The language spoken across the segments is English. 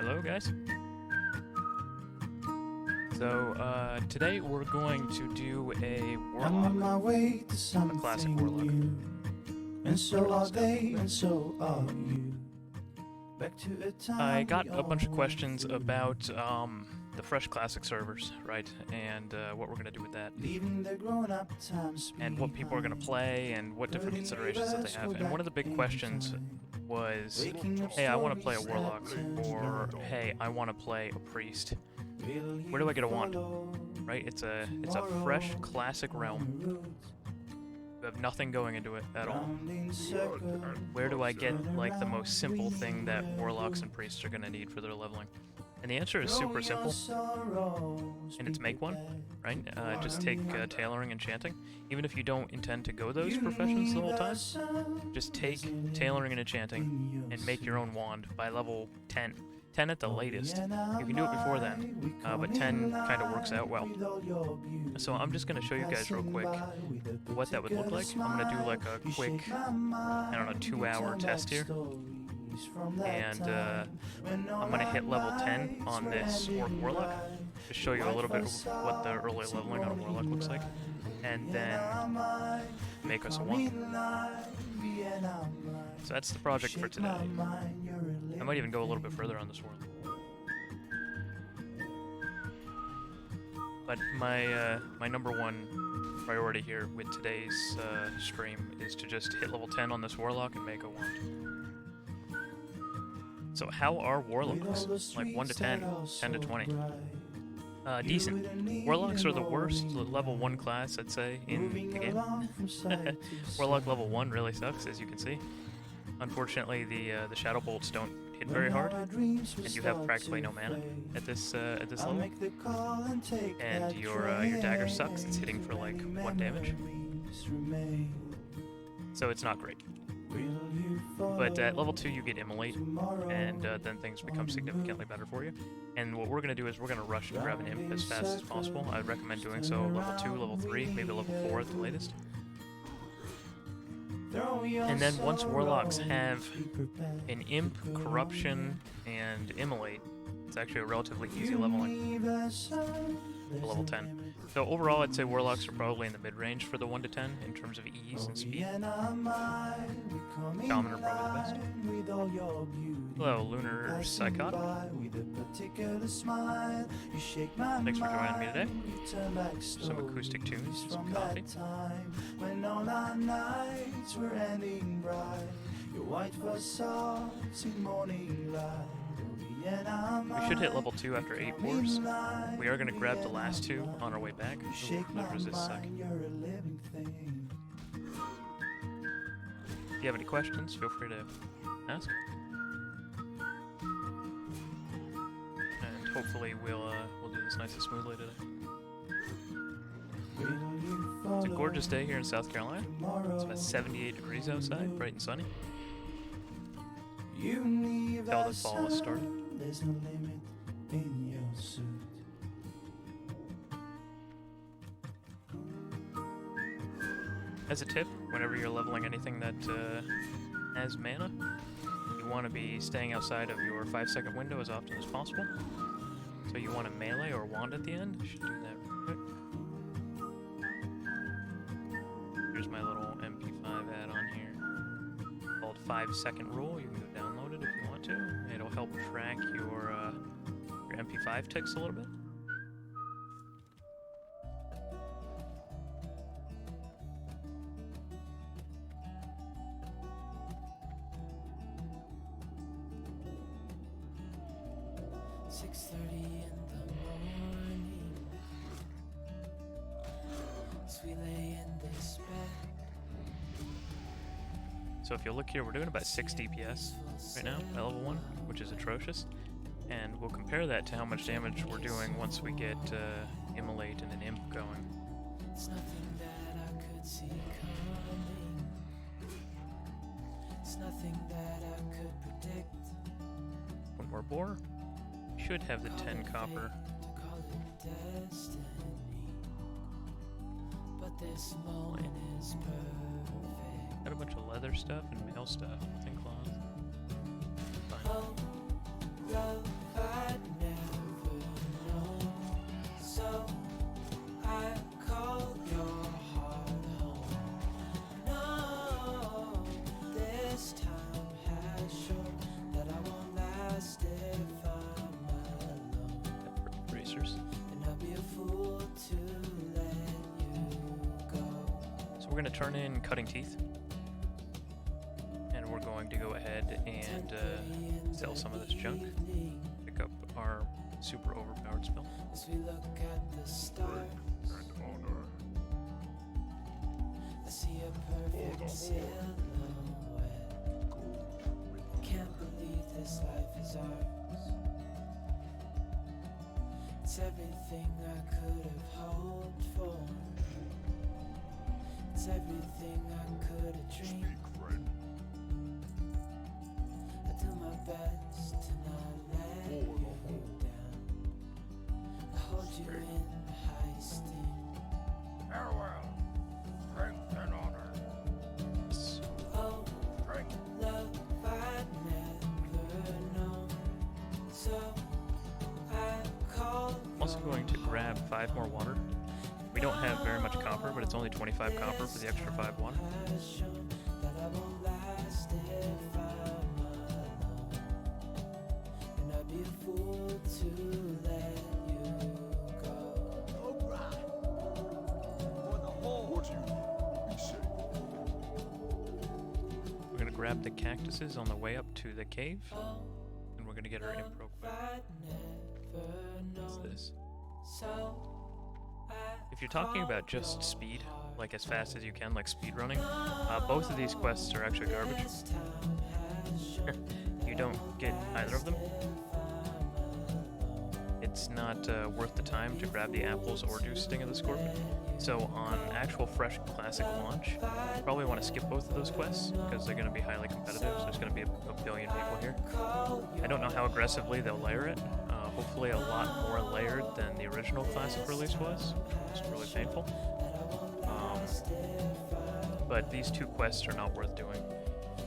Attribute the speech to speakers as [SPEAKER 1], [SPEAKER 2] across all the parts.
[SPEAKER 1] Hello guys. So today we're going to do a Warlock.
[SPEAKER 2] I'm on my way to
[SPEAKER 1] A
[SPEAKER 2] something
[SPEAKER 1] classic Warlock.
[SPEAKER 2] new, and so are they, and so are you. Back to a time
[SPEAKER 1] I got
[SPEAKER 2] we
[SPEAKER 1] a bunch of
[SPEAKER 2] all
[SPEAKER 1] questions
[SPEAKER 2] went through,
[SPEAKER 1] about the fresh classic servers, right? And what we're gonna do with that,
[SPEAKER 2] leaving the grown-up times
[SPEAKER 1] and what people are gonna play, and what different considerations that they have. And one of the big questions was, hey, I want to play a Warlock, or hey, I want to play a Priest. Where do I get a wand? Right? It's a fresh classic realm. You have nothing going into it at all. Where do I get like the most simple thing that Warlocks and Priests are gonna need for their leveling? And the answer is super simple, and it's make one, right? Just take tailoring and enchanting. Even if you don't intend to go those professions the whole time, just take tailoring and enchanting and make your own wand by level 10. 10 at the latest. You can do it before then, but 10 kind of works out well. So I'm just going to show you guys real quick what that would look like. I'm going to do like a quick, I don't know, 2-hour test here. And I'm going to hit level 10 on this Orc Warlock, to show you a little bit of what the early leveling on a Warlock looks like, and then make us a wand. So that's the project for today. I might even go a little bit further on this one. But my number one priority here with today's stream is to just hit level 10 on this Warlock and make a wand. So how are Warlocks? Like 1 to 10, 10 to 20. Decent. Warlocks are the worst level 1 class, I'd say, in the game. Warlock level 1 really sucks, as you can see. Unfortunately, the Shadow Bolts don't hit very hard, and you have practically no mana at this level. And your dagger sucks. It's hitting for like 1 damage, so it's not great. But at level 2 you get Immolate, and then things become significantly better for you. And what we're going to do is we're going to rush and grab an Imp as fast as possible. I'd recommend doing so level 2, level 3, maybe level 4 at the latest. And then once Warlocks have an Imp, Corruption, and Immolate, it's actually a relatively easy leveling for level 10. So overall, I'd say Warlocks are probably in the mid-range for the 1 to 10 in terms of ease and speed. Shaman are probably the best. Hello, Lunar Psychotic. Thanks for joining me today. Some acoustic tunes, some coffee. We should hit level 2 after 8 wars. We are going to grab the last 2 on our way back. Ooh, those resists suck. If you have any questions, feel free to ask. And hopefully we'll do this nice and smoothly today. It's a gorgeous day here in South Carolina. It's about 78 degrees outside, bright and sunny. Tell the fall has started.
[SPEAKER 2] There's no limit in your suit.
[SPEAKER 1] As a tip, whenever you're leveling anything that has mana, you want to be staying outside of your 5-second window as often as possible. So you want a melee or wand at the end. You should do that real quick. Here's my little MP5 add-on here called 5-second rule. You can go download it if you want to. It'll help track your MP5 ticks a little bit. So if you look here, we're doing about 6 DPS right now at level 1, which is atrocious. And we'll compare that to how much damage we're doing once we get Immolate and an Imp going. It's nothing that I could see coming. It's nothing that I could predict. One more boar. Should have the 10 copper. But this moment is perfect. Got a bunch of leather stuff and mail stuff. Nothing cloth. Fine. we're going to turn in Cutting Teeth. And we're going to go ahead and sell some of this junk. Pick up our super overpowered spell.
[SPEAKER 2] As we look at the stars,
[SPEAKER 3] And honor.
[SPEAKER 2] I see a perfect silhouette. Can't believe this life is ours. It's everything I could have hoped for. It's everything I could have dreamed.
[SPEAKER 3] Speak, friend.
[SPEAKER 2] I do my best to not let you down. I hold you in high esteem.
[SPEAKER 3] Farewell. Strength and honor.
[SPEAKER 2] Oh,
[SPEAKER 3] Strength.
[SPEAKER 2] love I'd never known. So I call.
[SPEAKER 1] I'm also going to grab 5 more water. We don't have very much copper, but it's only 25 copper for the extra 5 water.
[SPEAKER 2] That I won't last if I'm alone. And I'd be a fool to let you go.
[SPEAKER 3] For the whole. Would you be safe?
[SPEAKER 1] We're going to grab the cactuses on the way up to the cave. And we're going to get our impro quick.
[SPEAKER 2] I'd never
[SPEAKER 1] What's
[SPEAKER 2] known.
[SPEAKER 1] this?
[SPEAKER 2] So
[SPEAKER 1] If you're talking about just speed, like as fast as you can, like speed running, both of these quests are actually garbage. You don't get either of them. It's not worth the time to grab the apples or do Sting of the Scorpion. So on actual fresh classic launch, you probably want to skip both of those quests because they're going to be highly competitive. So there's going to be a billion people here. I don't know how aggressively they'll layer it. Hopefully a lot more layered than the original classic release was. It's really painful. But these 2 quests are not worth doing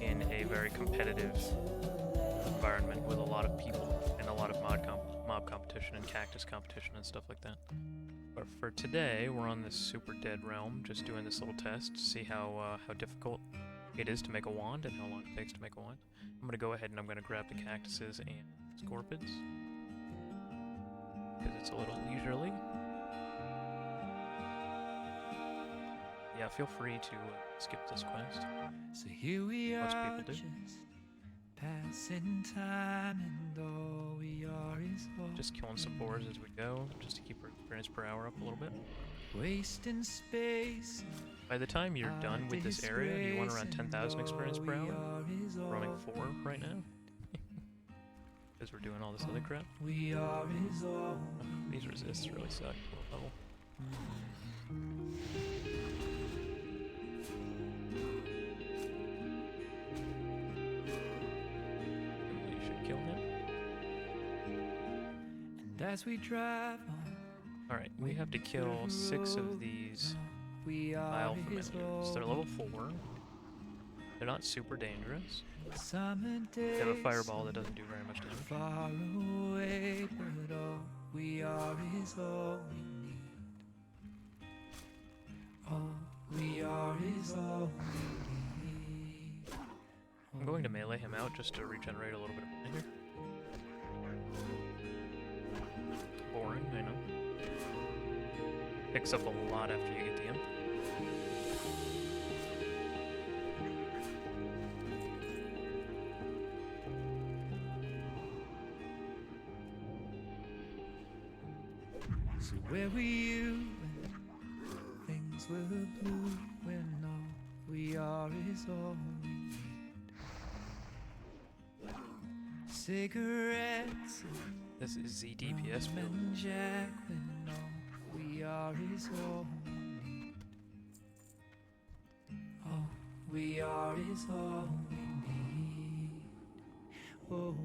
[SPEAKER 1] in a very competitive environment with a lot of people and a lot of mob competition and cactus competition and stuff like that. But for today, we're on this super dead realm, just doing this little test to see how difficult it is to make a wand and how long it takes to make a wand. I'm going to go ahead and I'm going to grab the cactuses and scorpids because it's a little leisurely. Yeah, feel free to skip this quest.
[SPEAKER 2] So here we
[SPEAKER 1] Most
[SPEAKER 2] are,
[SPEAKER 1] people do.
[SPEAKER 2] just passing time, and all we are is all
[SPEAKER 1] Just killing some boars as we go, just to keep our experience per hour up a little bit.
[SPEAKER 2] wasting space.
[SPEAKER 1] By the time you're done with this area, you want around 10,000 experience per hour. We're running 4 right now. Because we're doing all this other crap.
[SPEAKER 2] We are is all.
[SPEAKER 1] These resists really suck. Low level. You should kill him.
[SPEAKER 2] And as we drive on,
[SPEAKER 1] Alright, we have to kill 6 of these
[SPEAKER 2] we
[SPEAKER 1] vile
[SPEAKER 2] are is
[SPEAKER 1] familiars. They're
[SPEAKER 2] all.
[SPEAKER 1] level 4. They're not super dangerous.
[SPEAKER 2] Summer
[SPEAKER 1] They have a
[SPEAKER 2] days
[SPEAKER 1] fireball that doesn't do very much damage.
[SPEAKER 2] far away, but all we are is all we need. All we are is all we need.
[SPEAKER 1] I'm going to melee him out just to regenerate a little bit of mana here. Boring, I know. Picks up a lot after you get the imp.
[SPEAKER 2] So where were you when things were blue? When all we are is all we need. Cigarettes
[SPEAKER 1] This is the DPS
[SPEAKER 2] and
[SPEAKER 1] build.
[SPEAKER 2] Rum and Jack. When all we are is all we need. All we are is all we need. Oh.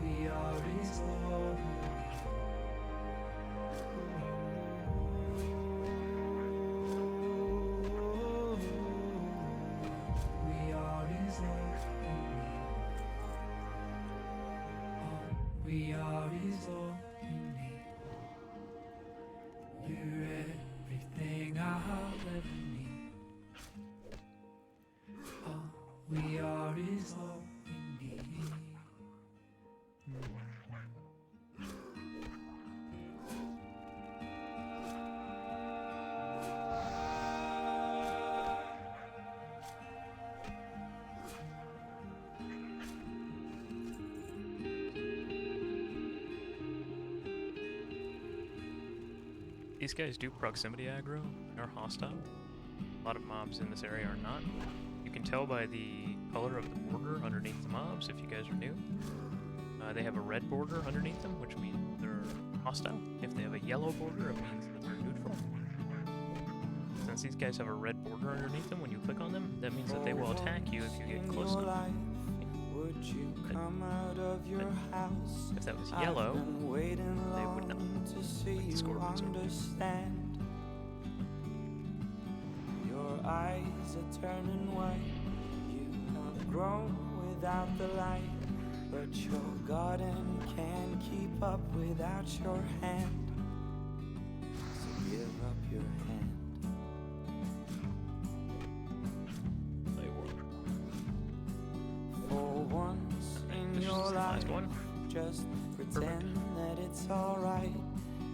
[SPEAKER 2] We are is all we We are is all we are is all we need. You're everything I'll ever need. All we are is all we need.
[SPEAKER 1] These guys do proximity aggro and are hostile. A lot of mobs in this area are not. You can tell by the color of the border underneath the mobs if you guys are new. They have a red border underneath them, which means they're hostile. If they have a yellow border, it means that they're neutral. Since these guys have a red border underneath them, when you click on them, that means that they will attack you if you get close enough. If that was yellow, they would not. Like the scorpions are.
[SPEAKER 2] Your eyes are turning white. You have grown without the light, but your garden can't keep up without your hand. So give up your hand.
[SPEAKER 1] Play Warlock.
[SPEAKER 2] For once in
[SPEAKER 1] This
[SPEAKER 2] your
[SPEAKER 1] is the
[SPEAKER 2] life,
[SPEAKER 1] last one.
[SPEAKER 2] just pretend that it's alright.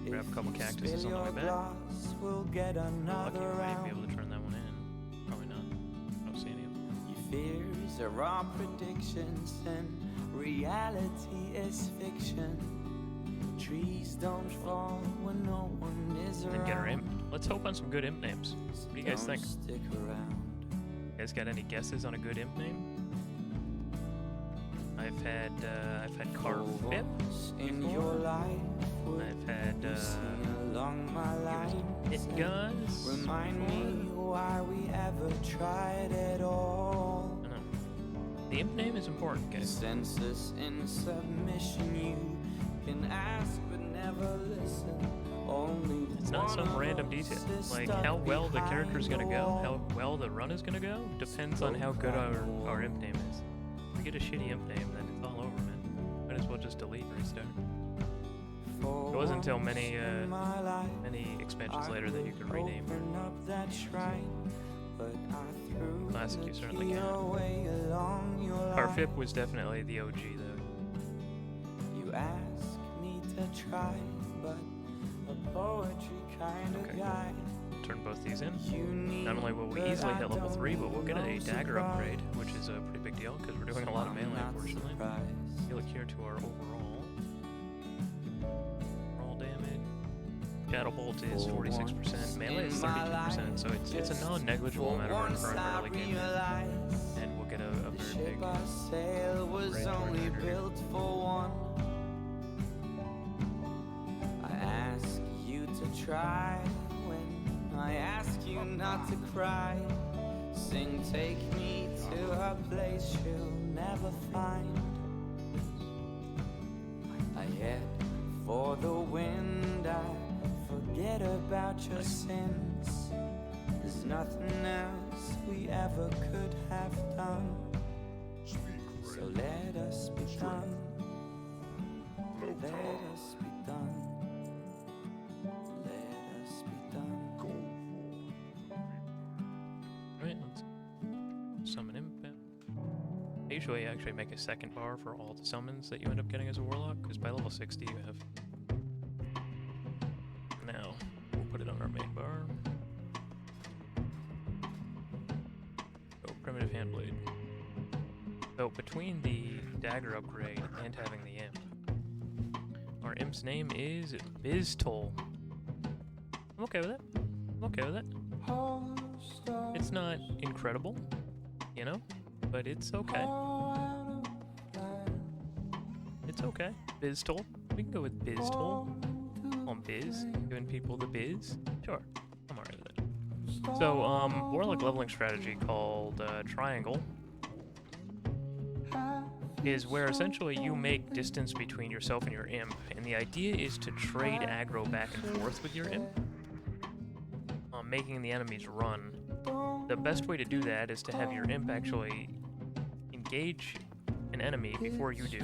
[SPEAKER 1] Grab a couple cactuses on the way back.
[SPEAKER 2] We'll get
[SPEAKER 1] Lucky
[SPEAKER 2] another
[SPEAKER 1] you might
[SPEAKER 2] round.
[SPEAKER 1] be able to turn that one in. Probably not. I don't see any of them.
[SPEAKER 2] Your fears are our predictions, and reality is fiction. Trees don't fall when no one is
[SPEAKER 1] And
[SPEAKER 2] around.
[SPEAKER 1] then get our imp. Let's hope on some good imp names. What do you guys
[SPEAKER 2] Don't
[SPEAKER 1] think?
[SPEAKER 2] stick around.
[SPEAKER 1] You guys got any guesses on a good imp name? I've had Carfip.
[SPEAKER 2] In your life,
[SPEAKER 1] I've had
[SPEAKER 2] along my line.
[SPEAKER 1] Hitguns.
[SPEAKER 2] Remind me why we ever tried at all.
[SPEAKER 1] I don't know. The imp name is important, guys.
[SPEAKER 2] Census in submission, you can ask but never listen. Only
[SPEAKER 1] It's not some random detail. Like how well the character is gonna go, how well the run is gonna go, depends on how good our imp name is. If we get a shitty imp name, then it's all over, man. Might as well just delete and restart. It wasn't until many expansions later that you could rename it. Classic, you certainly can. Carfip was definitely the OG though.
[SPEAKER 2] You ask me to try, but a poetry kind of
[SPEAKER 1] Okay.
[SPEAKER 2] guy.
[SPEAKER 1] Turn both these in.
[SPEAKER 2] You need,
[SPEAKER 1] Not only will we
[SPEAKER 2] but
[SPEAKER 1] easily
[SPEAKER 2] I
[SPEAKER 1] hit level
[SPEAKER 2] don't
[SPEAKER 1] 3, but we'll get a
[SPEAKER 2] know
[SPEAKER 1] dagger
[SPEAKER 2] surprise.
[SPEAKER 1] upgrade, which is a pretty big deal because we're doing a lot of melee,
[SPEAKER 2] I'm not
[SPEAKER 1] unfortunately.
[SPEAKER 2] surprised.
[SPEAKER 1] If you look here to our overall damage, Shadow Bolt is 46%, melee is 32%, so it's a non-negligible amount of our current early game, and we'll get a
[SPEAKER 2] The
[SPEAKER 1] very
[SPEAKER 2] ship
[SPEAKER 1] big
[SPEAKER 2] I sail was
[SPEAKER 1] range
[SPEAKER 2] only
[SPEAKER 1] dagger.
[SPEAKER 2] built for one. I ask you to try when I ask you not to cry. Sing, take me to a place you'll never find. I head for the wind, I forget about your sins. There's nothing else we ever could have done.
[SPEAKER 3] Speak,
[SPEAKER 2] So
[SPEAKER 3] friend.
[SPEAKER 2] let us be done. Let
[SPEAKER 3] Durotar.
[SPEAKER 2] us be done. Let us be done.
[SPEAKER 3] Go.
[SPEAKER 1] Right, let's summon imp. I usually actually make a second bar for all the summons that you end up getting as a warlock, because by level 60 you have. Now, we'll put it on our main bar. Oh, primitive handblade. So between the dagger upgrade and having the imp, our imp's name is Biztoll. I'm okay with it. I'm okay with it. It's not incredible, you know, but it's okay. It's okay. Biztoll. We can go with Biztoll. On Biz. Giving people the biz. Sure. I'm alright with it. So, Warlock leveling strategy called Triangle is where essentially you make distance between yourself and your imp, and the idea is to trade aggro back and forth with your imp, making the enemies run. The best way to do that is to have your imp actually engage an enemy before you do,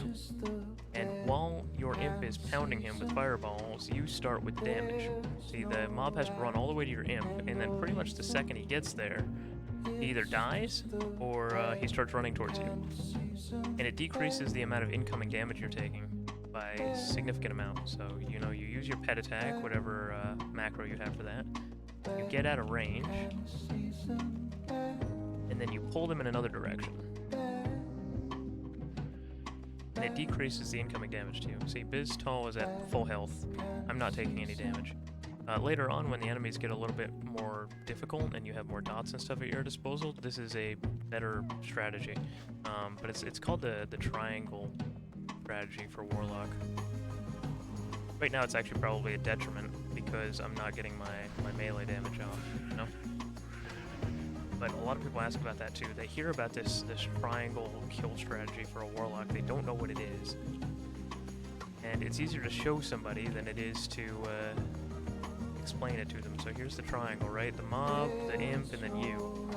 [SPEAKER 1] and while your imp is pounding him with fireballs, you start with damage. See, the mob has to run all the way to your imp, and then pretty much the second he gets there, he either dies or he starts running towards you. And it decreases the amount of incoming damage you're taking by a significant amount. So, you know, you use your pet attack, whatever macro you have for that. You get out of range, and then you pull them in another direction. And it decreases the incoming damage to you. See, Biztoll is at full health. I'm not taking any damage. Later on, when the enemies get a little bit more difficult and you have more dots and stuff at your disposal, this is a better strategy. But it's called the triangle strategy for Warlock. Right now, it's actually probably a detriment because I'm not getting my melee damage off, you know? But a lot of people ask about that too. They hear about this triangle kill strategy for a Warlock. They don't know what it is. And it's easier to show somebody than it is to explain it to them. So here's the triangle, right? The mob, the imp, and then you.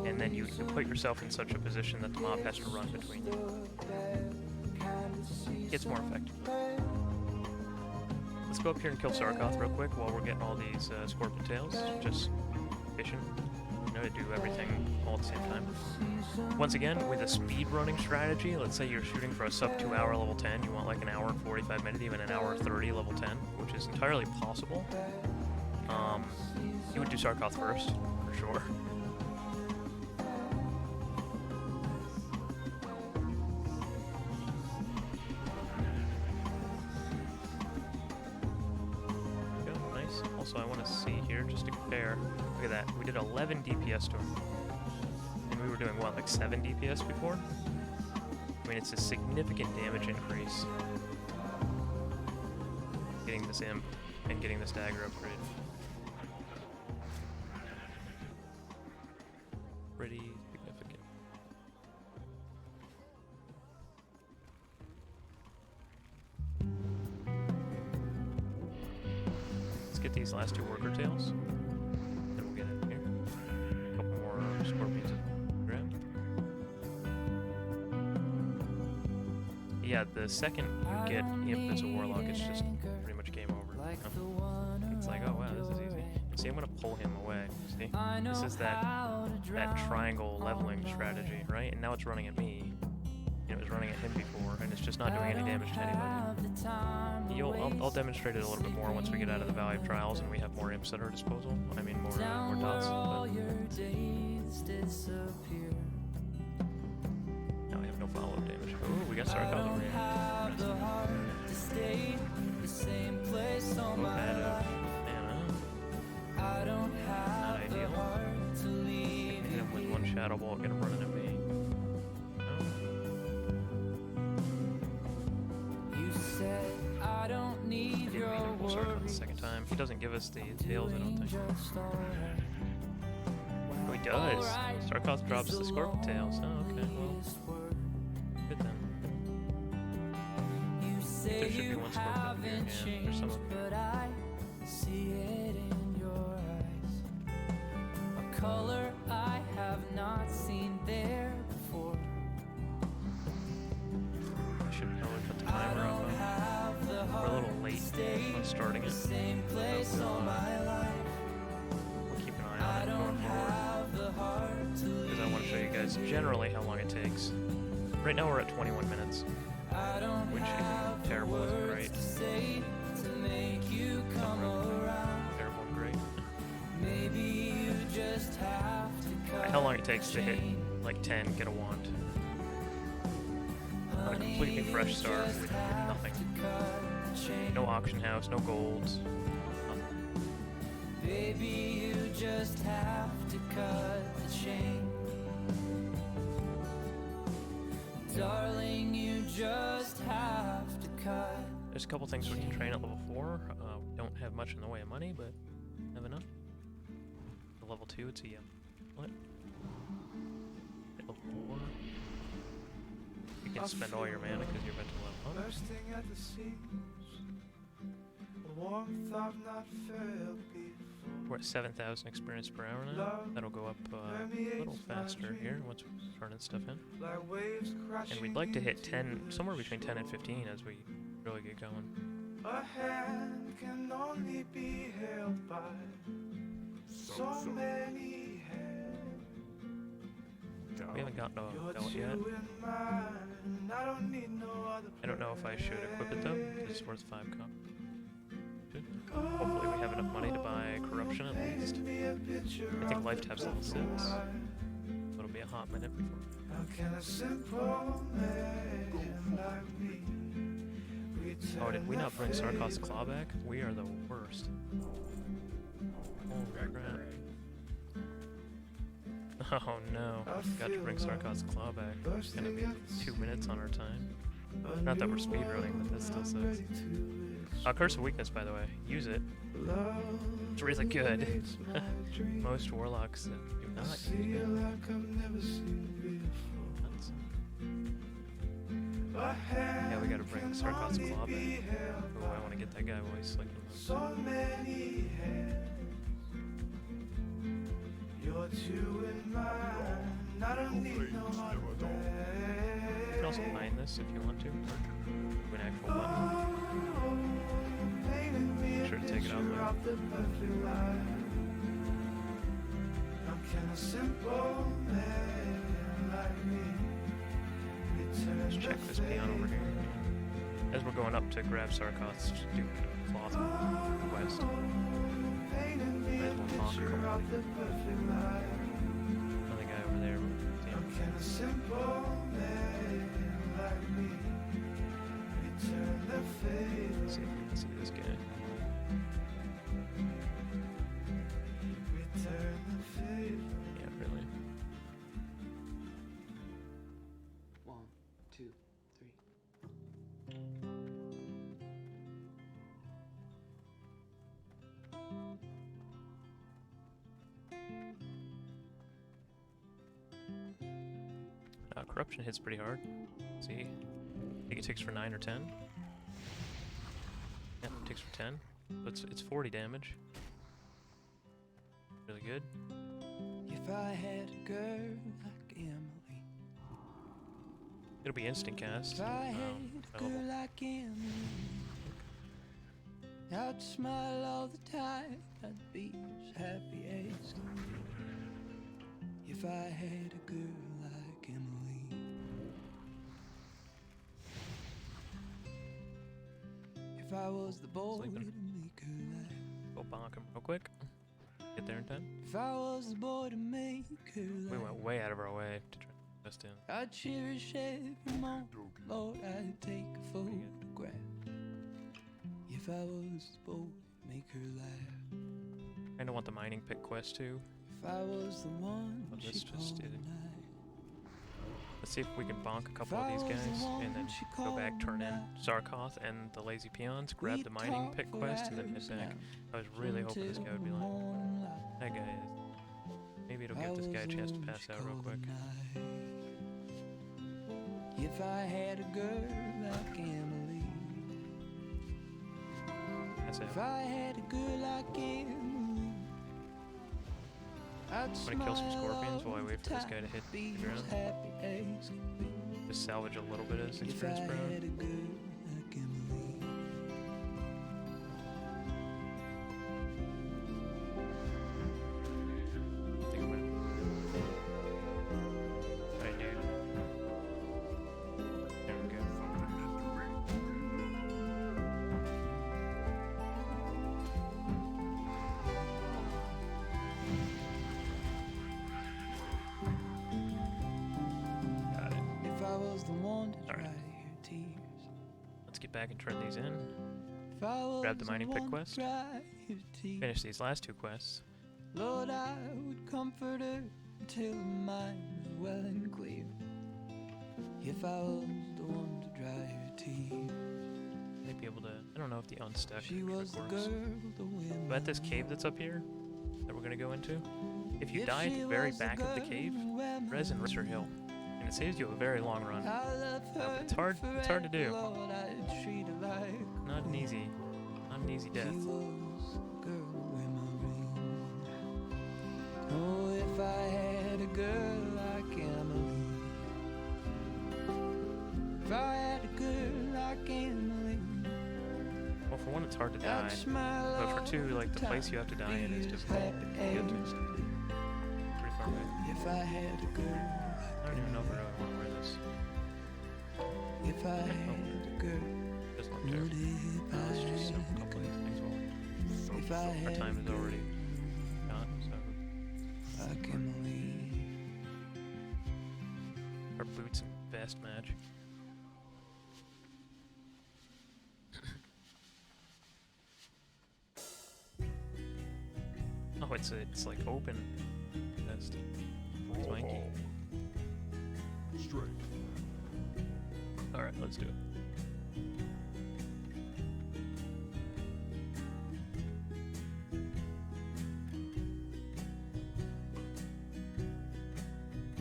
[SPEAKER 1] And then you put yourself in such a position that the mob has to run between you. It gets more effective. Let's go up here and kill Sarkoth real quick while we're getting all these scorpion tails. Just efficient. You know, to do everything all at the same time. Once again, with a speed running strategy, let's say you're shooting for a sub 2 hour level 10, you want like an hour and 45 minute, even an hour 30 level 10, which is entirely possible. You would do Sarkoth first, for sure. Nice. Also, I want to see here, just to compare, look at that, we did 11 DPS to him. And we were doing, what, like 7 DPS before? I mean, it's a significant damage increase. Getting this imp and getting this dagger upgrade. Pretty significant. Let's get these last 2 worker tails. Then we'll get in here. A couple more scorpions to grab. Yeah, the second you get imp as a warlock, it's just pretty much game over. You know? It's like, oh wow, this is easy. See, I'm gonna pull him away. See, this is that triangle leveling strategy, right? And now it's running at me. You know, it was running at him before, and it's just not doing any damage to anybody. I'll demonstrate it a little bit more once we get out of the Valley of Trials and we have more imps at our disposal. I mean, more dots. But now we have no follow-up damage. Ooh, we got Sarkoth over here. Not ideal. Hit him with one shadow ball, get him running at me. The second time. He doesn't give us the tails, I don't think. Oh, he does. Sarkoth drops the scorpion tails. Oh, okay. Well, good then. There should be one scorpion here. Yeah, there's some up here.
[SPEAKER 2] Color I have not seen there before.
[SPEAKER 1] I should probably put the timer up. We're a little late on starting it. We'll keep an eye on it going forward. Because I want to show you guys generally how long it takes. Right now we're at 21 minutes. Which isn't terrible, isn't great. Terrible and great. How long it takes to hit like 10, get a wand. On a completely fresh start with nothing. No auction house, no golds. Baby, you just have to cut the chain. Darling, you just have to cut. There's a couple things we can train at level 4. We don't have much in the way of money, but have enough. At level 2, it's a what? At level 4. You can spend all your mana because you're about to level up.
[SPEAKER 2] Bursting at the seams, a warmth I've not felt before.
[SPEAKER 1] We're at 7,000 experience per hour now. That'll go up a little faster here once we turn stuff in. And we'd like to hit 10, somewhere between 10 and 15 as we really get going.
[SPEAKER 2] A hand can only be held by so many hands.
[SPEAKER 1] We haven't gotten a belt yet. I don't know if I should equip it though, because it's worth 5 copper. Hopefully we have enough money to buy corruption at least. I think life tab's level 6. So it'll be a hot minute before. Oh, did we not bring Sarkoth's claw back? We are the worst. worst. Oh crap. Oh no, I forgot to bring Sarkov's claw back. It's gonna be 2 minutes on our time. Not that we're speedrunning, but that still sucks. Curse of Weakness, by the way. Use it. It's really good. Most Warlocks do not use it. Nuts. Yeah, we gotta bring Sarkov's claw back. Oh, I wanna get that guy while he's slicking him up.
[SPEAKER 2] You're two in mine. I don't need no other.
[SPEAKER 1] You can also mine this if you want to. Do an actual button. Make sure to take it out later. Let's check this peon over here. As we're going up to grab Sarkov's stupid cloth quest. Might as well honk him. Another guy over there. Let's see if we can see this guy. Yeah, really.
[SPEAKER 4] 1, 2, 3.
[SPEAKER 1] Corruption hits pretty hard. See? I think it takes for 9 or 10. Yeah, it takes for 10. But it's 40 damage. Really good.
[SPEAKER 2] If I had a girl like Emily,
[SPEAKER 1] It'll be instant cast.
[SPEAKER 2] if I had a girl
[SPEAKER 1] Available.
[SPEAKER 2] like Emily, I'd smile all the time, I'd be as happy as can be. If I had a girl like Emily. If I was the boy to
[SPEAKER 1] Sleeping.
[SPEAKER 2] make her laugh.
[SPEAKER 1] Go bonk him real quick. Get there in time.
[SPEAKER 2] If I was the boy to make her
[SPEAKER 1] We
[SPEAKER 2] laugh.
[SPEAKER 1] went way out of our way to try to test in.
[SPEAKER 2] I'd cherish every moment, Lord, I'd take a photograph. If I was the boy to make her laugh.
[SPEAKER 1] Kinda want the mining pick quest too.
[SPEAKER 2] If I was the one
[SPEAKER 1] But
[SPEAKER 2] she
[SPEAKER 1] let's just
[SPEAKER 2] called
[SPEAKER 1] do it.
[SPEAKER 2] tonight.
[SPEAKER 1] Let's see if we can bonk a couple of these guys and then go back, turn in Zarkoth and the lazy peons, grab the mining pick quest, and then head back. I was really hoping this guy would be like, that guy is. Maybe it'll give this guy a chance to pass out real quick.
[SPEAKER 2] If I had a girl like Emily,
[SPEAKER 1] Pass
[SPEAKER 2] if
[SPEAKER 1] out.
[SPEAKER 2] I had a girl like Emily, I'd
[SPEAKER 1] I'm gonna kill some
[SPEAKER 2] smile
[SPEAKER 1] scorpions
[SPEAKER 2] all
[SPEAKER 1] while I wait for
[SPEAKER 2] the
[SPEAKER 1] this guy to
[SPEAKER 2] time,
[SPEAKER 1] hit
[SPEAKER 2] be
[SPEAKER 1] the ground.
[SPEAKER 2] as happy as can be.
[SPEAKER 1] Just salvage a little bit of his
[SPEAKER 2] If I
[SPEAKER 1] experience per
[SPEAKER 2] had
[SPEAKER 1] hour.
[SPEAKER 2] a girl like Emily.
[SPEAKER 1] Think about it. I do. There we go. Got it.
[SPEAKER 2] If I was the one to dry
[SPEAKER 1] Alright.
[SPEAKER 2] your tears.
[SPEAKER 1] Let's get back and turn these in.
[SPEAKER 2] If I was
[SPEAKER 1] Grab the mining pick
[SPEAKER 2] one to
[SPEAKER 1] quest.
[SPEAKER 2] dry your tears.
[SPEAKER 1] Finish these last two quests.
[SPEAKER 2] Lord, I would comfort her until her mind was well and clear. If I was the one to dry her tears.
[SPEAKER 1] Might be able to. I don't know if the unstuck
[SPEAKER 2] She was the
[SPEAKER 1] works.
[SPEAKER 2] girl the wind.
[SPEAKER 1] But at this cave that's up here, that we're gonna go into, if you
[SPEAKER 2] If
[SPEAKER 1] die at
[SPEAKER 2] she
[SPEAKER 1] the very
[SPEAKER 2] was
[SPEAKER 1] back of the
[SPEAKER 2] girl
[SPEAKER 1] cave,
[SPEAKER 2] where my
[SPEAKER 1] res and Rister Hill, and it saves you a very long run.
[SPEAKER 2] I love her
[SPEAKER 1] it's hard to do.
[SPEAKER 2] forever, Lord, I'd treat her like
[SPEAKER 1] Not an easy death.
[SPEAKER 2] she was the girl with my ring. Oh, if I had a girl like Emily. If I had a girl like Emily.
[SPEAKER 1] Well, for one, it's hard to die,
[SPEAKER 2] I'd smile
[SPEAKER 1] but for
[SPEAKER 2] all
[SPEAKER 1] two, like the place you have to die in is
[SPEAKER 2] be as
[SPEAKER 1] difficult
[SPEAKER 2] happy
[SPEAKER 1] to get to.
[SPEAKER 2] as can be.
[SPEAKER 1] Pretty far away.
[SPEAKER 2] If I had a girl
[SPEAKER 1] I don't even know if I really want to wear this.
[SPEAKER 2] like, if I had a girl,
[SPEAKER 1] Doesn't look
[SPEAKER 2] would
[SPEAKER 1] terrible.
[SPEAKER 2] if I
[SPEAKER 1] Let's just
[SPEAKER 2] had
[SPEAKER 1] soak a
[SPEAKER 2] a
[SPEAKER 1] couple of
[SPEAKER 2] girl,
[SPEAKER 1] these things well.
[SPEAKER 2] if I
[SPEAKER 1] Our
[SPEAKER 2] had
[SPEAKER 1] time
[SPEAKER 2] a
[SPEAKER 1] is
[SPEAKER 2] girl
[SPEAKER 1] already gone, so
[SPEAKER 2] like Emily.
[SPEAKER 1] our boots and vest match. it's like open. Best. Swanky.
[SPEAKER 3] Strength.
[SPEAKER 1] All right, let's do it.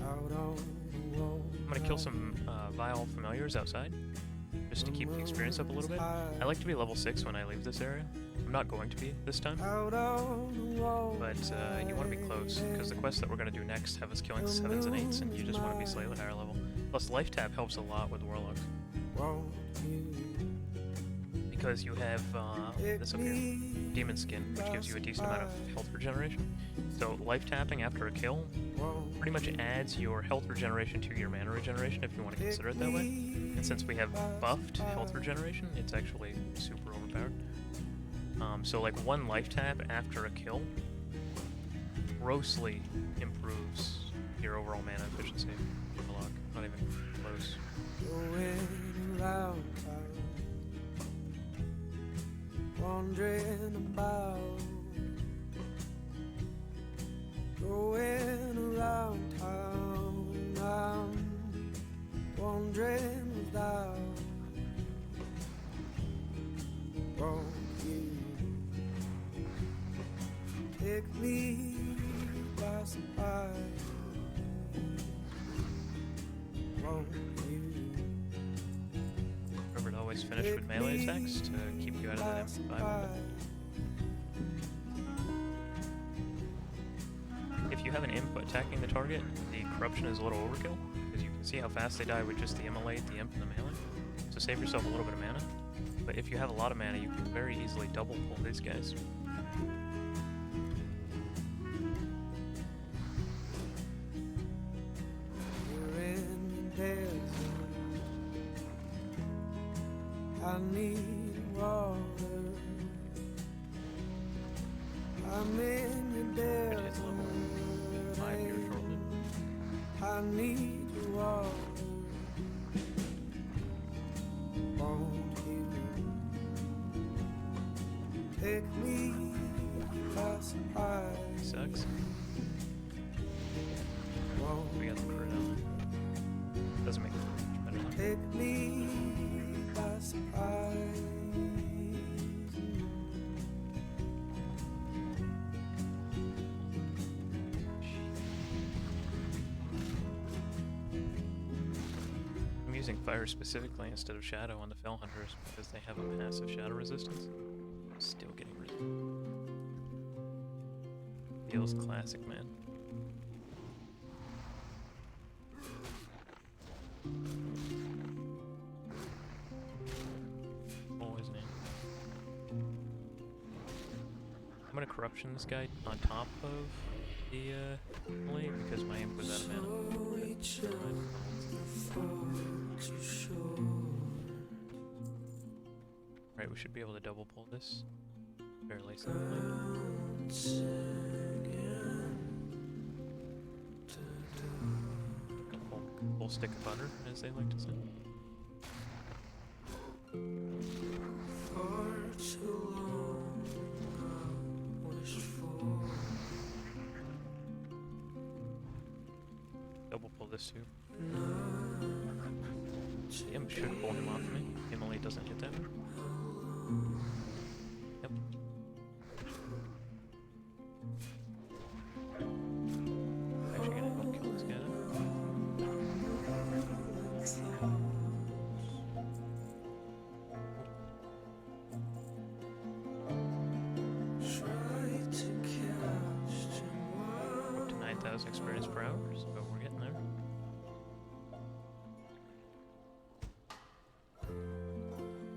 [SPEAKER 2] Out on the wall.
[SPEAKER 1] I'm gonna kill some vile familiars outside, just to keep the experience up a little bit. I like to be level 6 when I leave this area. I'm not going to be this time,
[SPEAKER 2] Out on the wall.
[SPEAKER 1] but you want to be close, because the quests that we're gonna do next have us killing 7s and 8s, and you just want to be slightly higher level. Plus, life tap helps a lot with Warlock,
[SPEAKER 2] Won't you
[SPEAKER 1] because you have this up here, Demon Skin, which gives you a decent amount of health regeneration. So life tapping after a kill pretty much adds your health regeneration to your mana regeneration if you want to consider it that way. And since we have buffed health regeneration, it's actually super overpowered. So like one life tap after a kill grossly improves your overall mana efficiency. Warlock, not even close.
[SPEAKER 2] going around town, wandering about, going around town, I'm wandering without. Won't you take me by surprise? Won't you?
[SPEAKER 1] Remember to always finish with melee attacks to keep you out of that MP5. If you have an imp attacking the target, the corruption is a little overkill, because you can see how fast they die with just the immolate, the imp, and the melee. So save yourself a little bit of mana. But if you have a lot of mana, you can very easily double pull these guys.
[SPEAKER 2] You're in the desert. I need water. I'm in the
[SPEAKER 1] It is level 5 here
[SPEAKER 2] desert.
[SPEAKER 1] shortly.
[SPEAKER 2] I need your water. Won't you take me by surprise?
[SPEAKER 1] Sucks.
[SPEAKER 2] Won't
[SPEAKER 1] We got the crit down there. Doesn't make it much better though.
[SPEAKER 2] take me by surprise.
[SPEAKER 1] I'm using fire specifically instead of shadow on the Fell Hunters because they have a massive shadow resistance. Still getting rid of it. Feels classic, man. Always name. I'm gonna corruption this guy on top of the lane because my imp was out of mana. Right, we should be able to double pull this fairly simply. Full stick of butter, as they like to say. Double pull this too. The imp should pull him off me. Emily doesn't hit that one. Yep. Actually gonna go kill this guy though. Up to 9,000 experience per hour, so we're getting there.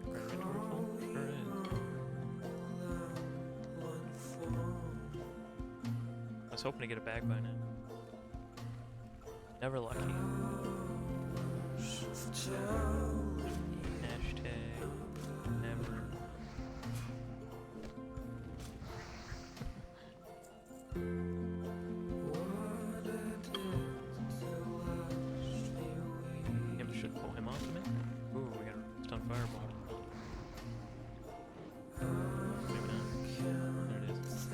[SPEAKER 1] Inventory full? Sure is. I was hoping to get a bag by now. Never lucky. Hashtag never. Imp should pull him off of me. Ooh, we got a stun fireball. Maybe not. There it is.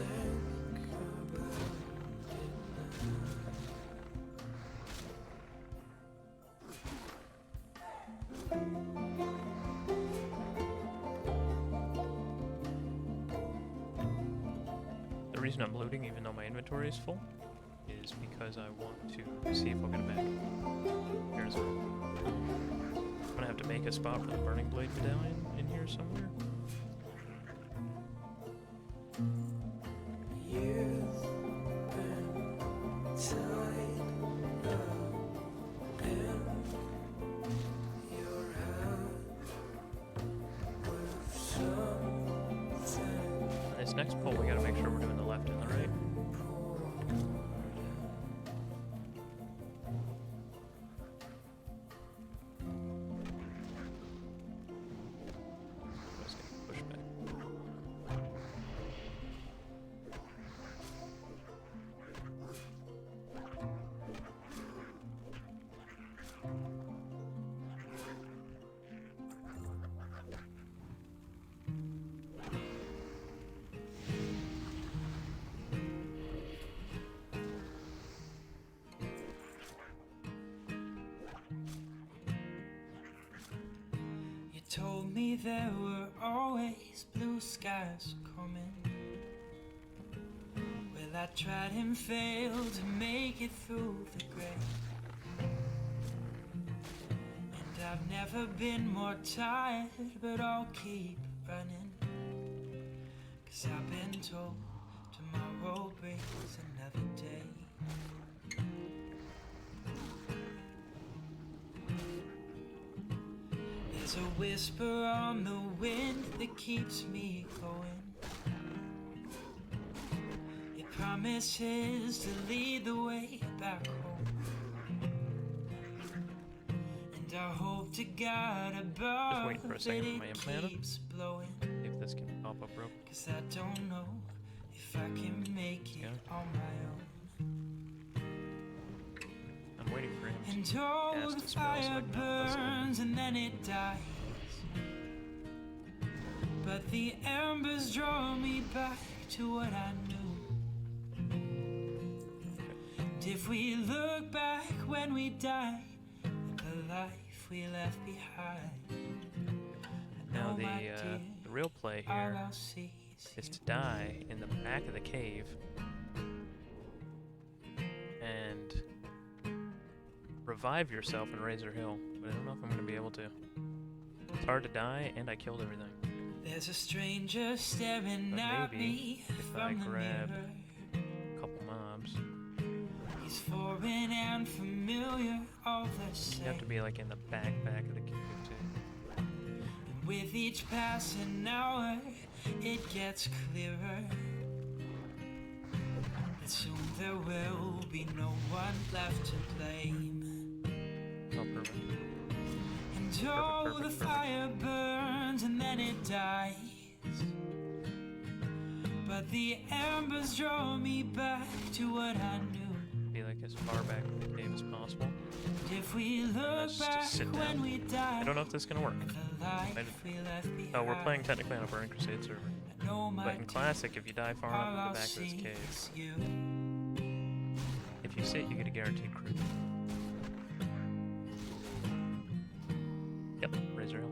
[SPEAKER 1] reason I'm looting even though my inventory is full is because I want to see if I'll get a map. Here's one. I'm gonna have to make a spot for the Burning Blade Medallion in here somewhere.
[SPEAKER 2] You've been tied up in your head with something.
[SPEAKER 1] On this next pull, we gotta make sure we're doing the left and the right. Just gonna push back.
[SPEAKER 2] You told me there were always blue skies coming. Well, I tried and failed to make it through the gray. And I've never been more tired, but I'll keep running. 'Cause I've been told tomorrow brings another day. There's a whisper on the wind that keeps me going. It promises to lead the way back home. And I hope to God above
[SPEAKER 1] waiting for a
[SPEAKER 2] that
[SPEAKER 1] second for my
[SPEAKER 2] it
[SPEAKER 1] implanter.
[SPEAKER 2] keeps blowing.
[SPEAKER 1] See if this can pop up real.
[SPEAKER 2] 'Cause I don't know if I can make it
[SPEAKER 1] Yeah.
[SPEAKER 2] on my own.
[SPEAKER 1] I'm waiting for him
[SPEAKER 2] And
[SPEAKER 1] to
[SPEAKER 2] oh,
[SPEAKER 1] cast
[SPEAKER 2] the
[SPEAKER 1] a spell so I
[SPEAKER 2] fire
[SPEAKER 1] can that's good.
[SPEAKER 2] burns and then it dies. But the embers draw me back to what I knew. And if we look back when we die at the life we left behind, I
[SPEAKER 1] Now
[SPEAKER 2] know, my dear,
[SPEAKER 1] the real play
[SPEAKER 2] all
[SPEAKER 1] here
[SPEAKER 2] I'll see
[SPEAKER 1] is
[SPEAKER 2] you.
[SPEAKER 1] to die in the back of the cave and revive yourself in Razor Hill, but I don't know if I'm going to be able to. It's hard to die, and I killed everything.
[SPEAKER 2] There's a stranger staring
[SPEAKER 1] But
[SPEAKER 2] at
[SPEAKER 1] maybe
[SPEAKER 2] me
[SPEAKER 1] if I
[SPEAKER 2] from the
[SPEAKER 1] grab
[SPEAKER 2] mirror.
[SPEAKER 1] a couple mobs,
[SPEAKER 2] He's foreign and familiar, all the
[SPEAKER 1] you
[SPEAKER 2] same.
[SPEAKER 1] have to be like in the back of the cave too.
[SPEAKER 2] And with each passing hour, it gets clearer that soon there will be no one left to blame.
[SPEAKER 1] Oh, perfect.
[SPEAKER 2] And oh,
[SPEAKER 1] perfect,
[SPEAKER 2] the
[SPEAKER 1] perfect.
[SPEAKER 2] fire burns and then it dies. But the embers draw me back to what I knew.
[SPEAKER 1] Be like as far back in the cave as possible.
[SPEAKER 2] And if we look
[SPEAKER 1] Let's just
[SPEAKER 2] back
[SPEAKER 1] sit
[SPEAKER 2] when
[SPEAKER 1] down.
[SPEAKER 2] we die,
[SPEAKER 1] I don't know if this is going to work.
[SPEAKER 2] the life we left behind.
[SPEAKER 1] Oh, we're playing technically on a Burning Crusade server.
[SPEAKER 2] I know, my
[SPEAKER 1] But in
[SPEAKER 2] dear,
[SPEAKER 1] Classic, if you die far
[SPEAKER 2] all
[SPEAKER 1] enough
[SPEAKER 2] I'll
[SPEAKER 1] in the back of this
[SPEAKER 2] see
[SPEAKER 1] cave,
[SPEAKER 2] is you.
[SPEAKER 1] if you sit, you get a guaranteed crit. Yep, Razor Hill.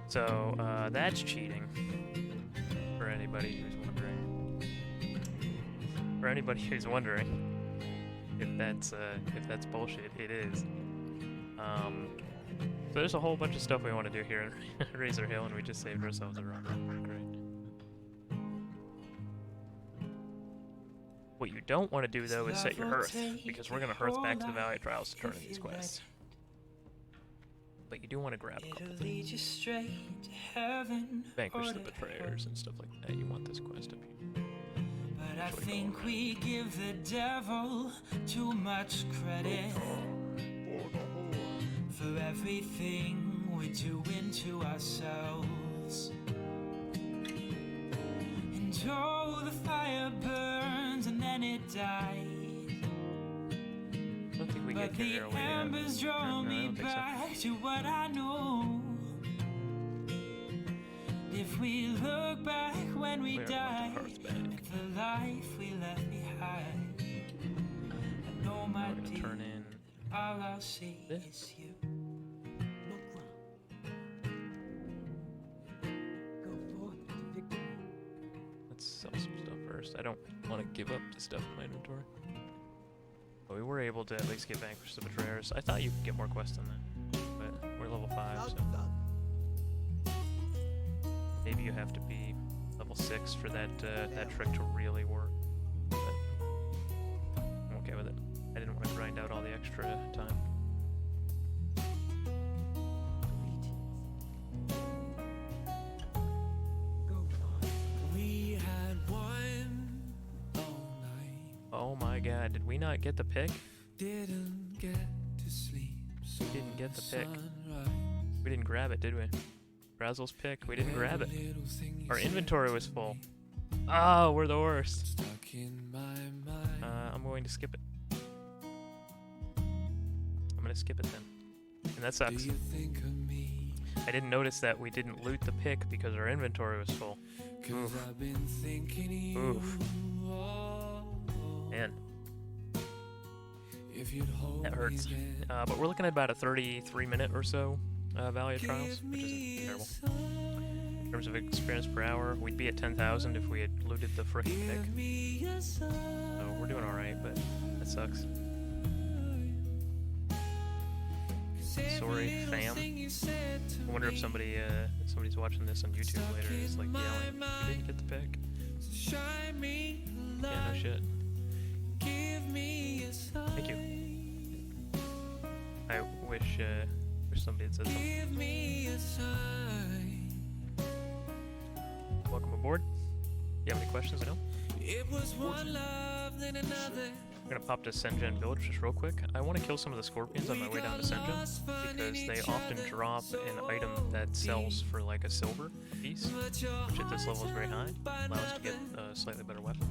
[SPEAKER 1] So, that's cheating. For anybody who's wondering. For anybody who's wondering if that's bullshit, it is. So there's a whole bunch of stuff we want to do here in Razor Hill, and we just saved ourselves a run. Great. What you don't want to do, though, is set your hearth, because we're going to hearth back to the Valley of Trials to turn in these quests. But you do want to grab a couple
[SPEAKER 2] It'll
[SPEAKER 1] things.
[SPEAKER 2] lead you straight to heaven.
[SPEAKER 1] Vanquish
[SPEAKER 2] or
[SPEAKER 1] the
[SPEAKER 2] to
[SPEAKER 1] betrayers and stuff like that. You want this quest up here.
[SPEAKER 2] But I
[SPEAKER 1] Actually, go
[SPEAKER 2] think
[SPEAKER 1] around.
[SPEAKER 2] we give the devil too much credit for everything we're doing to ourselves. And oh, the fire burns and then it dies.
[SPEAKER 1] I don't think we
[SPEAKER 2] But
[SPEAKER 1] get
[SPEAKER 2] the
[SPEAKER 1] carried away yet.
[SPEAKER 2] embers draw
[SPEAKER 1] No, I
[SPEAKER 2] me
[SPEAKER 1] don't think so.
[SPEAKER 2] back to what I know. If we look back when we
[SPEAKER 1] We are going to
[SPEAKER 2] die
[SPEAKER 1] hearth back.
[SPEAKER 2] at the life we left behind, I know, my
[SPEAKER 1] We're going to
[SPEAKER 2] dear,
[SPEAKER 1] turn in
[SPEAKER 2] all I'll see
[SPEAKER 1] this.
[SPEAKER 2] is you.
[SPEAKER 1] Let's don't want to give up the stuff in my inventory. But we were able to at least get Vanquish the Betrayers. I thought you could get more quests than that, but we're level 5, so maybe you have to be level 6 for that that trick to really work. But I'm okay with it. I didn't want to grind out all the extra time. Oh my god, did we not get the pick?
[SPEAKER 2] Didn't get to sleep.
[SPEAKER 1] We didn't get the pick. We didn't grab it, did we? Brazel's pick, we didn't grab it. Our inventory was full. Oh, we're the worst. I'm going to skip it. I'm going to skip it then. And that sucks. I didn't notice that we didn't loot the pick because our inventory was full. Oof. Oof. Man. That hurts. But we're looking at about a 33-minute or so Valley of Trials, which isn't terrible. In terms of experience per hour, we'd be at 10,000 if we had looted the frickin' pick. So we're doing alright, but that sucks. Sorry, fam. I wonder if somebody's watching this on YouTube later and is like yelling, "You didn't get the pick." Yeah, no shit. Thank you. I wish somebody had said something. Welcome aboard. You have any questions? No? I'm gonna pop to Sen'jin Village just real quick. I want to kill some of the scorpions on my way down to Sen'jin because they often drop an item that sells for like a silver piece, which at this level is very high. Allow us to get a slightly better weapon.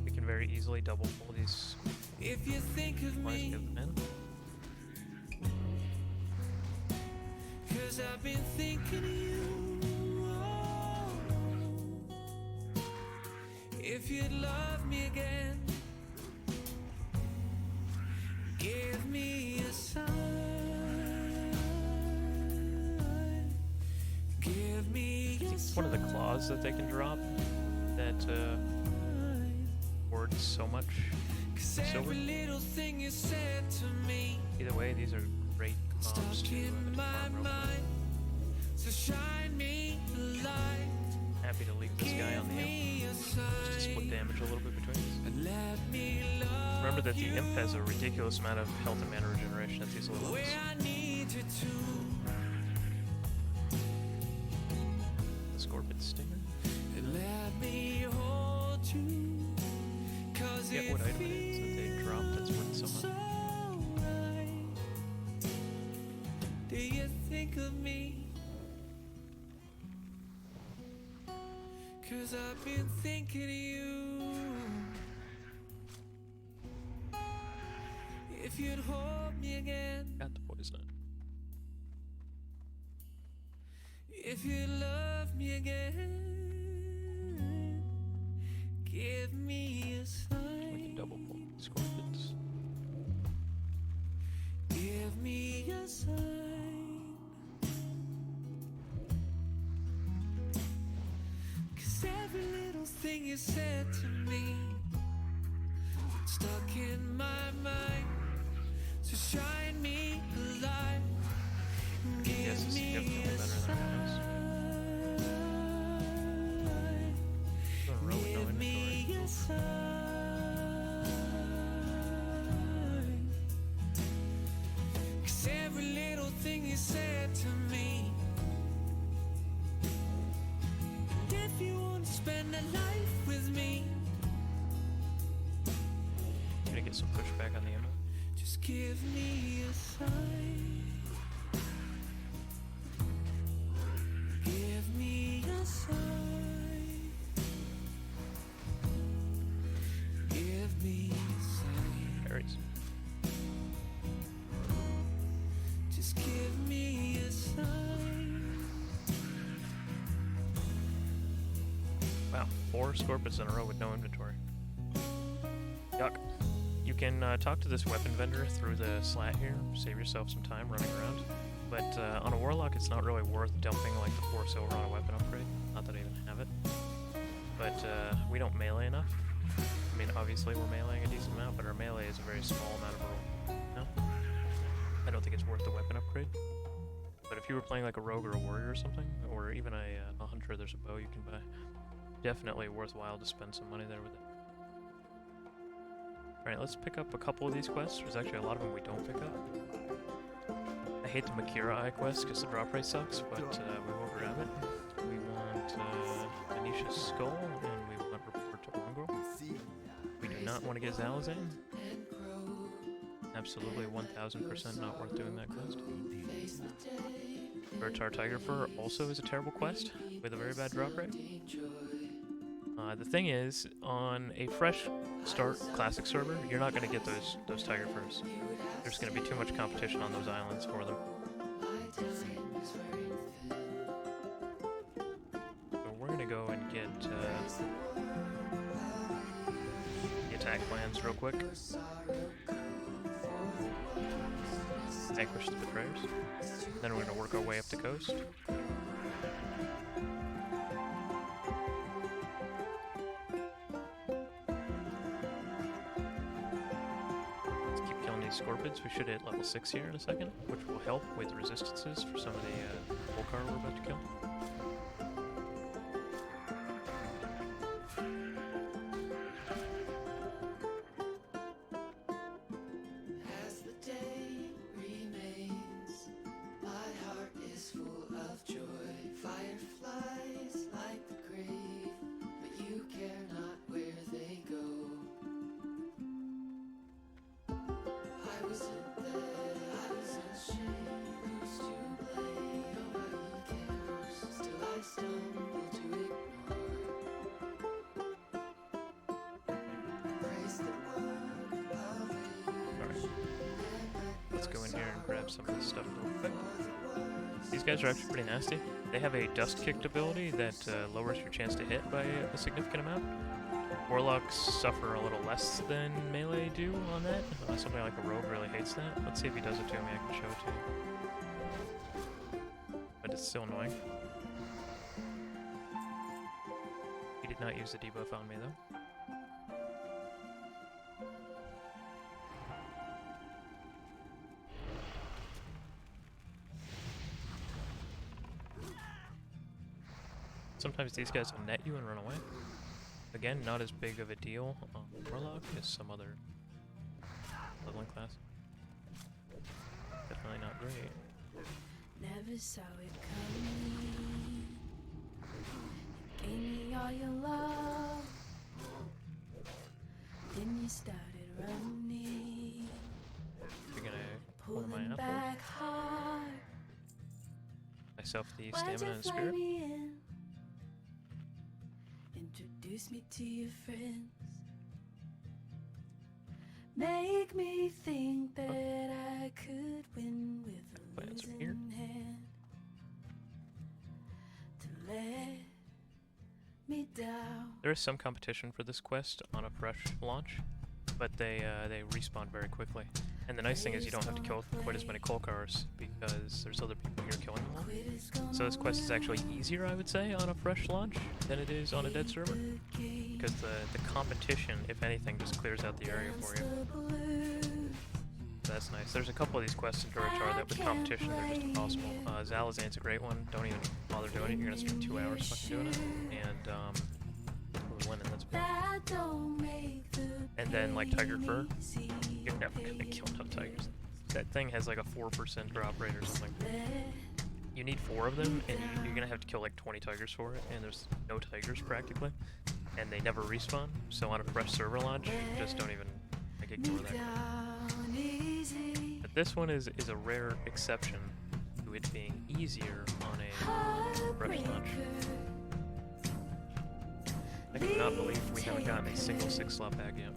[SPEAKER 1] We can very easily double pull these.
[SPEAKER 2] If you think of me, cause I've been thinking of you. Oh, if you'd love me again, give me a sign. Give me a sign.
[SPEAKER 1] One of the claws that they can drop that hoards so much silver. Either way, these are great bombs to farm real quick. Happy to leave this guy on the imp, just to split damage a little bit between us. Remember that the imp has a ridiculous amount of health and mana regeneration at these levels. The Scorpion Stinger. I forget what item it is that they dropped that's worth so much.
[SPEAKER 2] Do you think of me? Cause I've been thinking of you. If you'd hold me again,
[SPEAKER 1] Got the poison.
[SPEAKER 2] if you love me again, give me a sign.
[SPEAKER 1] We can double pull the scorpions.
[SPEAKER 2] Give me a sign. Cause every little thing you said to me stuck in my mind. So shine me a light.
[SPEAKER 1] Yes, it's significantly better than our house.
[SPEAKER 2] Give me a sign. Cause every little thing you said to me. And if you want to spend a life with me,
[SPEAKER 1] Gonna get some pushback on the ammo.
[SPEAKER 2] just give me a sign. Give me a sign. Give me a sign.
[SPEAKER 1] Berries.
[SPEAKER 2] Just give me a sign.
[SPEAKER 1] Wow, 4 scorpions in a row with no inventory. Yuck. You can talk to this weapon vendor through the slat here. Save yourself some time running around. But on a Warlock, it's not really worth dumping like the 4 silver on a weapon upgrade. Not that I even have it. But we don't melee enough. I mean, obviously we're meleeing a decent amount, but our melee is a very small amount of roll. No? I don't think it's worth the weapon upgrade. But if you were playing like a rogue or a warrior or something, or even a hunter, there's a bow you can buy. Definitely worthwhile to spend some money there with it. Alright, let's pick up a couple of these quests. There's actually a lot of them we don't pick up. I hate the Makira Eye quest because the drop rate sucks, but we will grab it. We want Anisha's skull, and we want report to Ongro. We do not want to get Zalazan. Absolutely 1000% not worth doing that quest. Durotar Tiger Fur also is a terrible quest with a very bad drop rate. The thing is, on a fresh start classic server, you're not going to get those tiger furs. There's going to be too much competition on those islands for them. So we're going to go and get the attack plans real quick. Vanquish the betrayers. Then we're going to work our way up the coast. Scorpions. We should hit level 6 here in a second, which will help with resistances for some of the Volcar we're about to kill.
[SPEAKER 2] As the day remains, my heart is full of joy. Fireflies like the grave, but you care not where they go. I wasn't there, I was ashamed. Who's to blame? Nobody cares. Still I stumble to ignore. Praise the work of
[SPEAKER 1] Alright. Let's go in here and grab some of this stuff real quick. These guys are actually pretty nasty. They have a dust kicked ability that lowers your chance to hit by a significant amount. Warlocks suffer a little less than melee do on that. Something like a rogue really hates that. Let's see if he does it to me. I can show it to you. But it's still annoying. He did not use the debuff on me though. Sometimes these guys will net you and run away. Again, not as big of a deal on Warlock as some other leveling class. Definitely not great.
[SPEAKER 5] Never saw it coming. You gave me all your love. Then you started running.
[SPEAKER 1] You're gonna pull my
[SPEAKER 5] Pulling
[SPEAKER 1] apple.
[SPEAKER 5] back hard.
[SPEAKER 1] Myself the
[SPEAKER 5] Why'd
[SPEAKER 1] stamina
[SPEAKER 5] you
[SPEAKER 1] and
[SPEAKER 5] fly
[SPEAKER 1] spirit.
[SPEAKER 5] me in? Introduce me to your friends. Make me think that I could win with a
[SPEAKER 1] Plans from here.
[SPEAKER 5] losing hand. To let me down.
[SPEAKER 1] There is some competition for this quest on a fresh launch, but they respawn very quickly. And the nice thing is you don't have to kill quite as many Kolkars because there's other people here killing them all. So this quest is actually easier, I would say, on a fresh launch than it is on a dead server. Because the competition, if anything, just clears out the area for you. So that's nice. There's a couple of these quests in Durotar that with competition, they're just impossible. Zalazan's a great one. Don't even bother doing it. You're going to spend 2 hours fucking doing it. And, we're winning. That's bad. And then, like, Tiger Fur, you're never going to kill no tigers. That thing has like a 4% drop rate or something. You need 4 of them, and you're going to have to kill like 20 tigers for it, and there's no tigers practically. And they never respawn, so on a fresh server launch, just don't even like, ignore that. But this one is a rare exception to it being easier on a fresh launch. I cannot believe we haven't gotten a single 6-slot bag yet.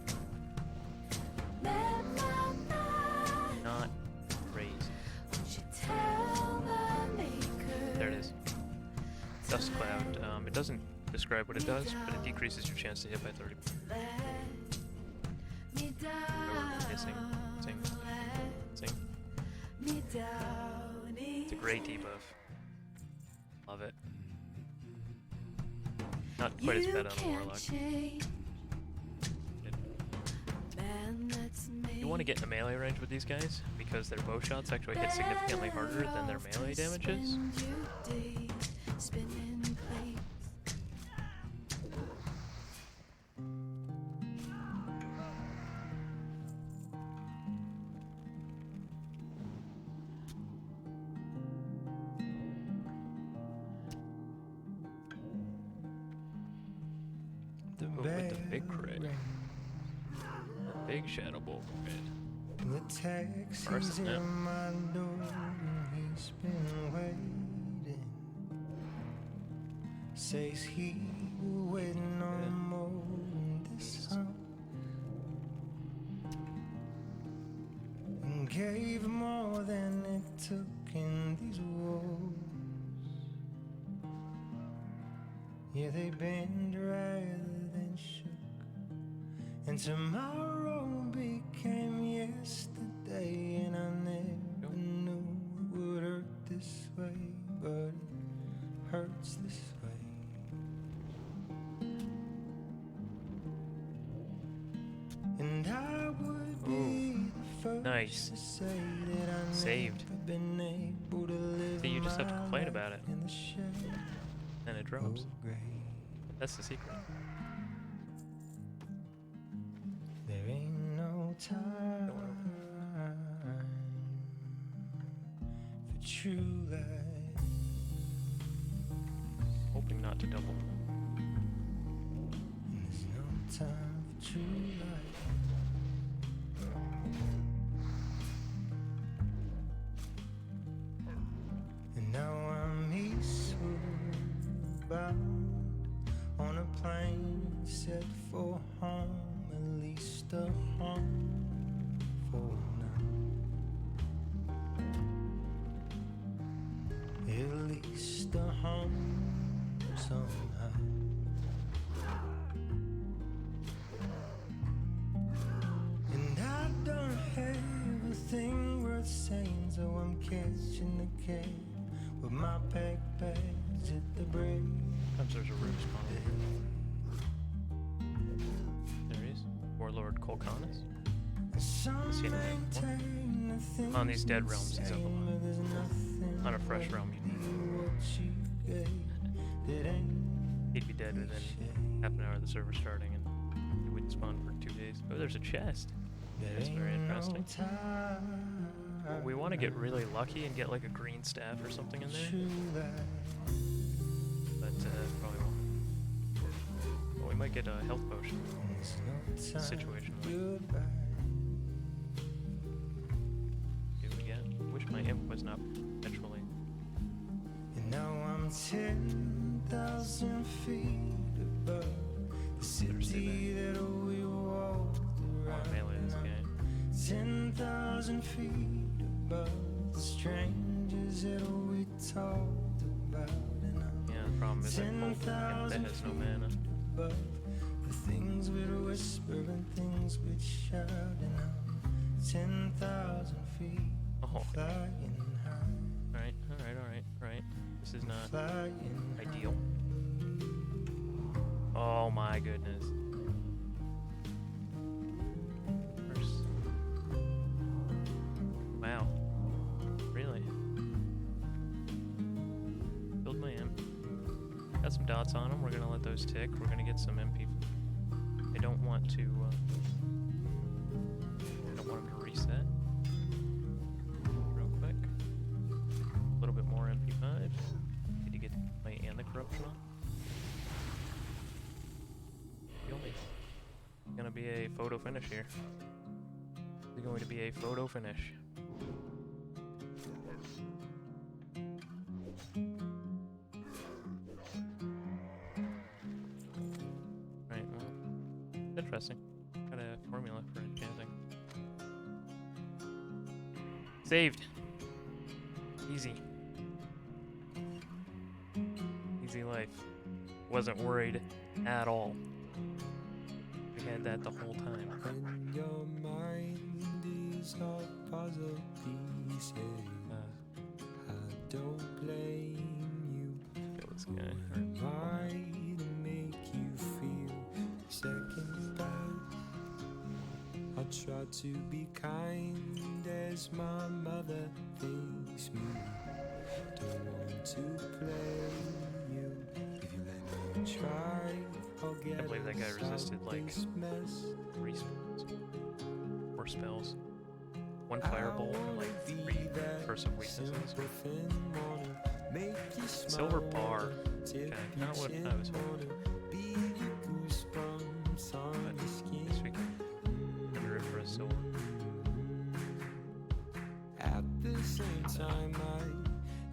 [SPEAKER 1] Not crazy. There it is. Dust Cloud. It doesn't describe what it does, but it decreases your chance to hit by 30. Sing. It's a great debuff. Love it. Not quite as bad on a Warlock. You want to get into melee range with these guys because their bow shots actually hit significantly harder than their melee damages. With the big crit. The big Shadow Bolt crit.
[SPEAKER 6] The taxi's
[SPEAKER 1] Arson, yeah.
[SPEAKER 6] in my door, he's been waiting. Says he waiting on more than this song. And gave more than it took in these wars. Yeah, they bend rather than shook. And tomorrow became yesterday, and I never knew it would hurt this way, but it hurts this way. And I would be the first
[SPEAKER 1] Nice.
[SPEAKER 6] to say that I
[SPEAKER 1] Saved.
[SPEAKER 6] never been able to live
[SPEAKER 1] See, you just have to
[SPEAKER 6] my
[SPEAKER 1] complain about it.
[SPEAKER 6] life in the shade
[SPEAKER 1] And it drops.
[SPEAKER 6] of gray.
[SPEAKER 1] That's the secret.
[SPEAKER 6] There ain't no time for true life.
[SPEAKER 1] Hoping not to double.
[SPEAKER 6] And there's no time for true life. And now I'm eastward bound on a plane set for home, at least a home for now. At least a home somehow. And I don't have a thing worth saying, so I'm catching the cab with my backpacks at the break.
[SPEAKER 1] Sometimes there's a root spawn. There he is. Warlord Colcanis.
[SPEAKER 6] Some
[SPEAKER 1] See him
[SPEAKER 6] maintain the things
[SPEAKER 1] on these dead
[SPEAKER 6] we
[SPEAKER 1] realms, he's
[SPEAKER 6] say,
[SPEAKER 1] up a lot.
[SPEAKER 6] but there's nothing
[SPEAKER 1] On a fresh realm, you
[SPEAKER 6] like what you gave that ain't
[SPEAKER 1] he'd be dead within half an hour of the server starting, and he wouldn't spawn for 2 days. Oh, there's a chest. That's very interesting. Well, we want to get really lucky and get like a green staff or something in there, but probably won't. Well, we might get a health potion. Situation like. See what we get. Wish my imp was not perpetually.
[SPEAKER 6] And now I'm 10,000 feet above the city that we walked
[SPEAKER 1] I want to melee
[SPEAKER 6] around.
[SPEAKER 1] this guy.
[SPEAKER 6] 10,000 feet above the strangers that we talked about. And I'm
[SPEAKER 1] Yeah, the problem is that both imp that has no mana.
[SPEAKER 6] above the things we'd whisper and things we'd shout. And I'm 10,000 feet
[SPEAKER 1] Oh,
[SPEAKER 6] flying high,
[SPEAKER 1] alright. This is not
[SPEAKER 6] flying
[SPEAKER 1] ideal. Oh my goodness. Wow. Really? Build my imp. Got some dots on them. We're gonna let those tick. We're gonna get some MP. I don't want to. I don't want him to reset. Real quick. A little bit more MP5. Need to get my and the corruption on. Gonna be a photo finish here. It's going to be a photo finish. Right, well, interesting. Got a formula for enchanting. Saved. Easy. Easy life. Wasn't worried at all. We had that the whole time.
[SPEAKER 2] When your mind is all puzzle pieces, I don't blame you.
[SPEAKER 1] Kill this guy.
[SPEAKER 2] Why to make you feel second best? I'll try to be kind as my mother thinks me. Don't want to play you. If you let me try, I'll get
[SPEAKER 1] I believe that guy
[SPEAKER 2] us
[SPEAKER 1] resisted
[SPEAKER 2] out
[SPEAKER 1] like
[SPEAKER 2] this mess.
[SPEAKER 1] 3 spells. 4 spells. 1 firebolt and like 3 curse of weaknesses. Silver bar. Okay, not what I was hoping. But I guess we can enter it for a silver.
[SPEAKER 2] At the same time, I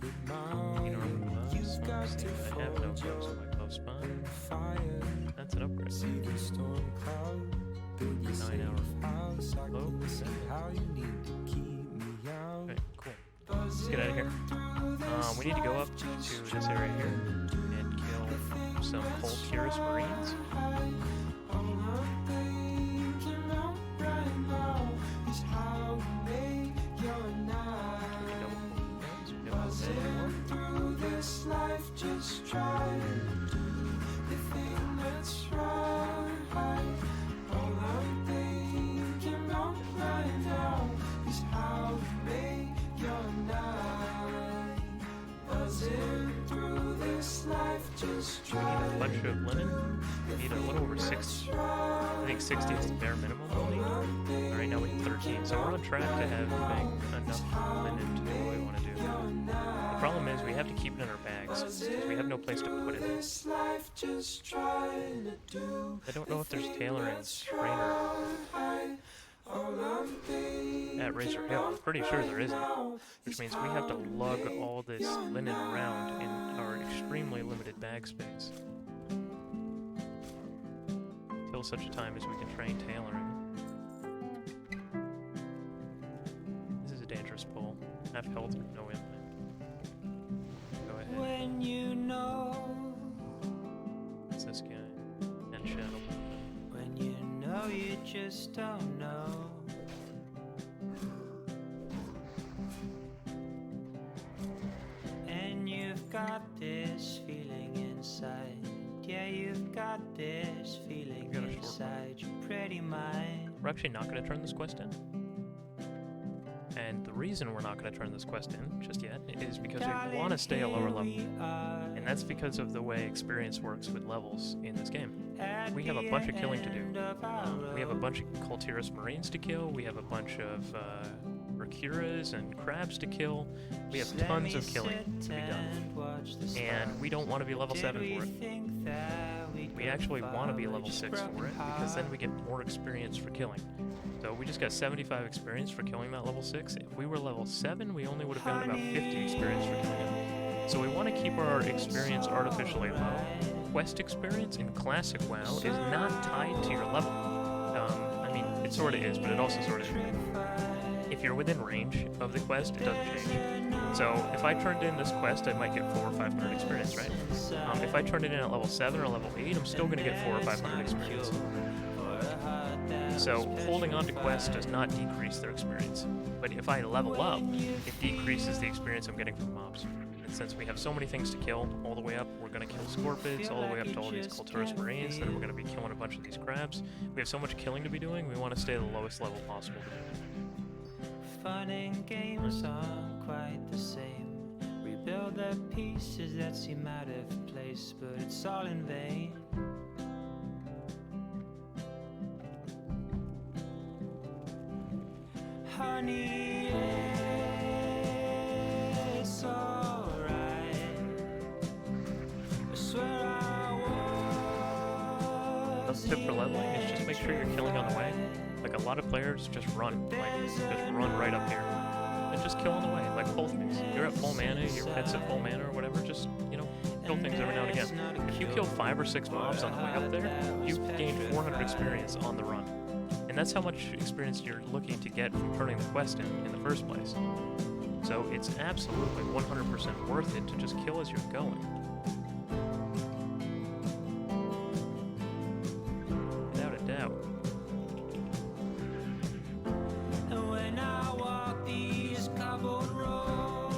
[SPEAKER 2] admire
[SPEAKER 1] You know what
[SPEAKER 2] you've got to
[SPEAKER 1] I have no
[SPEAKER 2] forge
[SPEAKER 1] gloves
[SPEAKER 2] your
[SPEAKER 1] on my glove spine.
[SPEAKER 2] fire.
[SPEAKER 1] That's an upgrade.
[SPEAKER 2] See the storm cloud, build your
[SPEAKER 1] 9-hour
[SPEAKER 2] safe house. I
[SPEAKER 1] low.
[SPEAKER 2] can see how you need to keep me out.
[SPEAKER 1] Okay, cool. Let's get out of here. We need to go up to this area here and kill some Cold Curious Marines.
[SPEAKER 2] Just try to do the thing that's right. All I'm thinking about right now is how to make your night. Buzzing through this life, just
[SPEAKER 1] We need
[SPEAKER 2] try
[SPEAKER 1] a bunch of linen. We need a little over 60. I think 60 is the bare minimum we'll need. Right now we need 13, so we're on track to having enough linen to do what we want to do. The problem is we have to keep it in our bags, because we have no place to put it. I don't know if there's tailor and trainer at Razor Hill. I'm pretty sure there isn't, which means we have to lug all this linen around in our extremely limited bag space until such a time as we can train tailoring. This is a dangerous pull. Half health with no impact. Go ahead.
[SPEAKER 2] when you know,
[SPEAKER 1] It's this guy. And Shadow.
[SPEAKER 2] when you know you just don't know. And you've got this feeling inside. Yeah, you've got this feeling
[SPEAKER 1] got a short
[SPEAKER 2] inside your pretty mind.
[SPEAKER 1] We're actually not going to turn this quest in. And the reason we're not going to turn this quest in just yet is because we want to stay a lower level. And that's because of the way experience works with levels in this game. We have a bunch of killing to do. We have a bunch of Cultirus Marines to kill. We have a bunch of Mercuras and crabs to kill. We have tons of killing to be done. And we don't want to be level 7 for it. We actually want to be level 6 for it, because then we get more experience for killing. So we just got 75 experience for killing that level 6. If we were level 7, we only would have gotten about 50 experience for killing it. So we want to keep our experience artificially low. Quest experience in Classic WoW is not tied to your level. I mean, it sort of is, but it also sort of isn't. If you're within range of the quest, it doesn't change. So if I turned in this quest, I might get 400 or 500 experience, right? If I turned it in at level 7 or level 8, I'm still going to get 400 or 500 experience. So holding on to quests does not decrease their experience. But if I level up, it decreases the experience I'm getting from mobs. And since we have so many things to kill all the way up, we're going to kill Scorpids, all the way up to all these Culturus Marines, then we're going to be killing a bunch of these crabs. We have so much killing to be doing, we want to stay at the lowest level possible to do it.
[SPEAKER 2] Fun and games aren't quite the same. Rebuild the pieces that seem out of place, but it's all in vain. Honey, it's alright. I swear I was.
[SPEAKER 1] Another tip for leveling is just make sure you're killing on the way. Like a lot of players just run, just run right up here. And just kill on the way, like full things. You're at full mana, your pet's at full mana or whatever, just, kill things every now and again. If you kill 5 or 6 mobs on the way up there, you've gained 400 experience on the run. And that's how much experience you're looking to get from turning the quest in the first place. So it's absolutely 100% worth it to just kill as you're going. Without a doubt.
[SPEAKER 2] And when I walk these cobbled roads,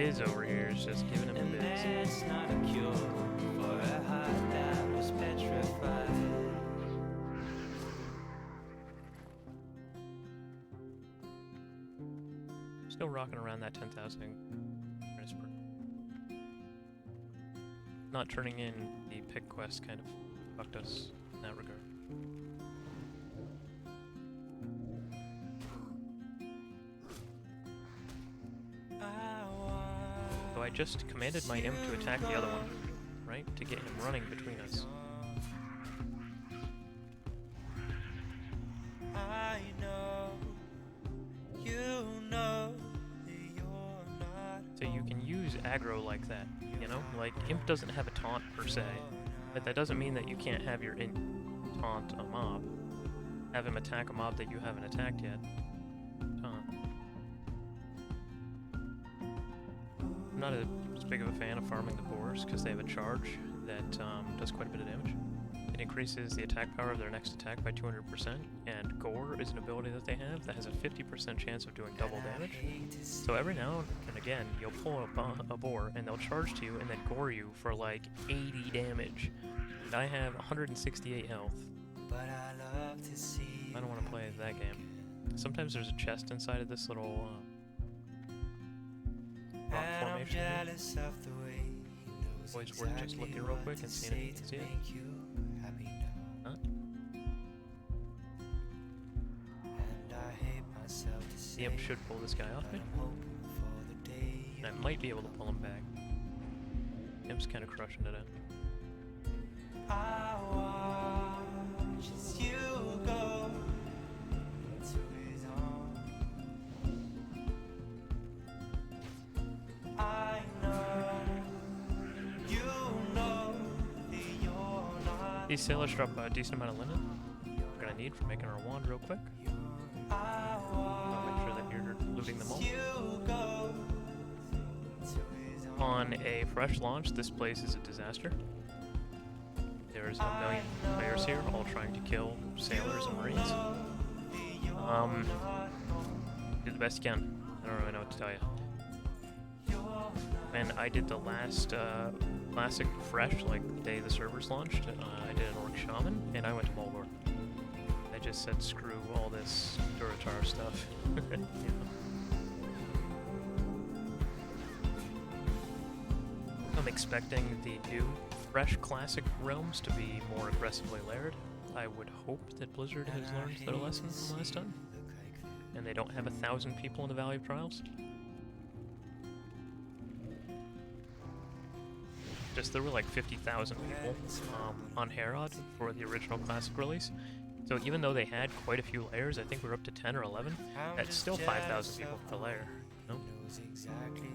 [SPEAKER 1] Biz over here is just giving him the
[SPEAKER 2] And
[SPEAKER 1] biz.
[SPEAKER 2] that's not a cure for a heart that was petrified.
[SPEAKER 1] Still rocking around that 10,000 credits per. Not turning in the pick quest kind of fucked us in that regard. So I just commanded my imp to attack the other one, right? To get him running between us.
[SPEAKER 2] I know, you know that you're not.
[SPEAKER 1] So you can use aggro like that, you know? Like, imp doesn't have a taunt per se, but that doesn't mean that you can't have your imp taunt a mob. Have him attack a mob that you haven't attacked yet. Taunt. I'm not as big of a fan of farming the boars because they have a charge that does quite a bit of damage. It increases the attack power of their next attack by 200%, and Gore is an ability that they have that has a 50% chance of doing double damage. So every now and again, you'll pull a boar, and they'll charge to you and then gore you for like 80 damage. And I have 168 health.
[SPEAKER 2] But I love to see.
[SPEAKER 1] I don't want to play that game. Sometimes there's a chest inside of this little rock
[SPEAKER 2] And I'm
[SPEAKER 1] formation.
[SPEAKER 2] jealous of the way he knows
[SPEAKER 1] Always worth just
[SPEAKER 2] exactly
[SPEAKER 1] looking real
[SPEAKER 2] what
[SPEAKER 1] quick
[SPEAKER 2] to
[SPEAKER 1] and seeing if you
[SPEAKER 2] say
[SPEAKER 1] can
[SPEAKER 2] to
[SPEAKER 1] see it.
[SPEAKER 2] make you happy now.
[SPEAKER 1] Huh?
[SPEAKER 2] And I hate myself to say.
[SPEAKER 1] The imp should pull this guy off
[SPEAKER 2] but
[SPEAKER 1] me,
[SPEAKER 2] I'm hoping for the day
[SPEAKER 1] and I might be able to pull him back. Imp's kind of crushing it out.
[SPEAKER 2] I watch as you go into his arms. I know, you know that you're not.
[SPEAKER 1] These sailors drop a decent amount of linen. We're gonna need for making our wand real quick.
[SPEAKER 2] I
[SPEAKER 1] I'll make sure that you're looting them all.
[SPEAKER 2] watch you go into his arms.
[SPEAKER 1] On a fresh launch, this place is a disaster. There's a million players here, all trying to kill sailors and marines. Do the best you can. I don't really know what to tell you. And I did the last classic fresh, like the day the servers launched. I did an orc shaman, and I went to Moldor. I just said screw all this Durotar stuff. You know. I'm expecting the new fresh classic realms to be more aggressively layered. I would hope that Blizzard has learned their lesson from last time, and they don't have 1,000 people in the Valley of Trials. Just there were like 50,000 people on Herod for the original classic release. So even though they had quite a few layers, I think we were up to 10 or 11, that's still 5,000 people per layer. No?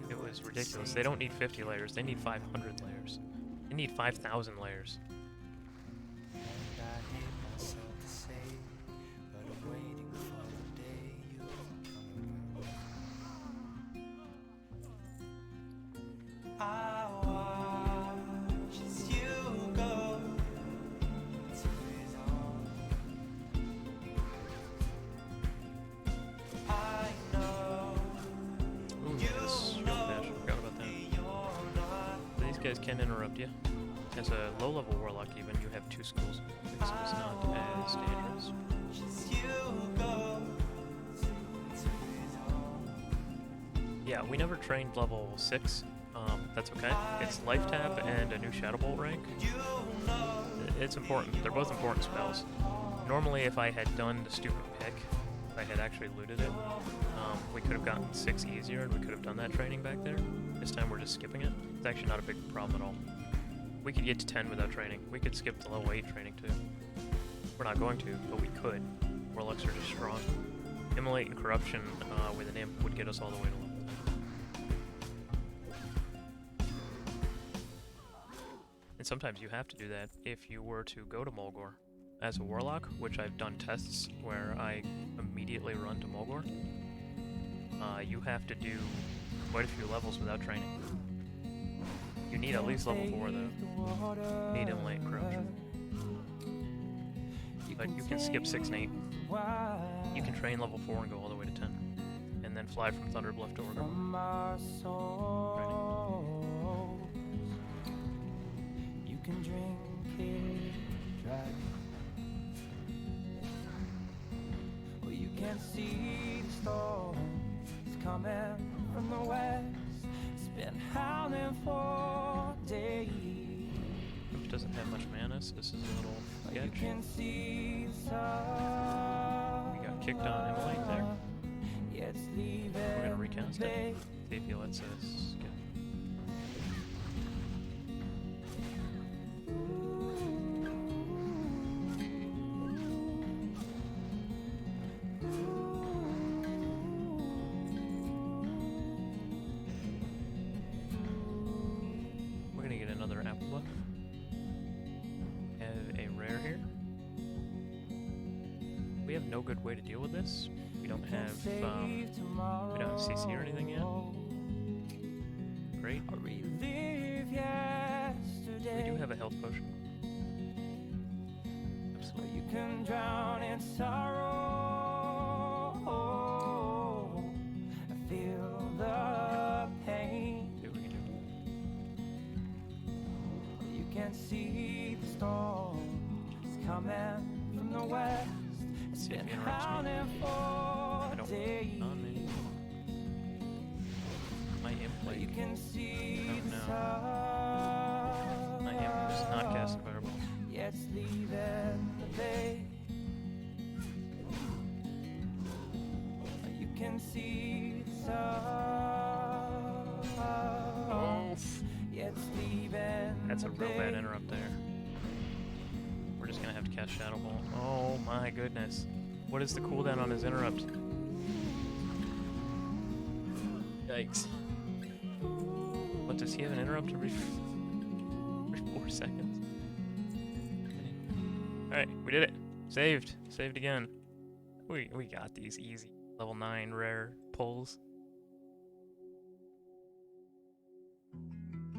[SPEAKER 1] It was ridiculous. They don't need 50 layers, they need 500 layers. They need 5,000 layers.
[SPEAKER 2] And I hate myself to say, but I'm waiting for the day you come around. I watch as you go to his arms. I know
[SPEAKER 1] Ooh, this shellfish, forgot about that.
[SPEAKER 2] you're not.
[SPEAKER 1] These guys can interrupt you. As a low-level warlock even, you have 2 schools, so it's not as dangerous.
[SPEAKER 2] As you go to his arms.
[SPEAKER 1] Yeah, we never trained level 6. That's okay. It's Life Tap and a new Shadow Bolt rank. It's important. They're both important spells. Normally, if I had done the stupid pick, if I had actually looted it, we could have gotten 6 easier and we could have done that training back there. This time we're just skipping it. It's actually not a big problem at all. We could get to 10 without training. We could skip the level 8 training too. We're not going to, but we could. Warlocks are just strong. Immolate and Corruption with an imp would get us all the way to level 10. And sometimes you have to do that if you were to go to Mulgore. As a Warlock, which I've done tests where I immediately run to Mulgore, you have to do quite a few levels without training. You need at least level 4 though. Need Immolate and Corruption. But you can skip 6 and 8. You can train level 4 and go all the way to 10. And then fly from Thunderbluff to Oregon.
[SPEAKER 2] from our souls. You can drink it dry, or you can see the storms coming from the west. It's been howling for days.
[SPEAKER 1] Which doesn't have much mana, so this is a little
[SPEAKER 2] You
[SPEAKER 1] sketch.
[SPEAKER 2] can see the sun.
[SPEAKER 1] We got kicked on Immolate there.
[SPEAKER 2] Yes, leave
[SPEAKER 1] We're gonna
[SPEAKER 2] it
[SPEAKER 1] recast it. See if he lets us get. We're gonna get another apple buff. Have a rare here. We have no good way to deal with this. We don't have CC or anything yet. Great. We do have a health potion. Absolutely.
[SPEAKER 2] You can drown in sorrow. I feel the pain.
[SPEAKER 1] See what we can do.
[SPEAKER 2] You can see the storms coming from the west. It's
[SPEAKER 1] See if
[SPEAKER 2] been
[SPEAKER 1] he interrupts me.
[SPEAKER 2] howling
[SPEAKER 1] I
[SPEAKER 2] for
[SPEAKER 1] don't
[SPEAKER 2] days.
[SPEAKER 1] on me. My imp
[SPEAKER 2] But you
[SPEAKER 1] like
[SPEAKER 2] can see
[SPEAKER 1] Oh,
[SPEAKER 2] the
[SPEAKER 1] no.
[SPEAKER 2] sun.
[SPEAKER 1] my imp does not cast fireball.
[SPEAKER 2] Yes, leaving the bay. You can see the sun.
[SPEAKER 1] Oh,
[SPEAKER 2] Yes, leaving
[SPEAKER 1] that's a
[SPEAKER 2] the
[SPEAKER 1] real bad
[SPEAKER 2] bay.
[SPEAKER 1] interrupt there. We're just gonna have to cast Shadow Ball. Oh my goodness. What is the cooldown on his interrupt? Yikes. What, does he have an interrupt every 4 seconds? Alright, we did it. Saved. Saved again. We got these easy level 9 rare pulls.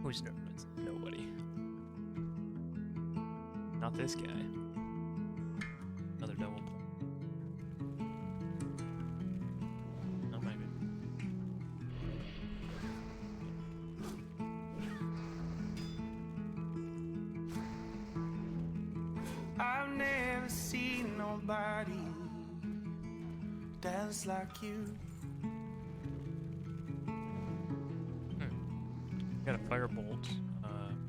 [SPEAKER 1] Who's nervous? Nobody. Not this guy. Another double pull. Not my good.
[SPEAKER 2] I've never seen nobody dance like you.
[SPEAKER 1] We got a firebolt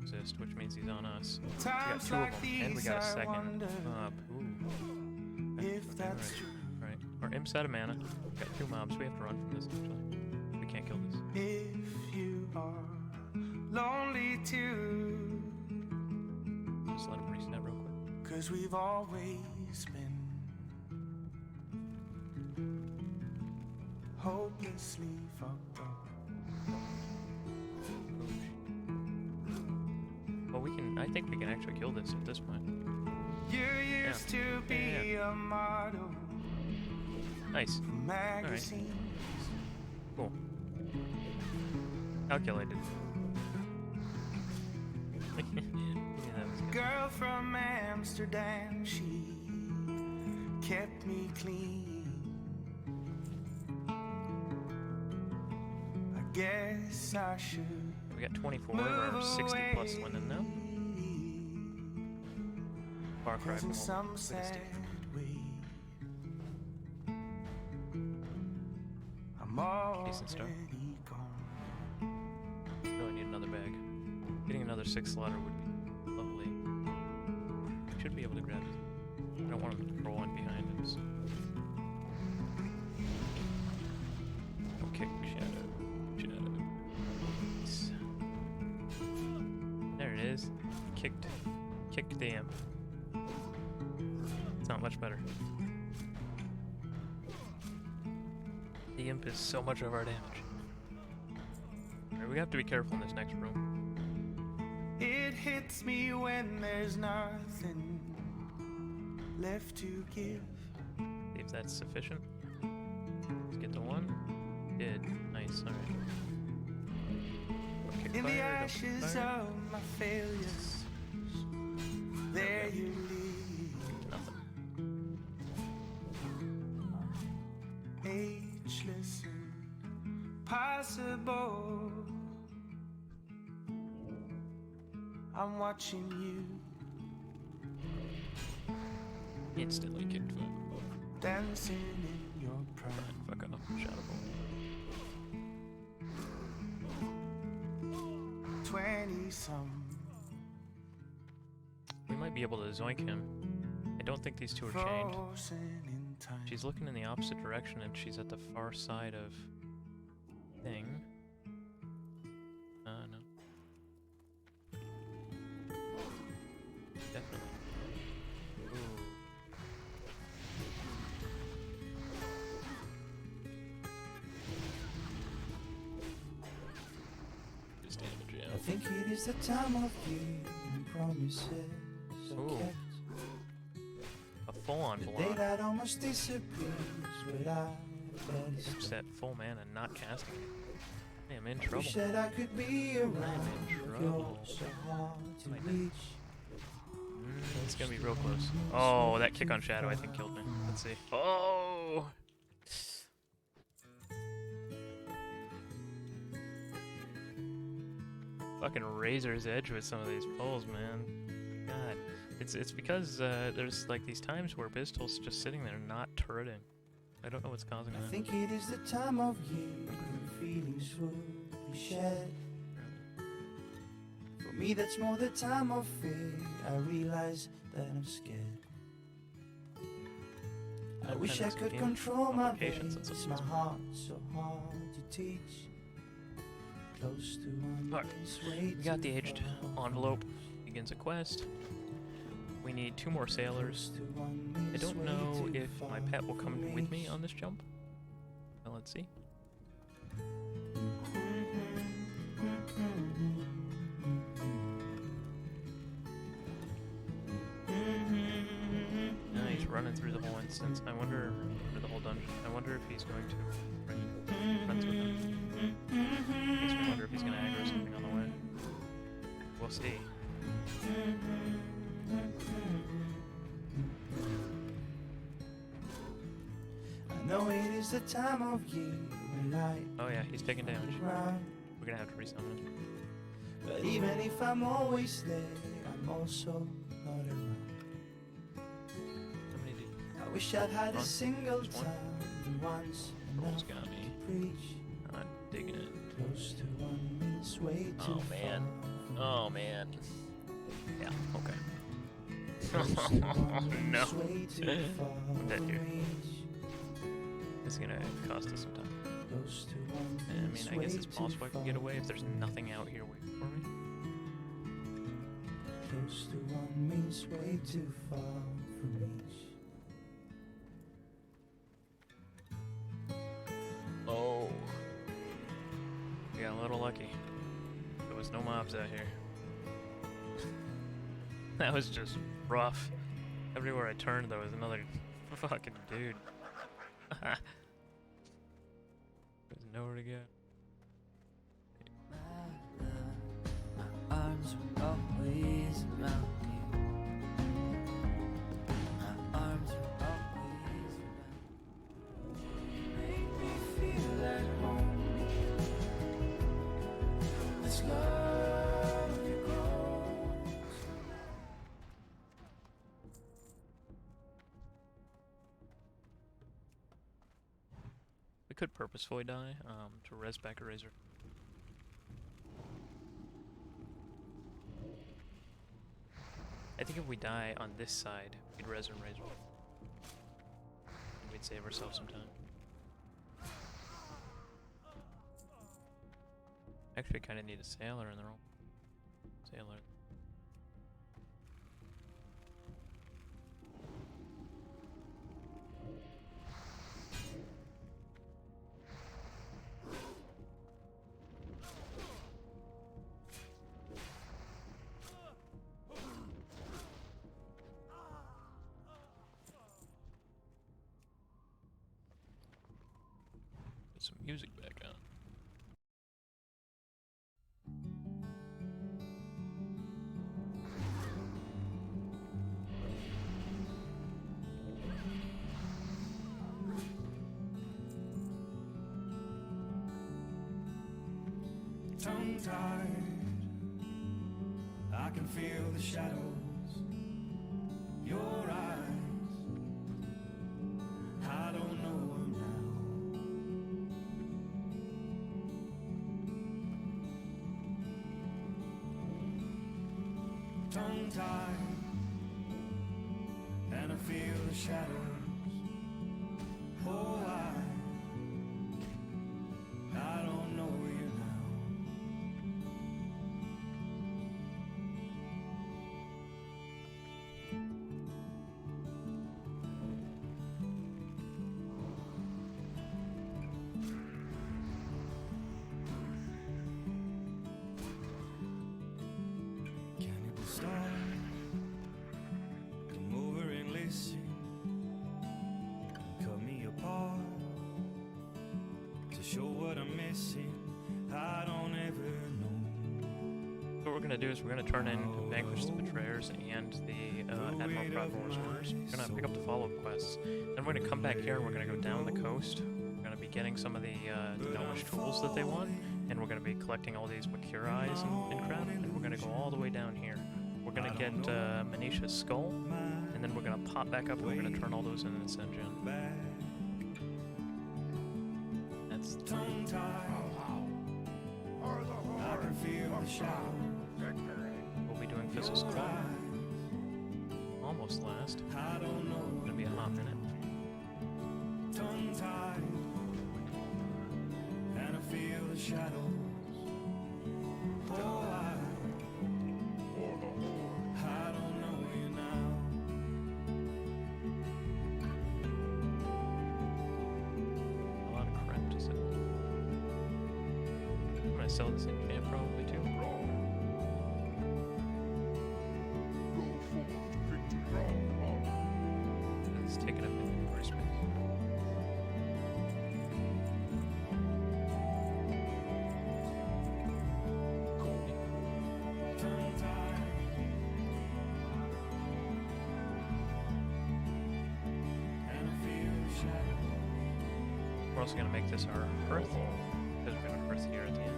[SPEAKER 1] resist, which means he's on us. We got
[SPEAKER 2] Times
[SPEAKER 1] 2 of
[SPEAKER 2] like
[SPEAKER 1] them, and we
[SPEAKER 2] these,
[SPEAKER 1] got a
[SPEAKER 2] I
[SPEAKER 1] second
[SPEAKER 2] wonder
[SPEAKER 1] mob. Ooh.
[SPEAKER 2] if that's true.
[SPEAKER 1] Right. Our imp's out of mana. We got 2 mobs. We have to run from this actually. We can't kill this.
[SPEAKER 2] If you are lonely too,
[SPEAKER 1] Just let him reset real quick.
[SPEAKER 2] 'cause we've always been hopelessly fucked up.
[SPEAKER 1] Well, we can. I think we can actually kill this at this point.
[SPEAKER 2] You used to be a model
[SPEAKER 1] Nice.
[SPEAKER 2] for magazines.
[SPEAKER 1] Cool. Calculated. Yeah, that was good.
[SPEAKER 2] Girl from Amsterdam, she kept me clean. I guess I should
[SPEAKER 1] We got 24
[SPEAKER 2] move
[SPEAKER 1] or 60 plus
[SPEAKER 2] away.
[SPEAKER 1] winning now. Far Cry
[SPEAKER 2] 'Cause
[SPEAKER 1] from
[SPEAKER 2] in
[SPEAKER 1] home.
[SPEAKER 2] some
[SPEAKER 1] Look at
[SPEAKER 2] sad
[SPEAKER 1] Steve.
[SPEAKER 2] way I'm
[SPEAKER 1] Decent start.
[SPEAKER 2] already gone.
[SPEAKER 1] Really need another bag. Getting another 6 slaughter would be lovely. Should be able to grab it. I don't want him to roll in behind us. Okay, shadow. Nice. There it is. Kicked the imp. It's not much better. The imp is so much of our damage. Alright, we have to be careful in this next room.
[SPEAKER 2] It hits me when there's nothing left to give.
[SPEAKER 1] See if that's sufficient. Let's get the 1. Did. Nice, alright.
[SPEAKER 2] In the ashes of my failures, there you live,
[SPEAKER 1] Nothing.
[SPEAKER 2] ageless and impossible. I'm watching you
[SPEAKER 1] Instantly kicked foot.
[SPEAKER 2] dancing in your prime.
[SPEAKER 1] Fuck up, Shadow Ball.
[SPEAKER 2] 20-some.
[SPEAKER 1] We might be able to zoink him. I don't think these two are chained.
[SPEAKER 2] Frozen in time.
[SPEAKER 1] She's looking in the opposite direction and she's at the far side of thing. No. Definitely. Ooh. Just damage,
[SPEAKER 6] I
[SPEAKER 1] yeah.
[SPEAKER 6] think it is the time of year and promises are
[SPEAKER 1] Ooh.
[SPEAKER 6] kept.
[SPEAKER 1] A full-on
[SPEAKER 6] The day
[SPEAKER 1] block.
[SPEAKER 6] that almost disappears without any
[SPEAKER 1] Oops,
[SPEAKER 6] step.
[SPEAKER 1] that full mana not casting it. I am in
[SPEAKER 6] I
[SPEAKER 1] trouble.
[SPEAKER 6] wish that I could be around,
[SPEAKER 1] in
[SPEAKER 6] but
[SPEAKER 1] trouble.
[SPEAKER 6] you're so hard to
[SPEAKER 1] Might-
[SPEAKER 6] reach.
[SPEAKER 1] It's gonna be real close. Oh, that kick on Shadow I think killed me. Let's see. Oh! Fucking razor's edge with some of these pulls, man. God. It's because there's like these times where Pistol's just sitting there not turreting. I don't know what's causing
[SPEAKER 6] I
[SPEAKER 1] that.
[SPEAKER 6] think it is the time of year when feelings will be shared. For me, that's more the time of fear. I realize that I'm scared. I wish I could control my
[SPEAKER 1] Complications and
[SPEAKER 6] pace,
[SPEAKER 1] some
[SPEAKER 6] my
[SPEAKER 1] of these-
[SPEAKER 6] heart so hard to teach. Close to one
[SPEAKER 1] Alright,
[SPEAKER 6] is way
[SPEAKER 1] We got
[SPEAKER 6] too
[SPEAKER 1] the aged
[SPEAKER 6] far.
[SPEAKER 1] envelope. Begins a quest. We need 2 more sailors.
[SPEAKER 6] Close to one
[SPEAKER 1] I
[SPEAKER 6] is
[SPEAKER 1] don't
[SPEAKER 6] way
[SPEAKER 1] know
[SPEAKER 6] too
[SPEAKER 1] if my
[SPEAKER 6] far
[SPEAKER 1] pet will come
[SPEAKER 6] from
[SPEAKER 1] with me
[SPEAKER 6] reach.
[SPEAKER 1] on this jump. Well, let's see. No, he's running through the whole instance. I wonder, or the whole dungeon. I wonder if he's going to bring friends with him. Makes me wonder if he's going to aggro something on the way. We'll see.
[SPEAKER 6] I know it is the time of year when light
[SPEAKER 1] Oh yeah, he's taking damage.
[SPEAKER 6] around.
[SPEAKER 1] We're going to have to resummon him.
[SPEAKER 6] But even if I'm always there, I'm also not around.
[SPEAKER 1] How many did
[SPEAKER 6] I wish I'd had a
[SPEAKER 1] Run.
[SPEAKER 6] single
[SPEAKER 1] Just one.
[SPEAKER 6] time once
[SPEAKER 1] Rolls
[SPEAKER 6] enough
[SPEAKER 1] got me?
[SPEAKER 6] to preach.
[SPEAKER 1] Not digging it.
[SPEAKER 6] Close to one means way too
[SPEAKER 1] Oh, man.
[SPEAKER 6] far.
[SPEAKER 1] Oh man. Yeah, okay.
[SPEAKER 6] Close to one
[SPEAKER 1] No.
[SPEAKER 6] means way too far
[SPEAKER 1] I'm dead
[SPEAKER 6] from
[SPEAKER 1] here.
[SPEAKER 6] reach.
[SPEAKER 1] It's gonna cost us some time.
[SPEAKER 6] Close to one
[SPEAKER 1] I mean,
[SPEAKER 6] means
[SPEAKER 1] I guess
[SPEAKER 6] way
[SPEAKER 1] it's
[SPEAKER 6] too
[SPEAKER 1] possible I can get
[SPEAKER 6] far
[SPEAKER 1] away if there's
[SPEAKER 6] from
[SPEAKER 1] nothing out here waiting for me.
[SPEAKER 6] Close to one means way too far from reach.
[SPEAKER 1] Oh. We got a little lucky. There was no mobs out here. That was just rough. Everywhere I turned there was another fucking dude. There's nowhere to go.
[SPEAKER 2] My arms were always around you. My arms were always around you. Make me feel at home. This love you grows.
[SPEAKER 1] We could purposefully die to res back a razor. I think if we die on this side, we'd res and razor. And we'd save ourselves some time. Actually, kind of need a sailor in the room. Sailor. Put some music back on.
[SPEAKER 6] tongue-tied. I can feel the shadows, your eyes. I don't know them now. Tongue-tied, and I feel the shadows. Oh, I don't know you now. Cannibal star, come over and listen. Cut me apart to show what I'm missing. I don't ever know.
[SPEAKER 1] So what we're gonna do is we're gonna turn in Vanquish the Betrayers and the Admiral Provor's orders. We're gonna pick up the follow-up quests. Then we're gonna come back here and we're gonna go down the coast. We're gonna be getting some of the gnomish tools that they want, and we're gonna be collecting all these Mercure eyes and crap, and we're gonna go all the way down here. We're gonna get Manisha's skull, and then we're gonna pop back up and we're gonna turn all those in and send you. That's
[SPEAKER 6] I can feel the shadow.
[SPEAKER 1] we'll be doing Fizzle's Claw. Almost last.
[SPEAKER 6] I don't know.
[SPEAKER 1] Gonna be a hot minute.
[SPEAKER 6] Tongue-tied, and I feel the shadows. Oh, I don't know you now.
[SPEAKER 1] A lot of crap to sell. I'm gonna sell this in camp probably too. Let's take it up in inventory space.
[SPEAKER 6] Tongue-tied, and I feel the shadows.
[SPEAKER 1] We're also gonna make this our hearth, because we're gonna hearth here at the end.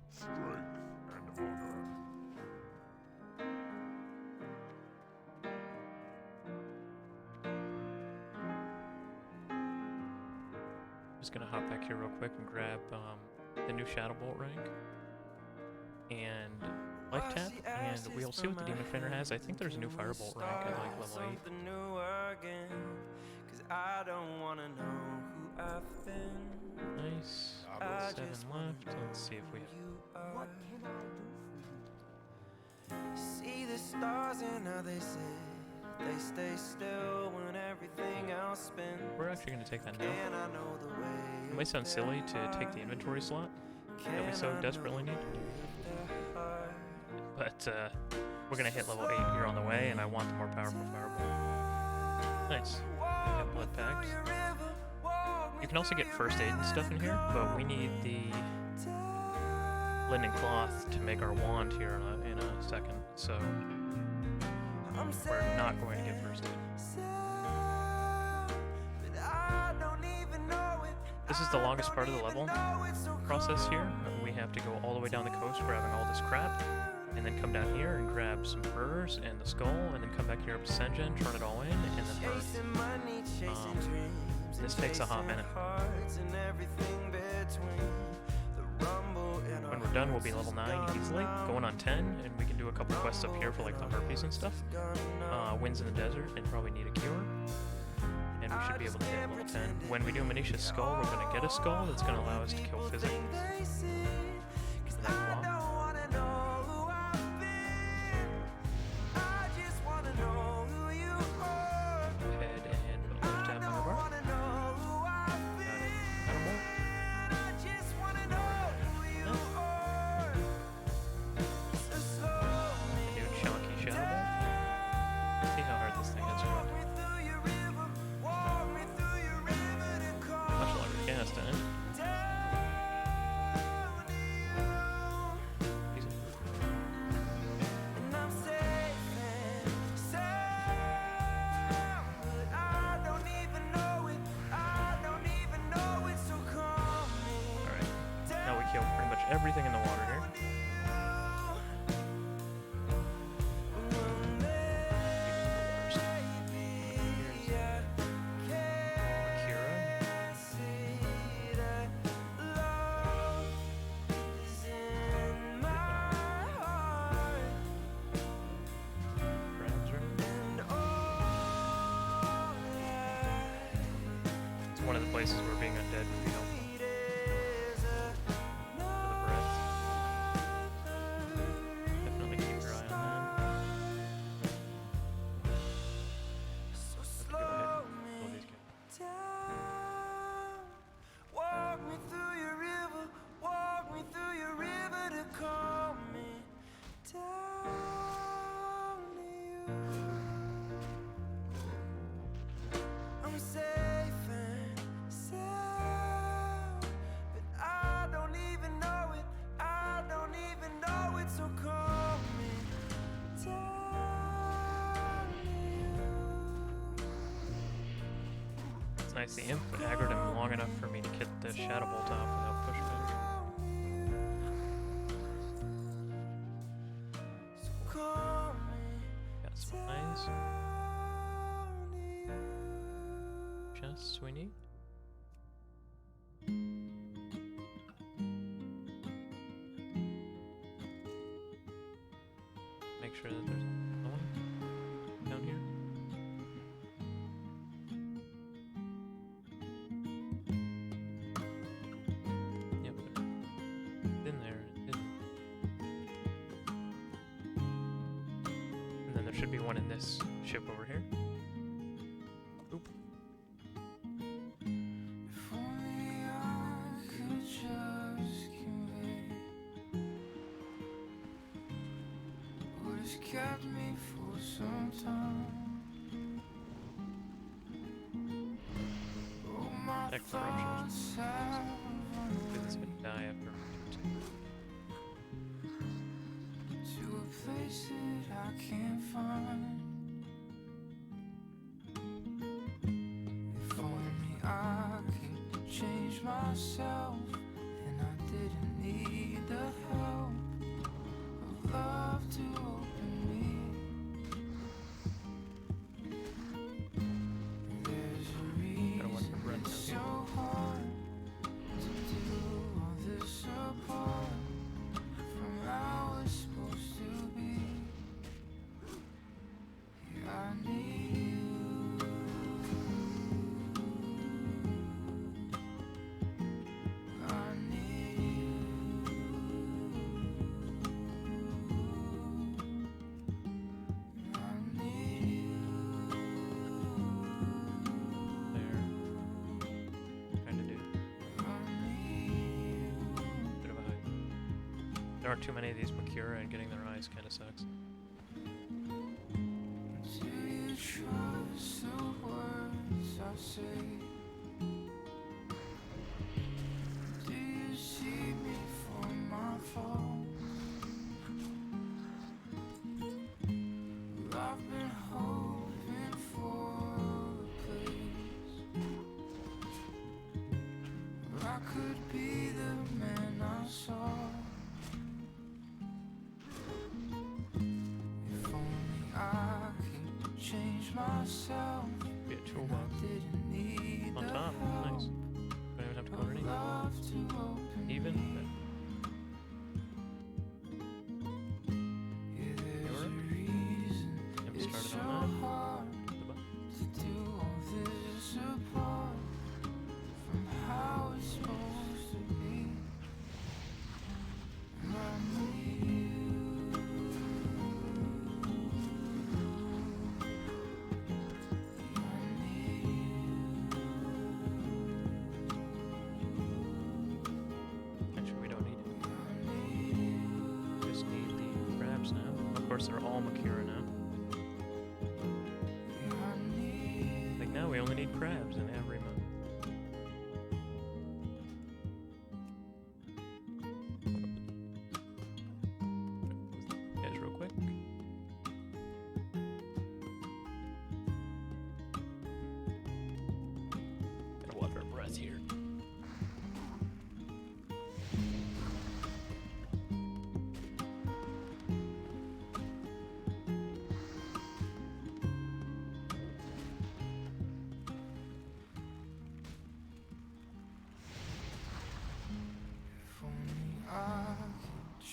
[SPEAKER 3] Strength and honor.
[SPEAKER 1] Just gonna hop back here real quick and grab the new Shadow Bolt rank and life tap, and we'll see what the Demon Finder has. I think there's a new Firebolt rank at like level 8.
[SPEAKER 2] Something new again, 'cause I don't wanna know who I've been.
[SPEAKER 1] Nice.
[SPEAKER 2] I
[SPEAKER 1] 7
[SPEAKER 2] just wanna
[SPEAKER 1] left.
[SPEAKER 2] know
[SPEAKER 1] Let's see if we have.
[SPEAKER 2] who you are. See the stars and how they sit. They stay still when everything else spins.
[SPEAKER 1] We're actually gonna take that now.
[SPEAKER 2] And I know the way
[SPEAKER 1] It might sound silly to take the inventory slot that we so desperately need, but we're gonna hit level 8 here on the way, and I want the more powerful Firebolt. Nice. We have blood packs. You can also get first aid and stuff in here, but we need the linen cloth to make our wand here in a second, so we're not going to get first aid. This is the longest part of the level process here. We have to go all the way down the coast grabbing all this crap, and then come down here and grab some furs and the skull, and then come back here up to Sen'jin, turn it all in, and then hearth. This takes a hot minute. When we're done, we'll be level 9 easily, going on 10, and we can do a couple quests up here for like the harpies and stuff. Winds in the desert, and probably need a cure. And we should be able to hit level 10. When we do Manisha's skull, we're going to get a skull that's going to allow us to kill physics. And then walk. Head and left tab on the bar. Got it. Animal. New chunky shadow ball. See how hard this thing is. Much longer cast, eh? everything in the water here. One of the places where being undead would be helpful. For the breath. Definitely keep your eye on that. Let's go ahead and pull these guys.
[SPEAKER 2] Walk me through your river, walk me through your river to calm me down to you. I'm safe and sound, but I don't even know it, I don't even know it, so calm me down to you.
[SPEAKER 1] It's nice the imp aggroed him long enough for me to get the shadow bolt off without pushing him. Got some eyes. Chests we need. Make sure that there's no one down here. Yep, it's in there. And then there should be one in this ship over here. Oop.
[SPEAKER 2] If only I could just convey what has kept me for some time. Oh, my
[SPEAKER 1] Check for
[SPEAKER 2] thoughts have
[SPEAKER 1] Because it's gonna die after
[SPEAKER 2] to a place that I can't find. If only I could change myself, and I didn't need the help of love to open me. There's a
[SPEAKER 1] Gotta watch the breath
[SPEAKER 2] reason
[SPEAKER 1] down
[SPEAKER 2] so hard to do all this apart from how it's supposed to be. Yeah, I need you. I need you. I need you.
[SPEAKER 1] there. Trying to do
[SPEAKER 2] I need you.
[SPEAKER 1] a bit of a hide. There aren't too many of these Makura, and getting their eyes kind of sucks.
[SPEAKER 2] Do you trust the words I say? Do you see me for my faults? I've been hoping for a place where I could be the man I saw. If only I could change myself,
[SPEAKER 1] Be a
[SPEAKER 2] and I
[SPEAKER 1] toolbox.
[SPEAKER 2] didn't need
[SPEAKER 1] On
[SPEAKER 2] the
[SPEAKER 1] top. Nice.
[SPEAKER 2] help
[SPEAKER 1] Don't even have to go
[SPEAKER 2] of
[SPEAKER 1] underneath.
[SPEAKER 2] love to open
[SPEAKER 1] Even.
[SPEAKER 2] me. Yeah, there's a reason
[SPEAKER 1] Yep,
[SPEAKER 2] it's
[SPEAKER 1] started
[SPEAKER 2] so
[SPEAKER 1] on
[SPEAKER 2] hard
[SPEAKER 1] that. The button.
[SPEAKER 2] to do all this apart from how it's supposed to be. I need you. I need you.
[SPEAKER 1] Actually, we don't need it.
[SPEAKER 2] I need you.
[SPEAKER 1] Just need the crabs now. Of course, they're all Makura now.
[SPEAKER 2] I need
[SPEAKER 1] Like now, we only need crabs in every mode. Guys, real quick. Gotta watch our breath here.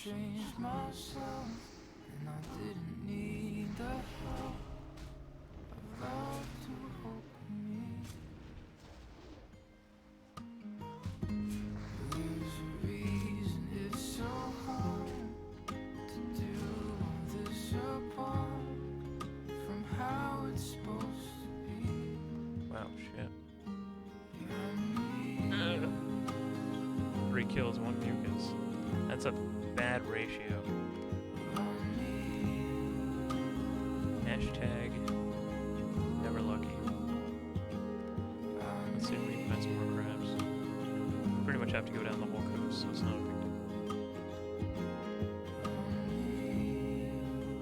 [SPEAKER 2] changed myself, and I didn't need the help of love to open me. There's a reason it's so hard to do all this apart from how it's supposed to be.
[SPEAKER 1] Wow, shit.
[SPEAKER 2] I need
[SPEAKER 1] 3 kills, 1 mucus. That's a bad ratio. Hashtag never lucky. Let's see if we can find some more crabs. Pretty much have to go down the whole coast, so it's not a big deal.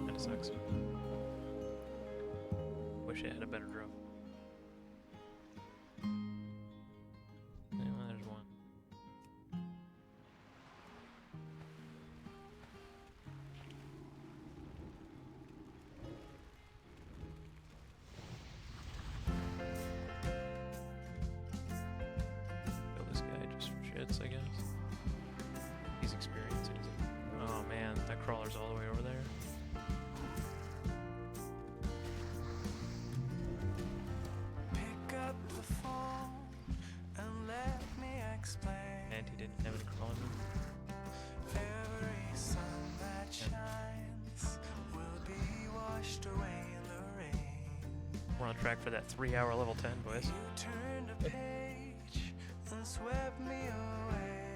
[SPEAKER 1] Kinda sucks. Wish I had a better drove. Anyway, there's one. Kill this guy just for shits, I guess. He's experienced. Oh man, that crawler's all the way over there.
[SPEAKER 2] pick up the phone and let me explain.
[SPEAKER 1] And he didn't have any crawling.
[SPEAKER 2] Every sun that shines will be washed away in the rain.
[SPEAKER 1] We're on track for that 3-hour level 10, boys.
[SPEAKER 2] You turned a page and swept me away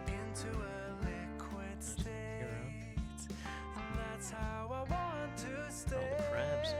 [SPEAKER 2] into a liquid state, and that's how I want to stay.
[SPEAKER 1] Oh, the crabs.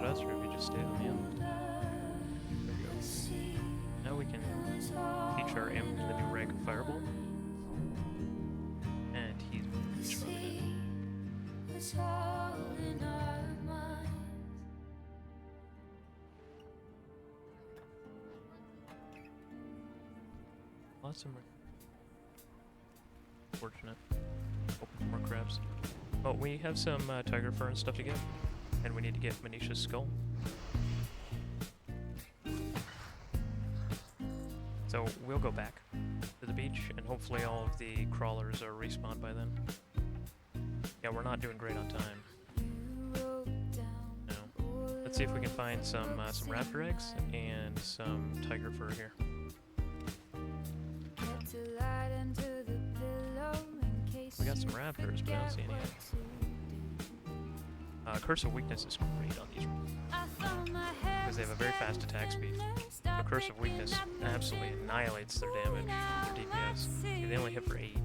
[SPEAKER 1] faster if you just stay on the end. There we go. Now we can teach our imp the new rank of Firebolt. And he's from it.
[SPEAKER 5] What's all in our minds?
[SPEAKER 1] Lots of fortunate. Hoping for more crabs. Oh, we have some tiger fur and stuff to get. And we need to get Manisha's skull. So we'll go back to the beach, and hopefully all of the crawlers are respawned by then. Yeah, we're not doing great on time. No. Let's see if we can find some raptor eggs and some tiger fur here. We got some raptors, but I don't see any yet. Curse of Weakness is great on these because they have a very fast attack speed. So Curse of Weakness absolutely annihilates their damage, their DPS. They only hit for 8.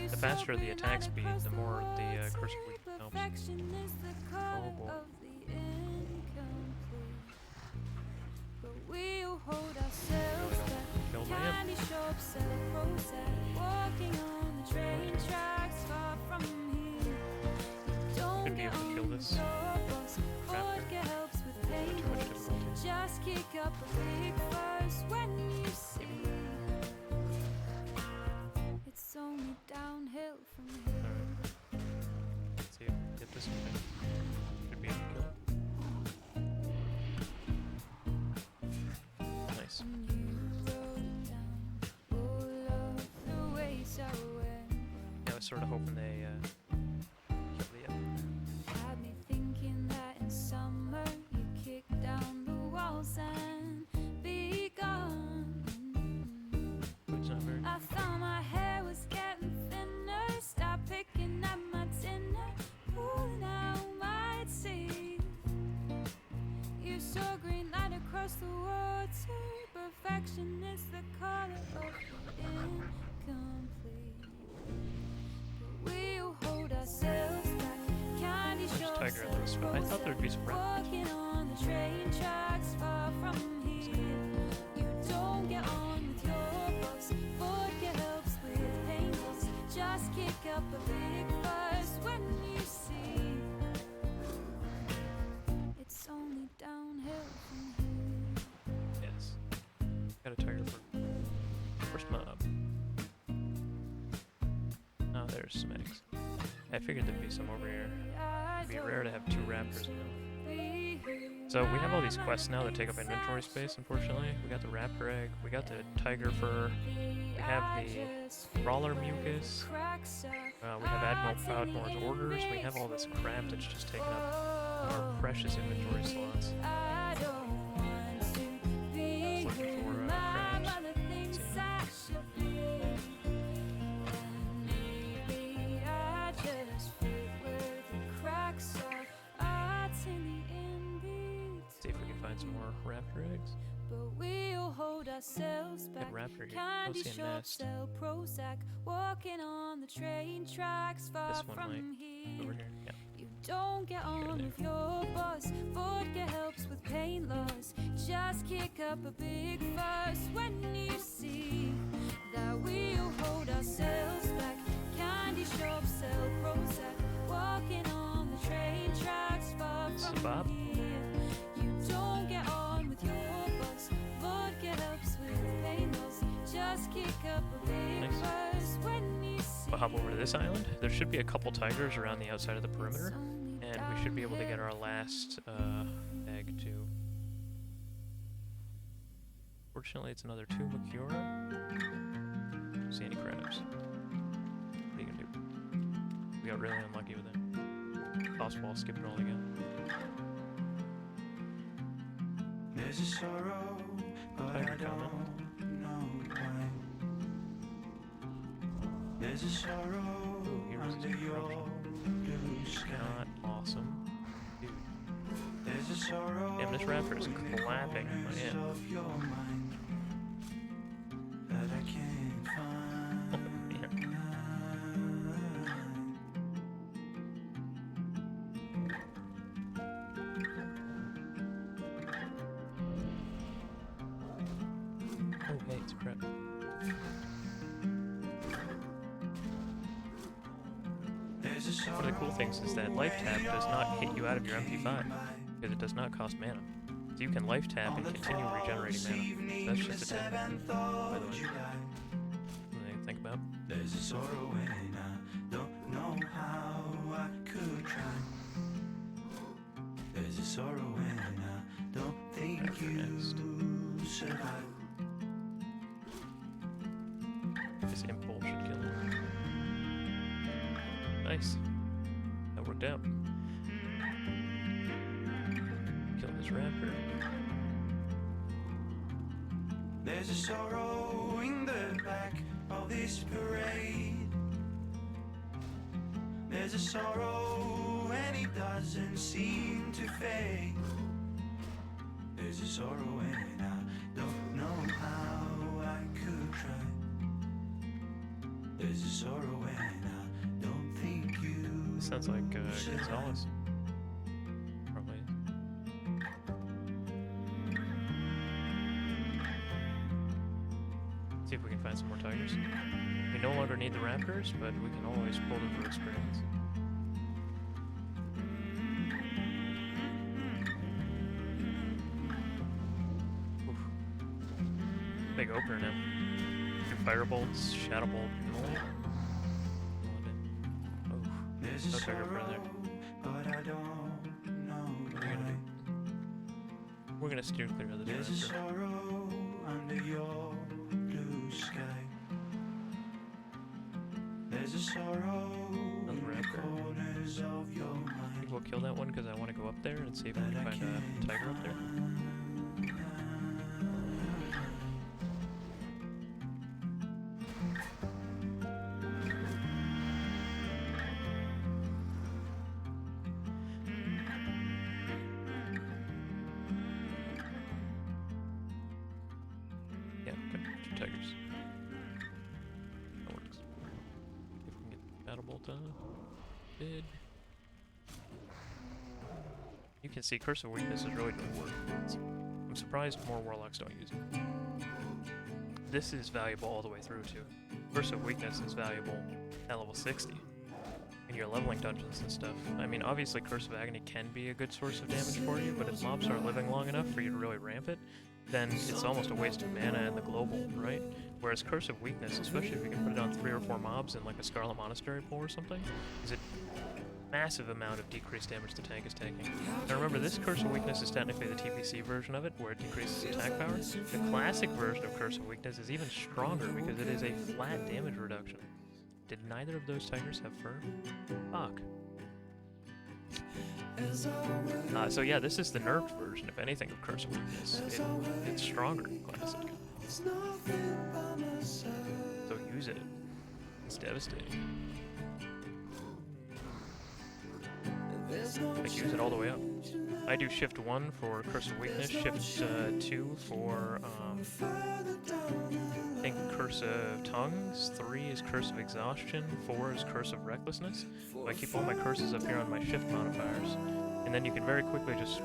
[SPEAKER 1] The faster the attack speed, the more the Curse of Weakness helps. Oh boy. Kill my imp. Should be able to kill this raptor. Too much difficulty.
[SPEAKER 5] Just kick up a big fuss when you see it's only downhill from here.
[SPEAKER 1] Alright. Let's see if we can get this guy. Should be able to kill it. Nice. Yeah, I was sort of hoping they kill the imp.
[SPEAKER 5] Had me thinking that in summer you kick down the walls and be gone.
[SPEAKER 1] It's not very
[SPEAKER 5] I thought my hair was getting thinner. Stop picking up my dinner, pulling out my teeth. You saw green light across the water. Perfection is the color of the incomplete. But we'll hold ourselves back. Candy
[SPEAKER 1] There's
[SPEAKER 5] shows
[SPEAKER 1] tiger at least, but I thought there'd be some raptors.
[SPEAKER 5] walking on the train tracks far from here. You don't get on with your boss. Vodka helps with pain loss. Just kick up a big fuss when you see it's only downhill from here.
[SPEAKER 1] Yes. Got a tiger fur. First mob. Oh, there's some eggs. I figured there'd be some over here. It'd be rare to have 2 raptors now. So we have all these quests now that take up inventory space, unfortunately. We got the raptor egg, we got the tiger fur, we have the crawler mucus, we have Admiral Proudmoore's orders, we have all this crap that's just taking up our precious inventory slots. I was looking for crabs. Let's see. See if we can find some more raptor eggs.
[SPEAKER 5] But we'll hold ourselves
[SPEAKER 1] Good
[SPEAKER 5] back.
[SPEAKER 1] raptor here.
[SPEAKER 5] Candy
[SPEAKER 1] Go see a
[SPEAKER 5] shop,
[SPEAKER 1] nest.
[SPEAKER 5] sell Prozac, walking on the train tracks far
[SPEAKER 1] This one
[SPEAKER 5] from
[SPEAKER 1] might.
[SPEAKER 5] here.
[SPEAKER 1] Over here. Yeah.
[SPEAKER 5] You don't get on
[SPEAKER 1] there.
[SPEAKER 5] with your boss. Vodka helps with pain loss. Just kick up a big fuss when you see that we'll hold ourselves back. Candy shop, sell Prozac, walking on the train tracks far
[SPEAKER 1] This is
[SPEAKER 5] from
[SPEAKER 1] Bob.
[SPEAKER 5] here. You don't get on with your boss. Vodka helps with pain loss. Just kick up a big
[SPEAKER 1] Nice.
[SPEAKER 5] fuss when you see.
[SPEAKER 1] We'll hop over to this island. There should be a couple tigers around the outside of the perimeter, and we should be able to get our last egg too. Fortunately, it's another 2 Makiora. Don't see any crabs. What are you gonna do? We got really unlucky with it. Toss ball, skip it all again.
[SPEAKER 6] There's a sorrow, but I
[SPEAKER 1] Tiger coming.
[SPEAKER 6] don't know why. There's a sorrow
[SPEAKER 1] Here's
[SPEAKER 6] under
[SPEAKER 1] his
[SPEAKER 6] your
[SPEAKER 1] corruption.
[SPEAKER 6] blue sky.
[SPEAKER 1] Not awesome. Dude.
[SPEAKER 6] There's a sorrow
[SPEAKER 1] Damn, this raptor is
[SPEAKER 6] in the
[SPEAKER 1] clapping my
[SPEAKER 6] corners
[SPEAKER 1] head.
[SPEAKER 6] of your mind that I can't find.
[SPEAKER 1] Oh, man. One of the cool things is that life tap does not hit you out of your MP5, because it does not cost mana. So you can life tap and continue regenerating mana. So that's just a tip, by the way. Something to think about.
[SPEAKER 6] There's a sorrow and I don't know how I could try. There's a sorrow and I don't think you survive.
[SPEAKER 1] This impulse should kill him. Nice. That worked out. Kill this raptor.
[SPEAKER 6] There's a sorrow in the back of this parade. There's a sorrow and it doesn't seem to fade. There's a sorrow and I don't know how I could try. There's a sorrow and I don't think you.
[SPEAKER 1] This sounds like Gonzalez. Probably. See if we can find some more tigers. We no longer need the raptors, but we can always pull them for experience. Oof. Big opener now. Two firebolts, shadowbolt, no. Oh,
[SPEAKER 6] There's
[SPEAKER 1] no
[SPEAKER 6] a
[SPEAKER 1] tiger over there.
[SPEAKER 6] sorrow, but I don't know
[SPEAKER 1] What are we gonna do? We're gonna steer clear of the
[SPEAKER 6] There's a
[SPEAKER 1] director.
[SPEAKER 6] sorrow under your blue sky. There's a sorrow
[SPEAKER 1] Another
[SPEAKER 6] in the
[SPEAKER 1] raptor.
[SPEAKER 6] corners of your
[SPEAKER 1] I
[SPEAKER 6] mind.
[SPEAKER 1] think we'll kill that one because I want to go up there and see if I can find a tiger up there. Yeah, okay, 2 tigers. That works. See if we can get battle bolt on. Did. You can see Curse of Weakness is really doing work. I'm surprised more Warlocks don't use it. This is valuable all the way through too. Curse of Weakness is valuable at level 60. When you're leveling dungeons and stuff. I mean, obviously Curse of Agony can be a good source of damage for you, but if mobs aren't living long enough for you to really ramp it, then it's almost a waste of mana in the global, right? Whereas Curse of Weakness, especially if you can put it on 3 or 4 mobs in like a Scarlet Monastery pool or something, is a massive amount of decreased damage the tank is taking. Now remember, this Curse of Weakness is technically the TPC version of it, where it decreases attack power. The classic version of Curse of Weakness is even stronger because it is a flat damage reduction. Did neither of those tigers have fur? Fuck. So yeah, this is the nerfed version, if anything, of Curse of Weakness. It's stronger than classic. So use it. It's devastating. Like, use it all the way up. I do shift 1 for Curse of Weakness, shift 2 for, I think Curse of Tongues, 3 is Curse of Exhaustion, 4 is Curse of Recklessness. So I keep all my curses up here on my shift modifiers, and then you can very quickly just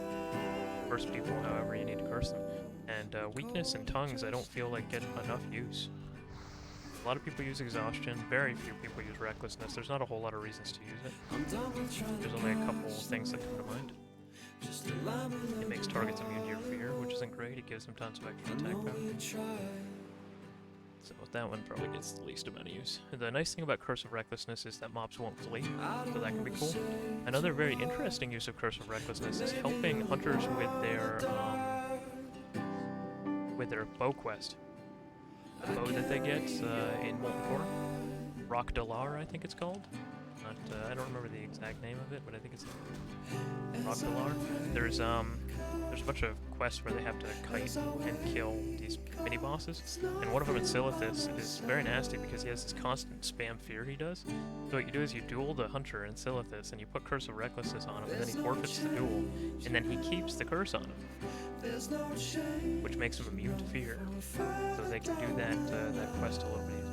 [SPEAKER 1] curse people however you need to curse them. And Weakness and Tongues I don't feel like get enough use. A lot of people use Exhaustion, very few people use Recklessness. There's not a whole lot of reasons to use it. There's only a couple things that come to mind. It makes targets immune to your fear, which isn't great. It gives them tons of extra attack power. So that one probably gets the least amount of use. The nice thing about Curse of Recklessness is that mobs won't flee, so that can be cool. Another very interesting use of Curse of Recklessness is helping hunters with their bow quest. The bow that they get in Molten Core. Rock Dalar, I think it's called. Not, I don't remember the exact name of it, but I think it's Rock Dalar. There's a bunch of quests where they have to kite and kill these mini bosses, and one of them in Silithus is very nasty because he has this constant spam fear he does. So what you do is you duel the hunter in Silithus, and you put Curse of Recklessness on him, and then he forfeits the duel, and then he keeps the curse on him, which makes him immune to fear. So they can do that quest a little bit easier.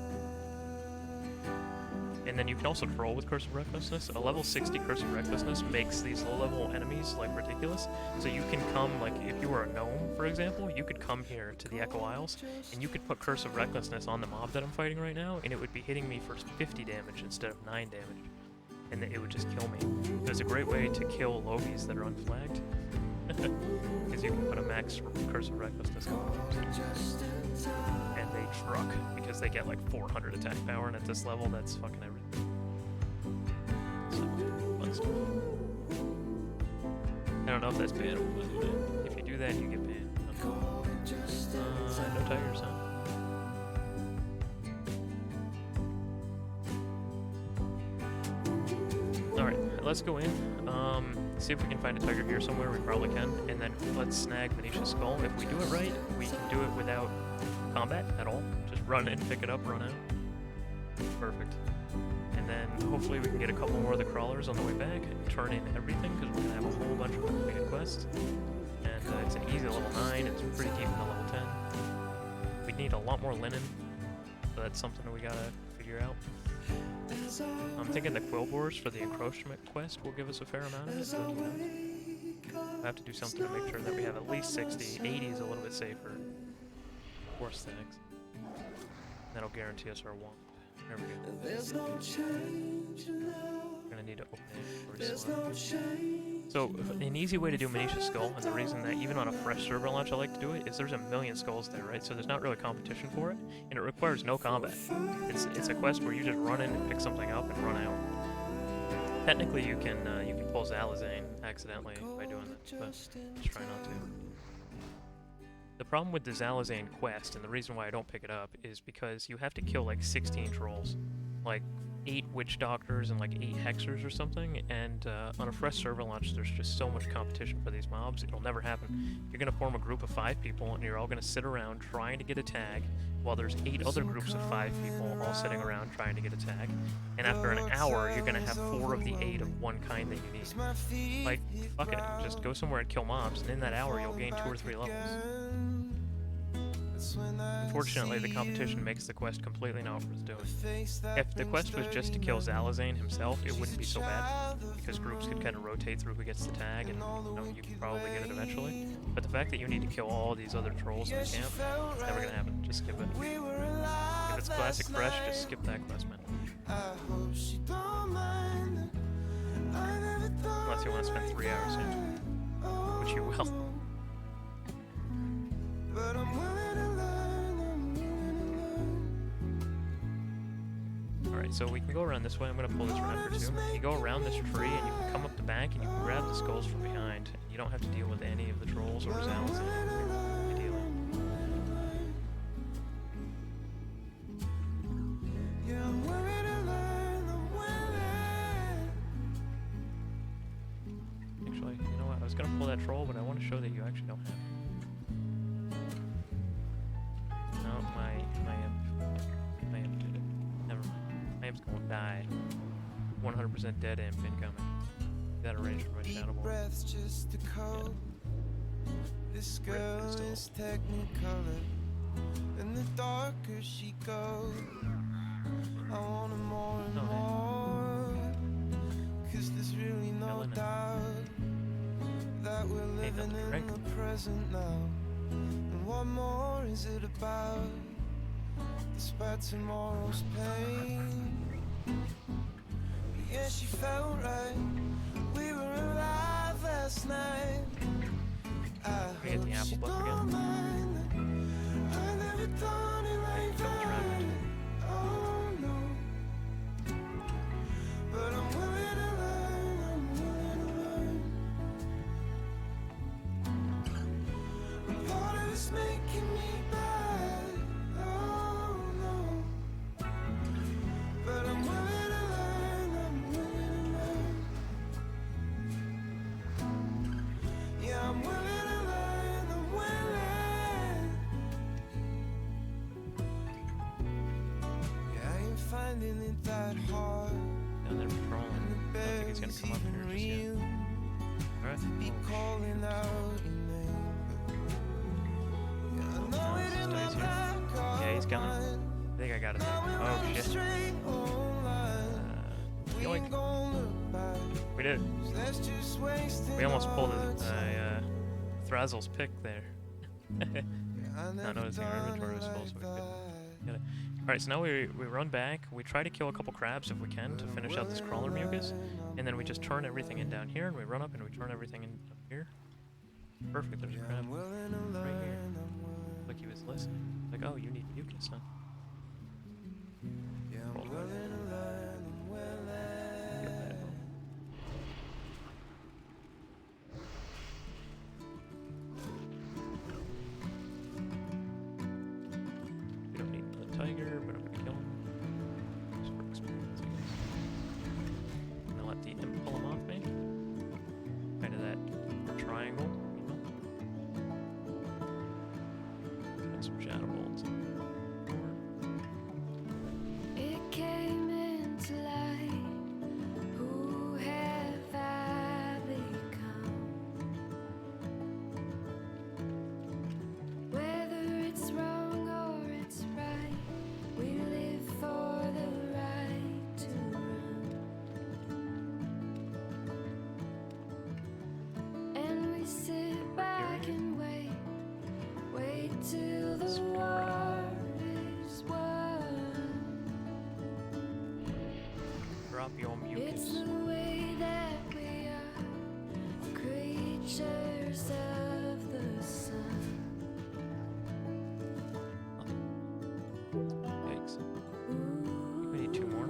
[SPEAKER 1] And then you can also troll with Curse of Recklessness. A level 60 Curse of Recklessness makes these low-level enemies, like, ridiculous. So you can come, like, if you were a gnome, for example, you could come here to the Echo Isles, and you could put Curse of Recklessness on the mob that I'm fighting right now, and it would be hitting me for 50 damage instead of 9 damage. and it would just kill me. It was a great way to kill Logies that are unflagged. Because you can put a max Curse of Recklessness on them. And they truck, because they get like 400 attack power, and at this level, that's fucking everything. So, fun stuff. I don't know if that's bannable, but if you do that, you get banned. No tigers, huh? Alright, let's go in. See if we can find a tiger here somewhere. We probably can. And then let's snag Venetia's skull. If we do it right, we can do it without combat at all. Just run in, pick it up, run out. Perfect. And then hopefully we can get a couple more of the crawlers on the way back and turn in everything, because we're going to have a whole bunch of completed quests. And it's an easy level 9. It's pretty deep in the level 10. We need a lot more linen, so that's something that we got to figure out. I'm thinking the Quillbores for the encroachment quest will give us a fair amount of it, but I have to do something to make sure that we have at least 60. 80 is a little bit safer. 4 stacks. That'll guarantee us our womp. There we go. We're gonna need to open it for So, an easy way to do Venetia's Skull, and the reason that even on a fresh server launch I like to do it, is there's a million skulls there, right? So there's not really competition for it, and it requires no combat. It's a quest where you just run in and pick something up and run out. Technically, you can pull Zalazane accidentally by doing that, but just try not to. The problem with the Zalazane quest, and the reason why I don't pick it up, is because you have to kill like 16 trolls. Like 8 witch doctors and like 8 hexers or something, and on a fresh server launch there's just so much competition for these mobs, it'll never happen. You're gonna form a group of 5 people and you're all gonna sit around trying to get a tag, while there's 8 other groups of 5 people all sitting around trying to get a tag, and after an hour you're gonna have 4 of the 8 of one kind that you need. Like, fuck it, just go somewhere and kill mobs, and in that hour you'll gain 2 or 3 levels. Unfortunately, the competition makes the quest completely not worth doing. If the quest was just to kill Zalazane himself, it wouldn't be so bad, because groups could kind of rotate through who gets the tag, and you can probably get it eventually. But the fact that you need to kill all these other trolls in the camp, it's never gonna happen. Just skip it. If it's classic fresh, just skip that quest, man. Unless you want to spend 3 hours into it, which you will. Alright, so we can go around this way. I'm going to pull this runner too. You go around this tree and you can come up the back and you can grab the skulls from behind. You don't have to deal with any of the trolls or Zalazane, ideally. Actually, you know what? I was going to pull that troll, but I want to show that you actually don't have it. No, my imp did it. Never mind. My imp's gonna die. 100% dead imp incoming. That arranged for my shadow ball. Yeah.
[SPEAKER 6] This girl is technicolor, and the darker she goes, I want her more and more. Cause there's really no doubt that we're living in the present now. And what more is it about, despite tomorrow's pain? Yeah, she felt right. We were alive last night. I
[SPEAKER 1] get the apple buff again.
[SPEAKER 6] I never done it like that. Oh no. But I'm willing to learn. I'm willing to learn. And part of it's making me bad. Oh no. But I'm willing to learn. I'm willing to learn. Yeah, I'm willing to learn. I'm willing. Yeah, I ain't finding it that hard.
[SPEAKER 1] Now they're patrolling. I don't think he's gonna come up here just yet. Alright.
[SPEAKER 6] Be calling out your name. Yeah, I know it in my back.
[SPEAKER 1] Yeah, he's coming. I think I got it. Oh shit. Yoink. We did it. We almost pulled Thrazzle's pick there. Not noticing our inventory was full, so we couldn't get it. Alright, so now we run back, we try to kill a couple crabs if we can to finish out this crawler mucus, and then we just turn everything in down here, and we run up and we turn everything in up here. Perfect, there's a crab right here. Like he was listening. Like, oh, you need mucus, huh? Roll it. Get that. We don't need the tiger, but I'm gonna kill him. Just for experience, I guess. I'm gonna let the imp pull him off me. Kind of that triangle, you know? Get some shadow bolts.
[SPEAKER 5] It came into light. Who have I become? Whether it's wrong or it's right, we live for the right to run. And we sit back and wait till the war is won.
[SPEAKER 1] Drop your
[SPEAKER 5] It's
[SPEAKER 1] mucus.
[SPEAKER 5] the way that we are, creatures of the sun.
[SPEAKER 1] Yikes. We need two more.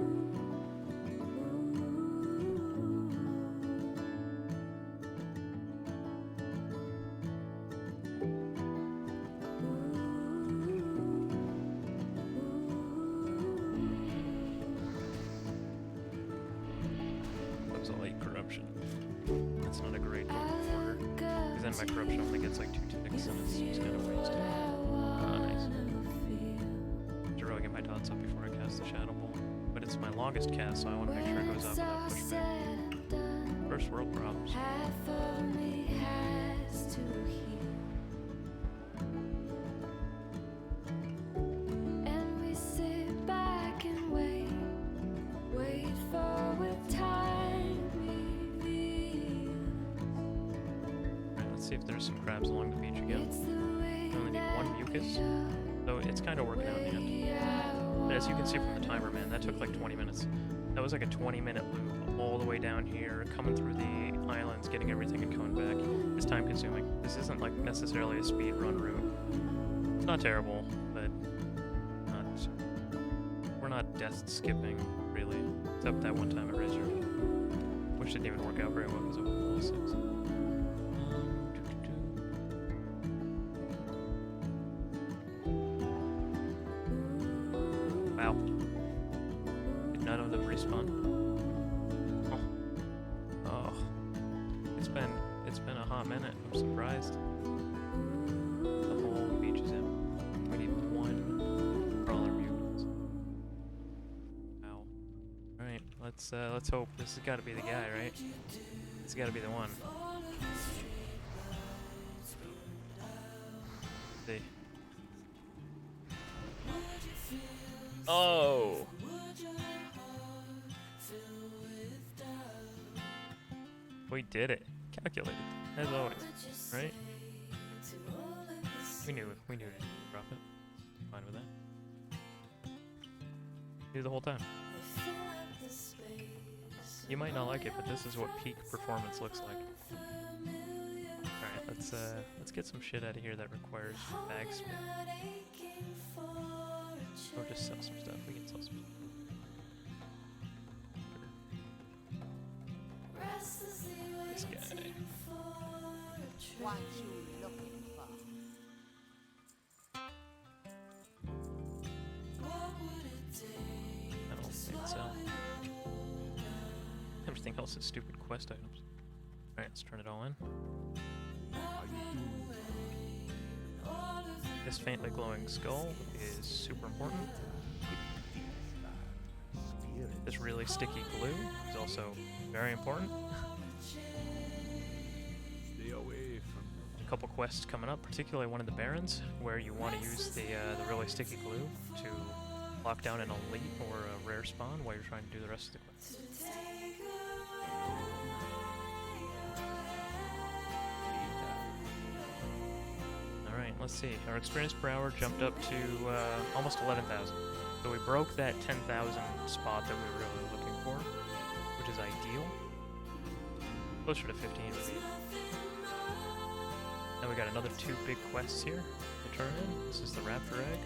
[SPEAKER 1] That was a late corruption. That's not a great order. Because then my corruption only gets like 2 ticks and it's just kind of wasted. Ah, nice. To really get my dots up before I cast the Shadow Ball. But it's my longest cast, so I want to make sure it goes up without pushback. First world problems.
[SPEAKER 5] Half of me has to heal. And we sit back and wait for what time reveals.
[SPEAKER 1] Alright, let's see if there's some crabs along the beach again.
[SPEAKER 5] It's the way
[SPEAKER 1] I only need
[SPEAKER 5] that
[SPEAKER 1] one mucus, so it's kind of working out in the end. But as you can see from the timer, man, that took like 20 minutes. That was like a 20-minute loop all the way down here, coming through the islands, getting everything and coming back. It's time consuming. This isn't like necessarily a speed run route. It's not terrible, but not. We're not death skipping, really. Except that one time at Razor, which didn't even work out very well because of level 6. Wow. Did none of them respawn? Oh. It's been a hot minute. I'm surprised. The whole beach is in. We need one crawler mutants. Wow. Alright, let's hope. This has gotta be the guy, right? It's gotta be the one. See. Oh! We did it. Calculated, as always, right? We knew to drop it. Fine with that. Do the whole time. You might not like it, but this is what peak performance looks like. Alright, let's get some shit out of here that requires bag spin. Or just sell some stuff. We can sell some stuff. This guy.
[SPEAKER 7] What you looking for?
[SPEAKER 1] I don't think so. Everything else is stupid quest items. Alright, let's turn it all in. This faintly glowing skull is super important. This really sticky glue is also very important.
[SPEAKER 3] Stay away from
[SPEAKER 1] A couple quests coming up, particularly one of the Barons, where you want to use the really sticky glue to lock down an elite or a rare spawn while you're trying to do the rest of the quest. Alright, let's see. Our experience per hour jumped up to almost 11,000. So we broke that 10,000 spot that we were really looking for, which is ideal. Closer to 15 maybe. Now we got another 2 big quests here to turn in. This is the Raptor Egg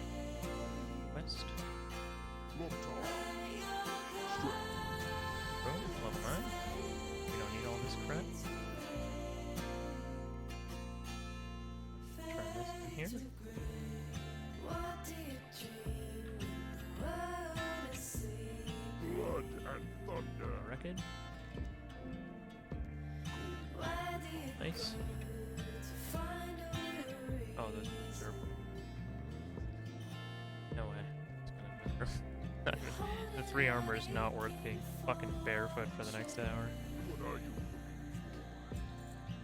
[SPEAKER 1] quest. Boom, level 9. We don't need all this crap. Turn this in here.
[SPEAKER 3] Blood and thunder.
[SPEAKER 1] Record. Nice. Oh, those are... No way. It's gonna matter. The 3 armor is not worth being fucking barefoot for the next hour.
[SPEAKER 3] What are you?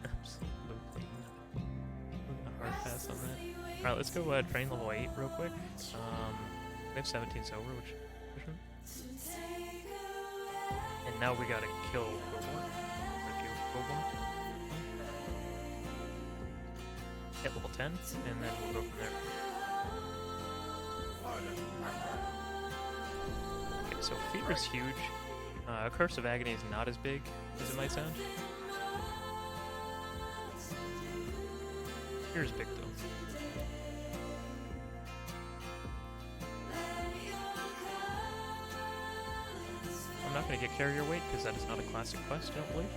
[SPEAKER 1] Absolutely. A hard pass on that. Alright, let's go train level 8 real quick. We have 17 silver, which is efficient. And now we gotta kill Koborn. Hit level 10, and then we'll go from there. Okay, so Fear is huge. Curse of Agony is not as big as it might sound. Fear is big though. I'm not going to get Carry Your Weight because that is not a classic quest, I don't believe.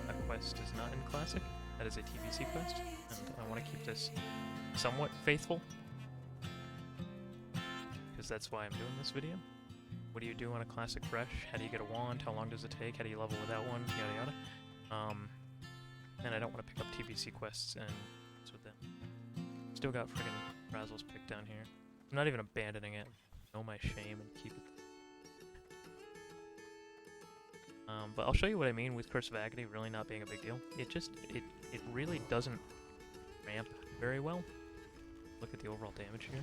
[SPEAKER 1] That quest is not in classic. That is a TBC quest, and I want to keep this somewhat faithful because that's why I'm doing this video. What do you do on a classic fresh? How do you get a wand? How long does it take? How do you level without one? Yada yada. And I don't want to pick up TBC quests and mess with them. Still got friggin' Razzle's pick down here. I'm not even abandoning it. Know my shame and keep it. But I'll show you what I mean with Curse of Agony really not being a big deal. It really doesn't ramp very well. Look at the overall damage here.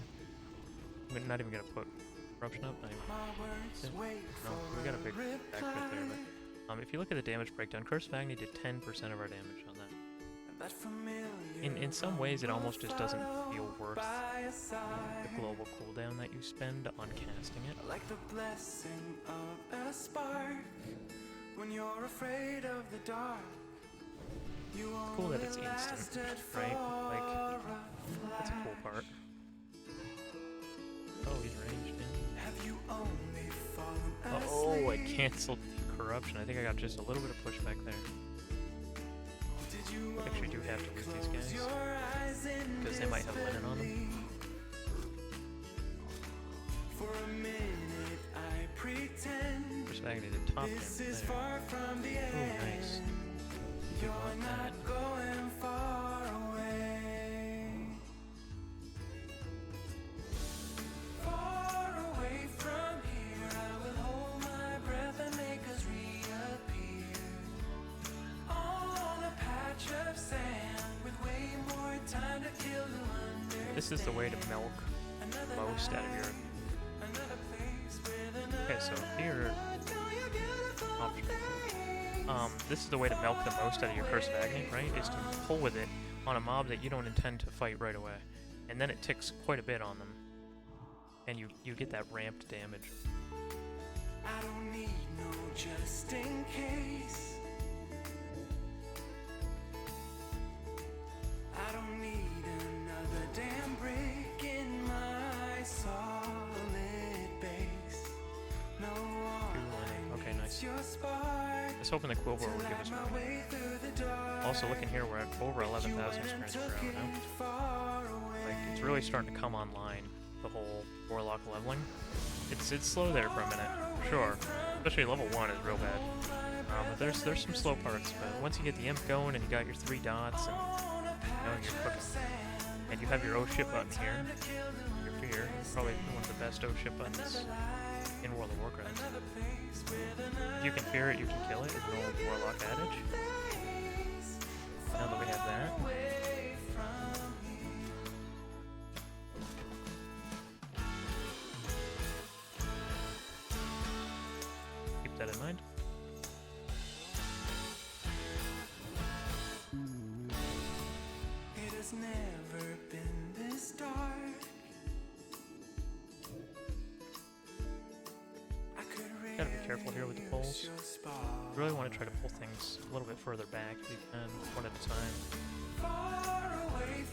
[SPEAKER 1] I'm not even gonna put corruption up. No, we got a big back right there. But if you look at the damage breakdown, Curse of Agony did 10% of our damage on that. In some ways, it almost just doesn't feel worth the global cooldown that you spend on casting it.
[SPEAKER 2] Like the blessing of a spark when you're afraid of the dark. You
[SPEAKER 1] Cool that it's instant, right? Like, that's a cool part. Oh, he's ranged in.
[SPEAKER 2] Have you only fallen
[SPEAKER 1] Oh, I canceled the corruption. I think I got just a little bit of pushback there. I actually do have to loot these guys because they might have linen on them.
[SPEAKER 2] For a minute I pretend
[SPEAKER 1] First Agony did top
[SPEAKER 2] this
[SPEAKER 1] damage
[SPEAKER 2] is
[SPEAKER 1] there.
[SPEAKER 2] far from the
[SPEAKER 1] Ooh,
[SPEAKER 2] end.
[SPEAKER 1] nice.
[SPEAKER 2] You're
[SPEAKER 1] want
[SPEAKER 2] not
[SPEAKER 1] that.
[SPEAKER 2] going far away. Far away from here, I will hold my breath and make us reappear on a patch of sand with way more time to kill to understand.
[SPEAKER 1] This is the way to milk most out of your... Okay, so here... Option. This is the way to milk the most out of your Curse of Agony, right? Is to pull with it on a mob that you don't intend to fight right away. And then it ticks quite a bit on them. And you get that ramped damage.
[SPEAKER 2] I don't need no just in case. I don't need another damn break in my solid base. No one
[SPEAKER 1] Okay, nice.
[SPEAKER 2] your spark.
[SPEAKER 1] I was hoping the Quilver would give us
[SPEAKER 2] My
[SPEAKER 1] more.
[SPEAKER 2] way through the dark.
[SPEAKER 1] Also, looking here, we're at over 11,000 experience per hour now.
[SPEAKER 2] Far away.
[SPEAKER 1] Like, it's really starting to come online, the whole Warlock leveling. It's slow there for a minute, for sure. Especially level 1 is real bad. But there's some slow parts, but once you get the imp going and you got your 3 dots and you're cooking. And you have your O ship button here. Your fear. Probably one of the best O ship buttons in World of Warcraft. If you can fear it, you can kill it, is an old Warlock adage. Now that we have that. Keep that in mind.
[SPEAKER 2] It has never been this dark.
[SPEAKER 1] careful here with the pulls. You really want to try to pull things a little bit further back if you can, one at a time.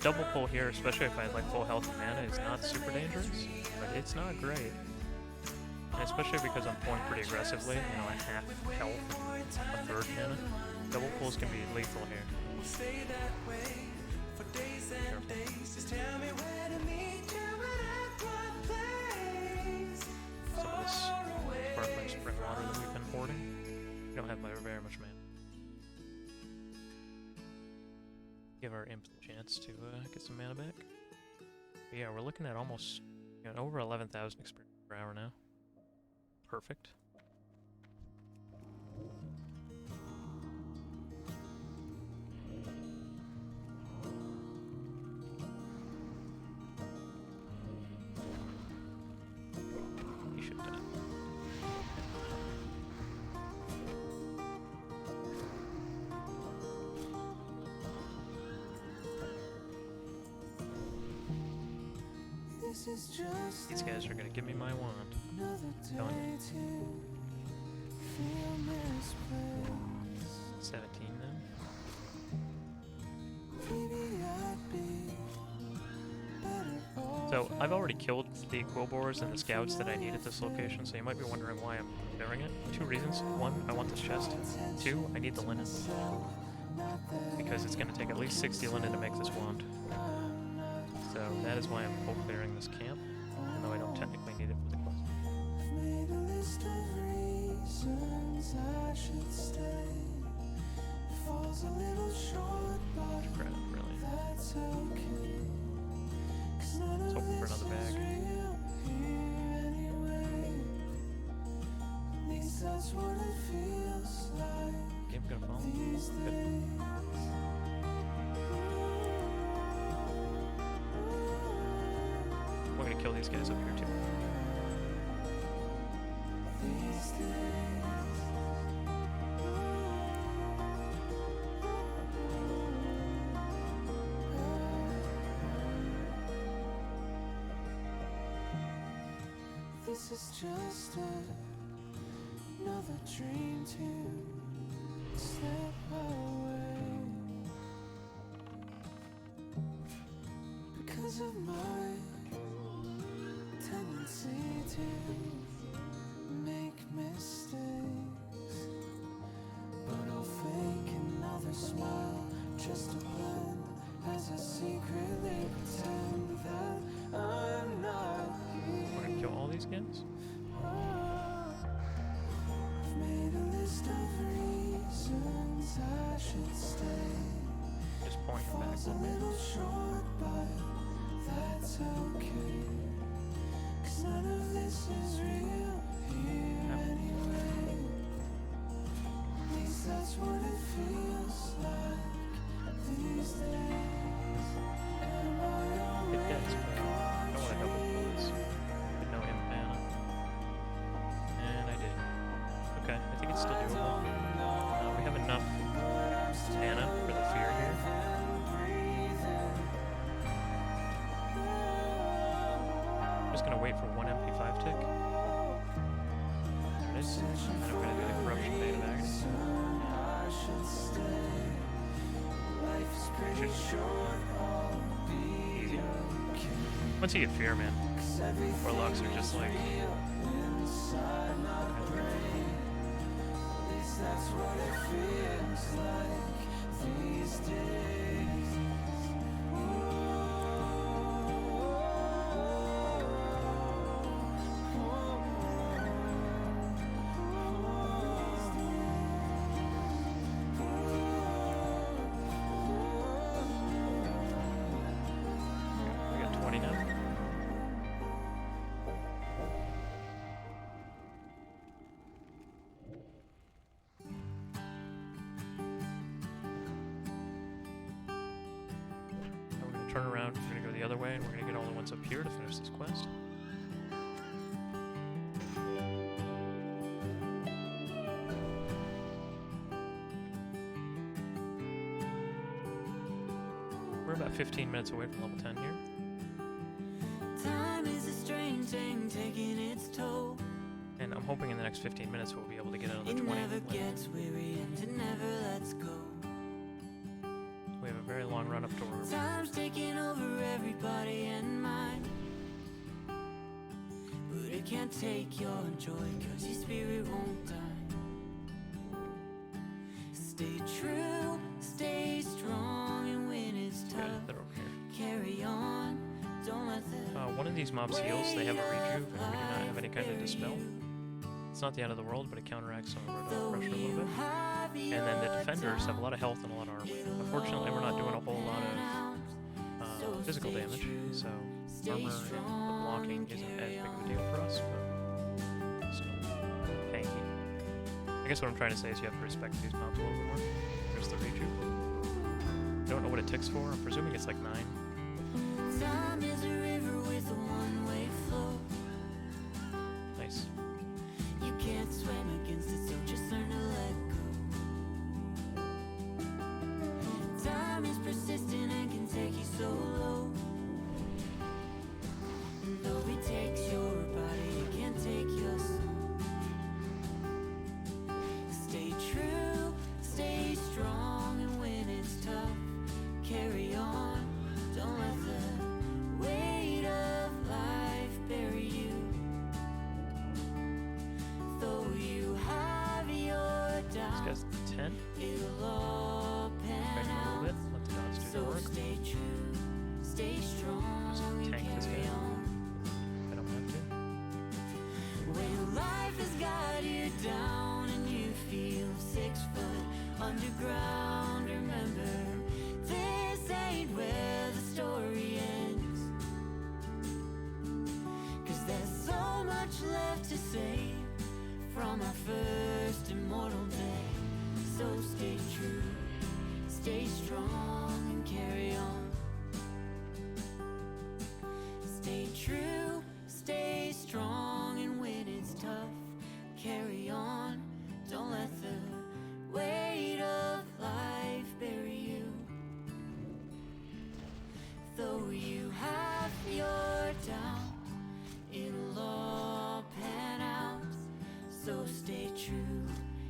[SPEAKER 1] Double pull here, especially if I had like full health and mana, is not super dangerous, but it's not great. And especially because I'm pulling pretty aggressively, you know, at half health and a third mana. Double pulls can be lethal here. Some of this sparkling spring water that we've been hoarding. We don't have very much mana. Give our imp the chance to get some mana back. But yeah, we're looking at almost over 11,000 experience per hour now. Perfect. You should die. These guys are gonna give me my wand. Telling you. 17 then. So I've already killed the Quillbores and the scouts that I need at this location, so you might be wondering why I'm doing it. Two reasons. One, I want this chest. Two, I need the linen. Because it's gonna take at least 60 linen to make this wand. So that is why I'm full clearing this camp, even though I don't technically need it for the quest. Crap, really. Let's hope for another bag. Game gonna fall. Good. We're gonna kill these guys up here too.
[SPEAKER 2] This is just another dream to slip away because of my tendency to make mistakes, but I'll fake another smile just to blend as I secretly pretend that I'm not here.
[SPEAKER 1] We're gonna kill all these guys.
[SPEAKER 2] I've made a list of reasons I should stay.
[SPEAKER 1] Just point them back a
[SPEAKER 2] Falls a
[SPEAKER 1] little bit.
[SPEAKER 2] little short, but that's okay. 'Cause none of this is real here anyway. At least that's what it feels like these days. Am I
[SPEAKER 1] Good guys, but I don't want to double
[SPEAKER 2] already
[SPEAKER 1] pulls. With no imp mana. And I did. Okay, I think it's still doable. We have enough mana for the fear here. I'm just gonna wait for one MP5 tick. There it is. And I'm gonna do the corruption bait of agony. Easy. Once you get fear, man, Warlocks are just like.
[SPEAKER 2] That's what it feels like these days.
[SPEAKER 1] We got 20 now. Turn around, we're gonna go the other way, and we're gonna get all the ones up here to finish this quest. We're about 15 minutes away from level 10 here.
[SPEAKER 2] Time is a strange thing taking its toll.
[SPEAKER 1] And I'm hoping in the next 15 minutes we'll be able to get another
[SPEAKER 2] It
[SPEAKER 1] 20.
[SPEAKER 2] never gets weary and it never lets go.
[SPEAKER 1] We have a very long run up to our...
[SPEAKER 2] Time's taking over everybody and mine, but it can't take your joy, cause your spirit won't die. Stay true, stay strong, and when it's
[SPEAKER 1] Okay,
[SPEAKER 2] tough,
[SPEAKER 1] they're over here.
[SPEAKER 2] carry on. Don't let the
[SPEAKER 1] One of these mobs heals, they have a rejuve, and we do not have any kind of dispel. It's not the end of the world, but it counteracts some of our pressure a little bit. And then the defenders have a lot of health and a lot of armor. Unfortunately, we're not doing a whole lot of physical damage, so armor and the blocking isn't as big of a deal for us, but still tanky. I guess what I'm trying to say is you have to respect these mobs a little bit more. There's the rejuve. Don't know what it ticks for. I'm presuming it's like 9.
[SPEAKER 2] time is a river with a one-way flow.
[SPEAKER 1] Nice.
[SPEAKER 2] You can't swim against it, so just learn to let go. Time is persistent and can take you so low. Though it takes your body, it can't take your soul. Stay true, stay strong, and when it's tough, carry on. Don't let the weight of life bury you. Though you have your
[SPEAKER 1] This
[SPEAKER 2] doubts,
[SPEAKER 1] guy's 10.
[SPEAKER 2] it'll all
[SPEAKER 1] Back
[SPEAKER 2] pan
[SPEAKER 1] a little
[SPEAKER 2] out.
[SPEAKER 1] bit. Let the dots do the
[SPEAKER 2] So
[SPEAKER 1] work.
[SPEAKER 2] stay true, stay strong,
[SPEAKER 1] Just
[SPEAKER 2] and
[SPEAKER 1] tank this
[SPEAKER 2] carry
[SPEAKER 1] guy.
[SPEAKER 2] on.
[SPEAKER 1] I don't have to.
[SPEAKER 2] When life has got you down and you feel 6 foot underground, remember, this ain't where the story ends. 'Cause there's so much left to say from our first immortal day. So stay true, stay strong, and carry on. Stay true, stay strong, and when it's tough, carry on. Don't let the weight of life bury you. Though you have your doubts, it'll all pan out. So stay true,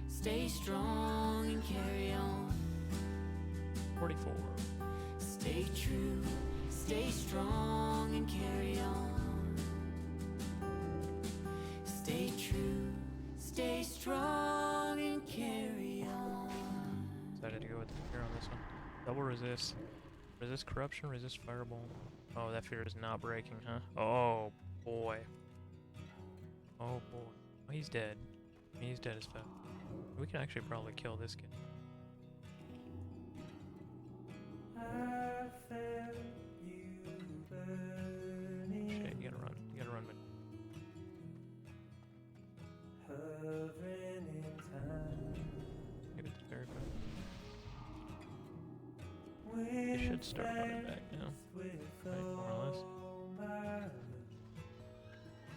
[SPEAKER 2] stay strong, and carry on.
[SPEAKER 1] 44.
[SPEAKER 2] Stay true, stay strong, and carry on. Stay true, stay strong, and carry on.
[SPEAKER 1] Decided to go with the fear on this one. Double resist. Resist corruption, resist fireball. Oh, that fear is not breaking, huh? Oh, boy. Oh, boy. Oh, he's dead. He's dead as fuck. We can actually probably kill this kid. Shit, you gotta run. You gotta run. Give it to Derek. They should start running back now. Right, more or less.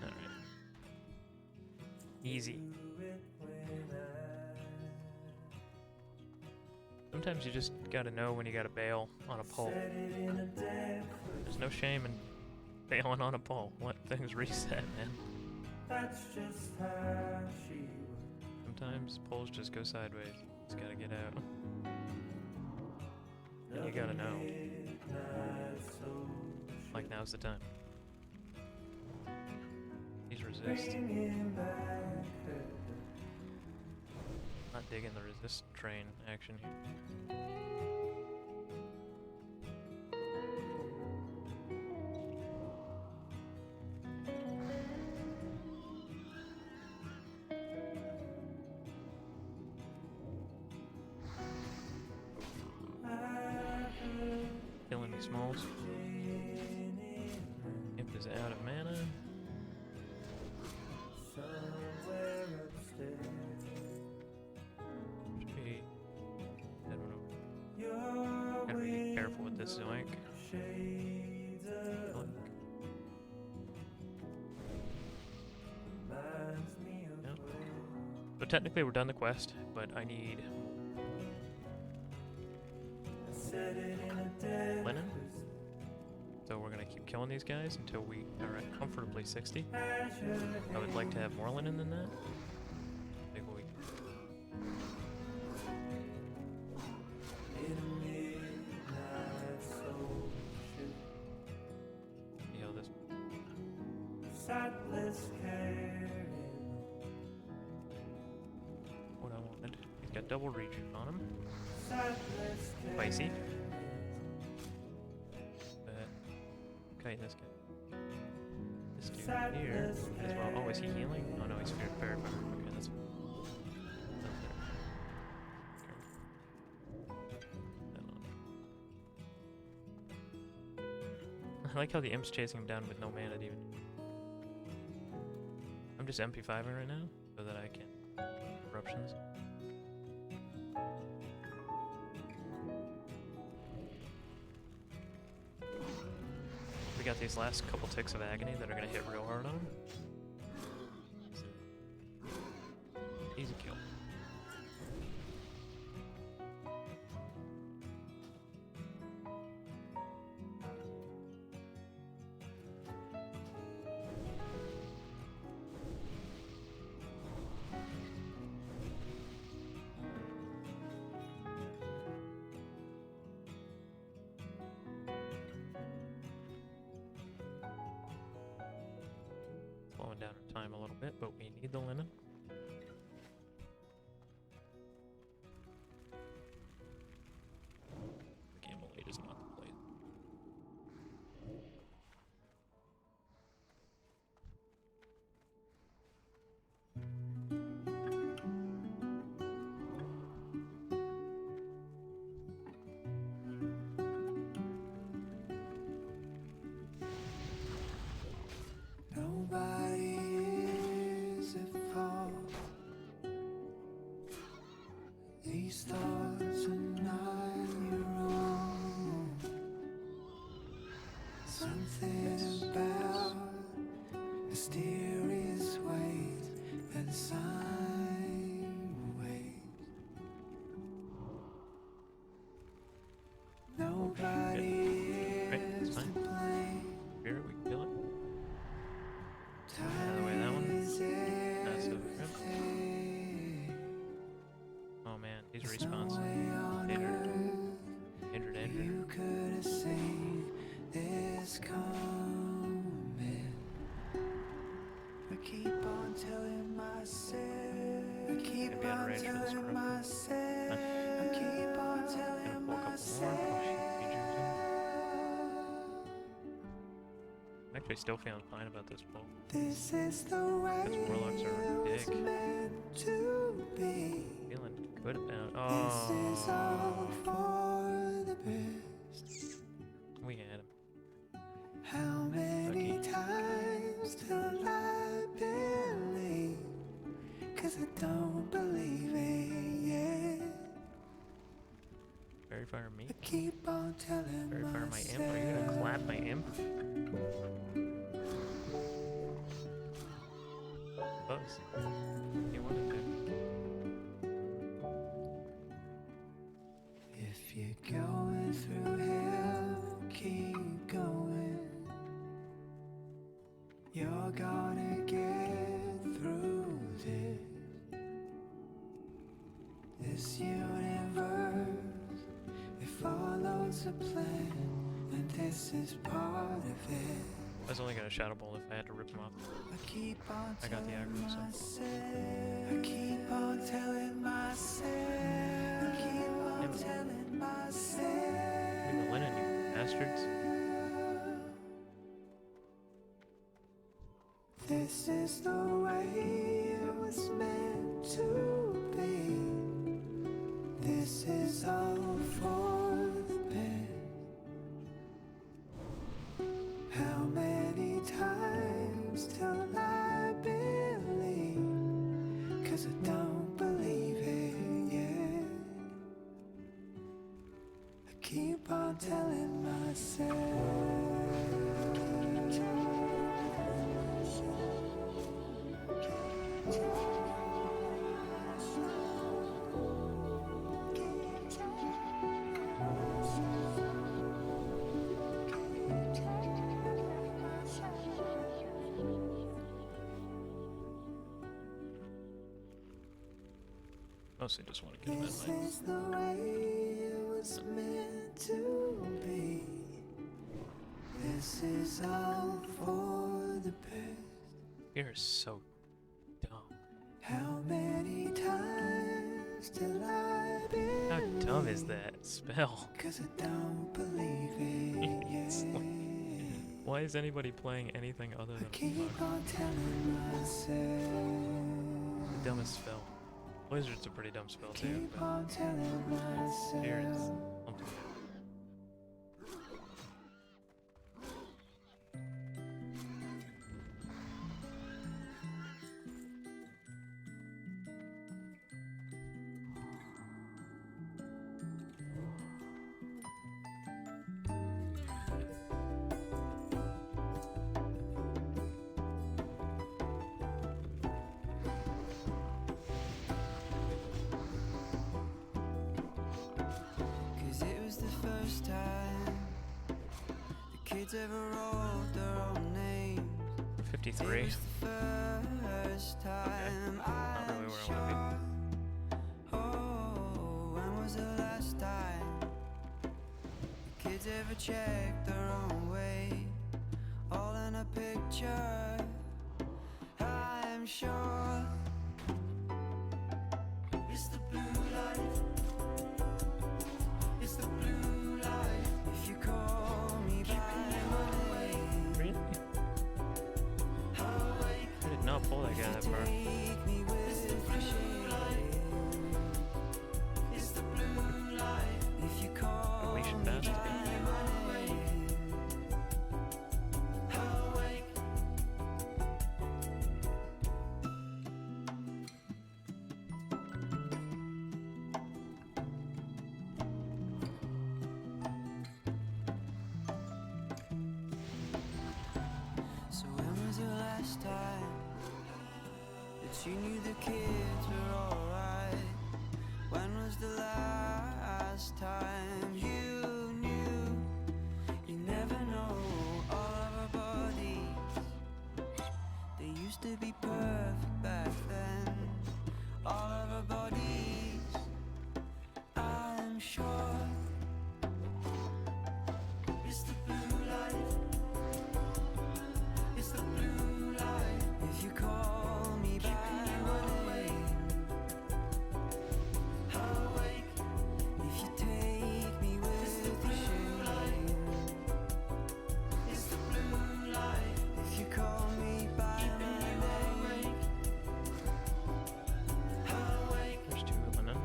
[SPEAKER 1] Alright. Easy. Sometimes you just gotta know when you gotta bail on a pole. There's no shame in bailing on a pole. Let things reset, man.
[SPEAKER 6] That's just how she was.
[SPEAKER 1] Sometimes poles just go sideways. Just gotta get out. And you gotta know. Like, now's the time. He's resist. Not digging the resist train action here. Killing me smalls. Imp is out of mana. Should be, I don't know. Gotta be careful with this zoink. Zoink. Yep. So technically we're done the quest, but I need linen. So we're gonna keep killing these guys until we are at comfortably 60. I would like to have more linen than that. Maybe we... Heal this. What I wanted. He's got double regen on him. Spicy. Okay, this guy. This dude here as well. Oh, is he healing? Oh no, he's very fire. Okay, that's fine. I like how the imp's chasing him down with no mana, even. I'm just MP5ing right now so that I can corruptions. We got these last couple ticks of agony that are gonna hit real hard on him. Easy kill. Slowing down our time a little bit, but we need the linen. The Gamble 8 is not the play.
[SPEAKER 2] Nobody is at fault. These thoughts are not your own. Something about mysterious ways and sideways. Nobody
[SPEAKER 1] Right, it's
[SPEAKER 2] is to
[SPEAKER 1] fine.
[SPEAKER 2] blame.
[SPEAKER 1] Here, we can kill it. Out of the way, that one. That's so good. Oh man, these respawns. Danger.
[SPEAKER 2] You could have seen this coming. I keep on telling myself. I keep
[SPEAKER 1] Gonna be on
[SPEAKER 2] on
[SPEAKER 1] range for this
[SPEAKER 2] telling
[SPEAKER 1] group.
[SPEAKER 2] myself. I keep on
[SPEAKER 1] Gonna
[SPEAKER 2] telling
[SPEAKER 1] pull a couple more.
[SPEAKER 2] myself.
[SPEAKER 1] Oh, shit, regen too. I'm actually still feeling fine about this pull.
[SPEAKER 2] This is the way
[SPEAKER 1] Because Warlocks are
[SPEAKER 2] it was
[SPEAKER 1] dick.
[SPEAKER 2] meant to be.
[SPEAKER 1] Feeling good about.
[SPEAKER 2] This is all
[SPEAKER 1] Oh,
[SPEAKER 2] for the best.
[SPEAKER 1] we had him.
[SPEAKER 2] How many
[SPEAKER 1] Lucky.
[SPEAKER 2] times till I believe? 'Cause I don't believe it yet.
[SPEAKER 1] Very fire me.
[SPEAKER 2] I keep on telling
[SPEAKER 1] Very fire my
[SPEAKER 2] myself.
[SPEAKER 1] imp. Are you gonna clap my imp? Close. You wanted to.
[SPEAKER 2] If you're going through hell, keep going. You're gonna get through this. This universe, it follows a plan, and this is part of it.
[SPEAKER 1] I was only gonna Shadow Bolt if I had to rip him off.
[SPEAKER 2] I keep on
[SPEAKER 1] I got the
[SPEAKER 2] telling
[SPEAKER 1] aggro, so.
[SPEAKER 2] myself. I keep on telling myself. I keep on telling myself.
[SPEAKER 1] Leave the linen, you bastards.
[SPEAKER 2] This is the way it was meant to be. This is all for the best. How many times till I believe? 'Cause I don't believe it yet. I keep on telling myself.
[SPEAKER 1] Mostly just want to get him
[SPEAKER 6] This
[SPEAKER 1] in
[SPEAKER 6] is the way it was meant to be. This is all for the best.
[SPEAKER 1] You're so dumb.
[SPEAKER 6] How many times till I believe?
[SPEAKER 1] How dumb is that spell?
[SPEAKER 6] 'Cause I don't believe it
[SPEAKER 1] It's
[SPEAKER 6] yet.
[SPEAKER 1] like- Why is anybody playing anything other
[SPEAKER 6] I
[SPEAKER 1] than
[SPEAKER 6] keep
[SPEAKER 1] Warlock?
[SPEAKER 6] on telling myself.
[SPEAKER 1] The dumbest spell. Blizzard's a pretty dumb spell too,
[SPEAKER 6] Keep
[SPEAKER 1] but
[SPEAKER 6] on telling
[SPEAKER 1] here is
[SPEAKER 6] myself.
[SPEAKER 1] something.
[SPEAKER 2] Cause it was the first time the kids ever wrote their own names.
[SPEAKER 1] 53.
[SPEAKER 2] It was the first time
[SPEAKER 1] Not really where I want to
[SPEAKER 2] Oh, when was the last time the kids ever checked their own way? All in a picture, I'm sure. It's the blue light. It's the blue light. If you call me by my name,
[SPEAKER 1] Really?
[SPEAKER 2] awake.
[SPEAKER 1] I did not pull that guy that far.
[SPEAKER 2] Take me with the blue light. It's the blue light. If you call
[SPEAKER 1] We should
[SPEAKER 2] me
[SPEAKER 1] fast.
[SPEAKER 2] by my name, awake. So when was the last time that you knew the kids were alright? When was the last time you knew? You never know all of our bodies. They used to be perfect back then. All of our bodies, I'm sure. It's the blue light. It's the blue light. If you call me by my name, awake. If you take me with you, it's the blue light. If you call me by my name, awake.
[SPEAKER 1] There's two linen.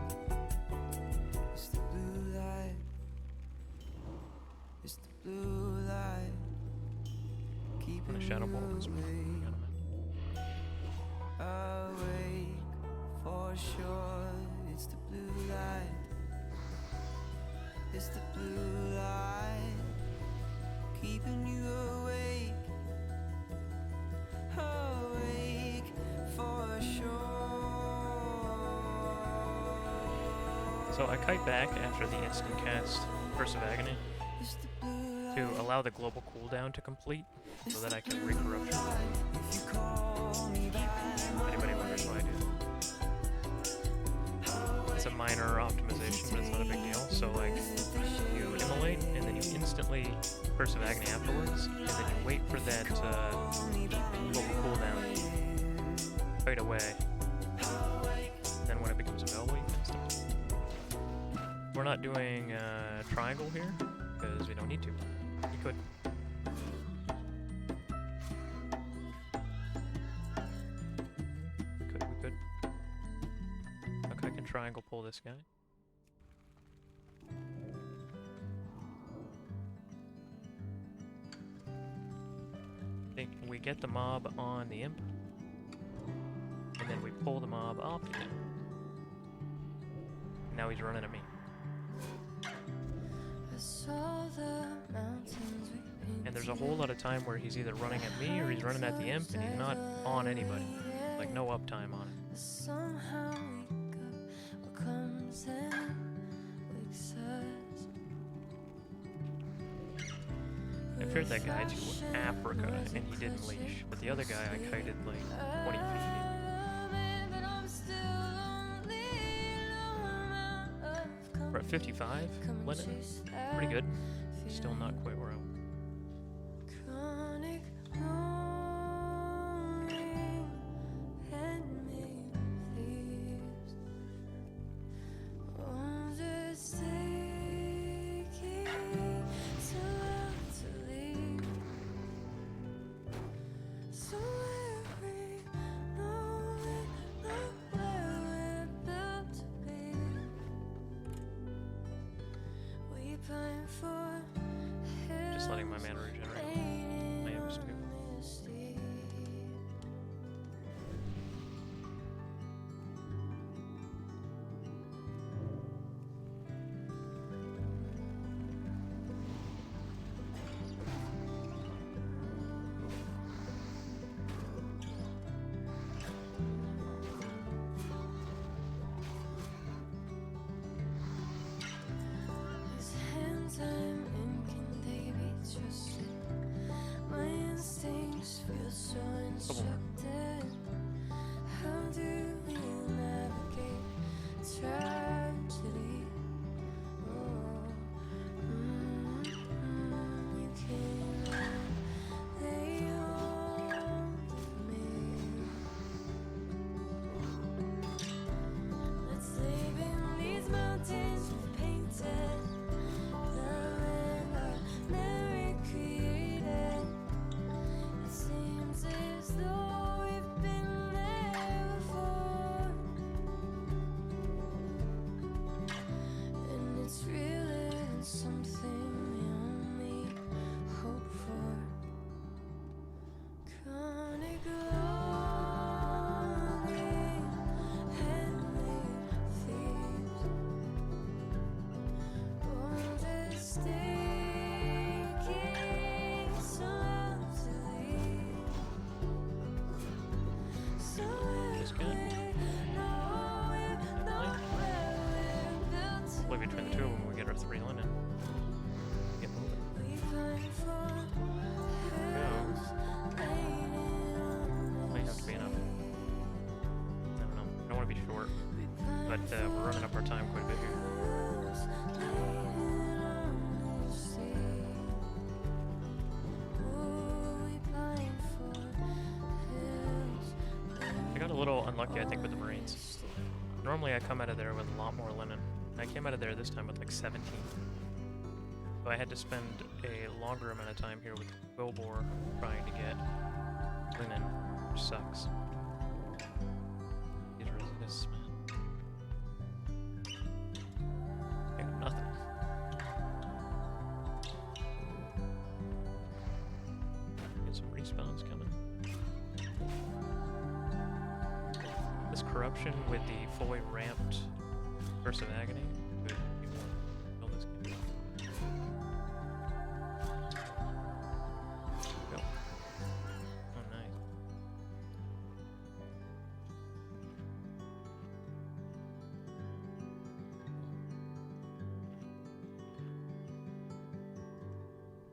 [SPEAKER 2] It's the blue light. It's the blue light.
[SPEAKER 1] I'm
[SPEAKER 2] Keeping
[SPEAKER 1] gonna shadow ball this one.
[SPEAKER 2] you
[SPEAKER 1] Got him in.
[SPEAKER 2] awake for sure. It's the blue light. It's the blue light. Keeping you awake. Awake for sure.
[SPEAKER 1] So I kite back after the instant cast Curse of Agony
[SPEAKER 2] It's the blue
[SPEAKER 1] to
[SPEAKER 2] light.
[SPEAKER 1] allow the global cooldown to complete so that I can re-corruption.
[SPEAKER 2] If you call me by
[SPEAKER 1] If anybody wonders why I do that. It's a minor optimization, but it's not a big deal. So like, you immolate, and then you instantly Curse of Agony afterwards, and then you wait for that global cooldown right away. Then when it becomes available, you can instantly. We're not doing triangle here, because we don't need to. You could. We could. Okay, I can triangle pull this guy. Think we get the mob on the imp, and then we pull the mob off the imp. Now he's running at me. And there's a whole lot of time where he's either running at me or he's running at the imp, and he's not on anybody. Like no uptime on it.
[SPEAKER 5] Somehow wake up, what comes in wakes us.
[SPEAKER 1] I feared that guy to Africa, and he didn't leash. But the other guy I kited like 20 feet.
[SPEAKER 5] But I'm still lonely,
[SPEAKER 1] 55 linen. Pretty good. Still not quite where I
[SPEAKER 5] Chronic longing and made thieves. Wounds taking so long to leave. So every moment, not where we're built to be. We pine for
[SPEAKER 1] just letting my mana regenerate. My aim is too.
[SPEAKER 5] His hands I'm in, can they be trusted? My instincts feel so instructed. How do we navigate tragedy? Oh, you came and lay hold of me. Let's live in these mountains we've painted, the land our memory created. It seems as though we've been there before, and it's realer than something we only hope for. Chronic longing and made thieves. Wounds taking so long to leave. So
[SPEAKER 1] That's good. Play between the two of them, we get our 3 linen. Get moving. Might have to be enough. I don't know. I don't want to be short, but we're running up our time quite a bit here. I got a little unlucky, I think, with the Marines. Normally I come out of there with a lot more linen. I came out of there this time with like 17. So I had to spend a longer amount of time here with Wilbur trying to get linen, which sucks. These resists, man. I got nothing. Get some respawns coming. This corruption with the fully ramped Curse of Agony. Good. Build this game. Go. Oh, nice.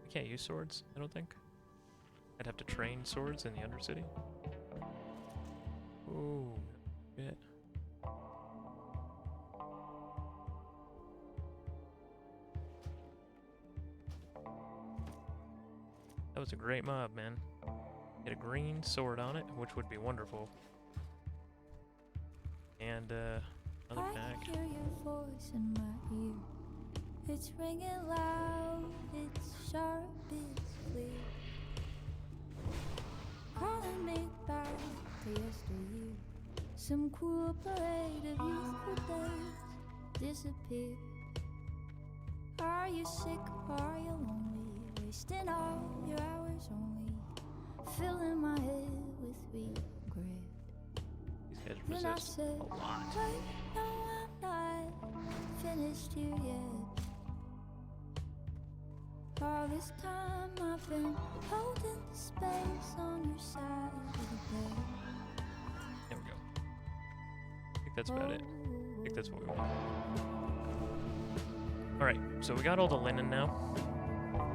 [SPEAKER 1] We can't use swords, I don't think. I'd have to train swords in the Undercity. Ooh, shit. That was a great mob, man. Get a green sword on it, which would be wonderful. And, another pack.
[SPEAKER 5] I hear your voice in my ear. It's ringing loud, it's sharp, it's clear. Calling me back to yesteryear. Some cruel parade of youthful days disappear. Are you sick, are you lonely? Wasting all your hours only. Filling my head with regret.
[SPEAKER 1] These guys
[SPEAKER 5] Then I
[SPEAKER 1] resist
[SPEAKER 5] said,
[SPEAKER 1] a lot.
[SPEAKER 5] wait, no, I'm not finished here yet. All this time I've been holding the space on your side of the bed.
[SPEAKER 1] There we go. I think that's about it. I think that's what we want. Alright, so we got all the linen now.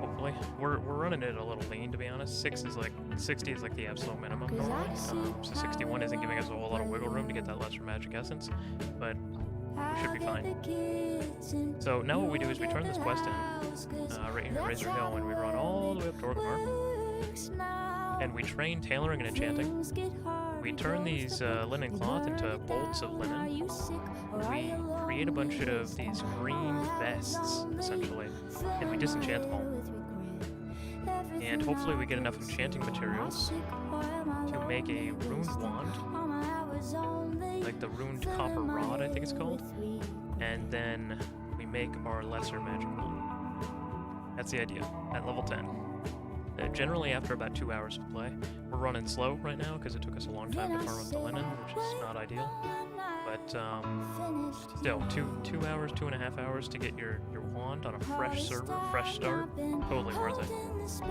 [SPEAKER 1] Hopefully. We're running it a little lean, to be honest. 60 is like the absolute minimum normally. So 61 isn't giving us a whole lot of wiggle room to get that lesser magic essence. But We should be fine. So now what we do is we turn this quest in, right here at Razor Hill, and we run all the way up to Orgrimmar, and we train tailoring and enchanting. We turn these linen cloth into bolts of linen. We create a bunch of these green vests, essentially, and we disenchant them all. And hopefully we get enough enchanting materials to make a runed wand, like the runed copper rod, I think it's called, and then we make our lesser magic wand. That's the idea, at level 10. Generally after about 2 hours of play. We're running slow right now because it took us a long time to farm up the linen, which is not ideal. But still, 2 hours, 2.5 hours to get your wand on a fresh server, fresh start, totally worth it.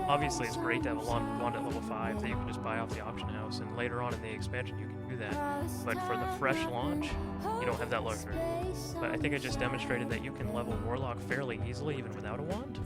[SPEAKER 1] Obviously it's great to have a wand at level 5 that you can just buy off the auction house, and later on in the expansion you can do that. But for the fresh launch, you don't have that luxury. But I think I just demonstrated that you can level Warlock fairly easily even without a wand.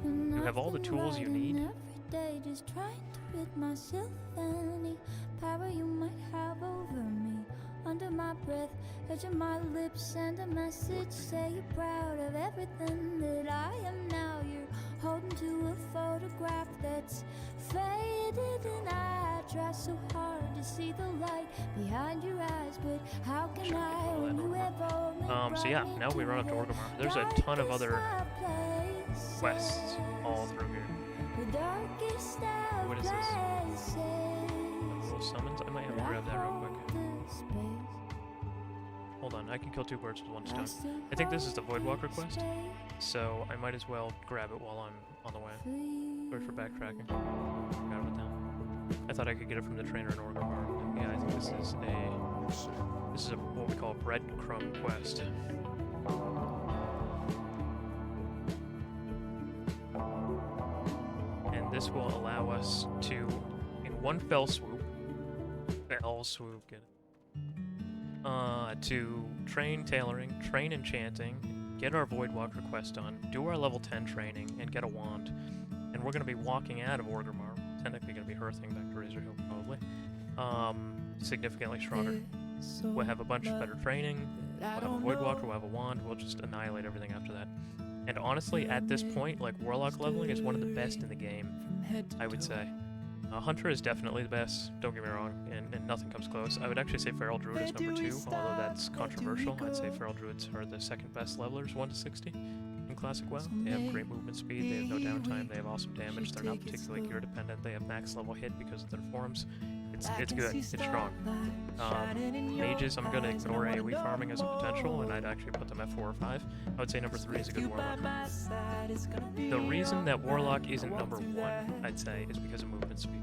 [SPEAKER 1] You have all the tools you need.
[SPEAKER 5] Every day just trying to rid myself any power you might have over me. Under my breath, edge of my lips, send a message, say you're proud of everything that I am now. You're holding to a photograph that's faded, and I try so hard to see the light behind your eyes, but how can I when you have only
[SPEAKER 1] So yeah, now we run up to Orgrimmar. There's a ton of other quests all through here. What is this? Little summons? I might have to grab that real quick. Hold on, I can kill 2 birds with 1 stone. I think this is the Voidwalker quest, so I might as well grab it while I'm on the way. Sorry for backtracking. Forgot about that. I thought I could get it from the trainer in Orgrimmar. Yeah, I think this is a what we call a breadcrumb quest. This will allow us to, in one fell swoop, to train tailoring, train enchanting, get our Voidwalker quest done, do our level 10 training, and get a wand. And we're going to be walking out of Orgrimmar, technically going to be hearthing back to Razor Hill probably, significantly stronger. We'll have a bunch of better training, we'll have a Voidwalker, we'll have a wand, we'll just annihilate everything after that. And honestly, at this point, like, Warlock leveling is one of the best in the game, I would say. Hunter is definitely the best, don't get me wrong, and nothing comes close. I would actually say Feral Druid is number 2, although that's controversial. I'd say Feral Druids are the second best levelers, 1 to 60 in Classic WoW. They have great movement speed, they have no downtime, they have awesome damage, they're not particularly gear dependent, they have max level hit because of their forms. It's good, it's strong. Mages, I'm going to ignore AoE farming as a potential, and I'd actually put them at 4 or 5. I would say number 3 is a good Warlock. The reason that Warlock isn't number 1, I'd say, is because of movement speed.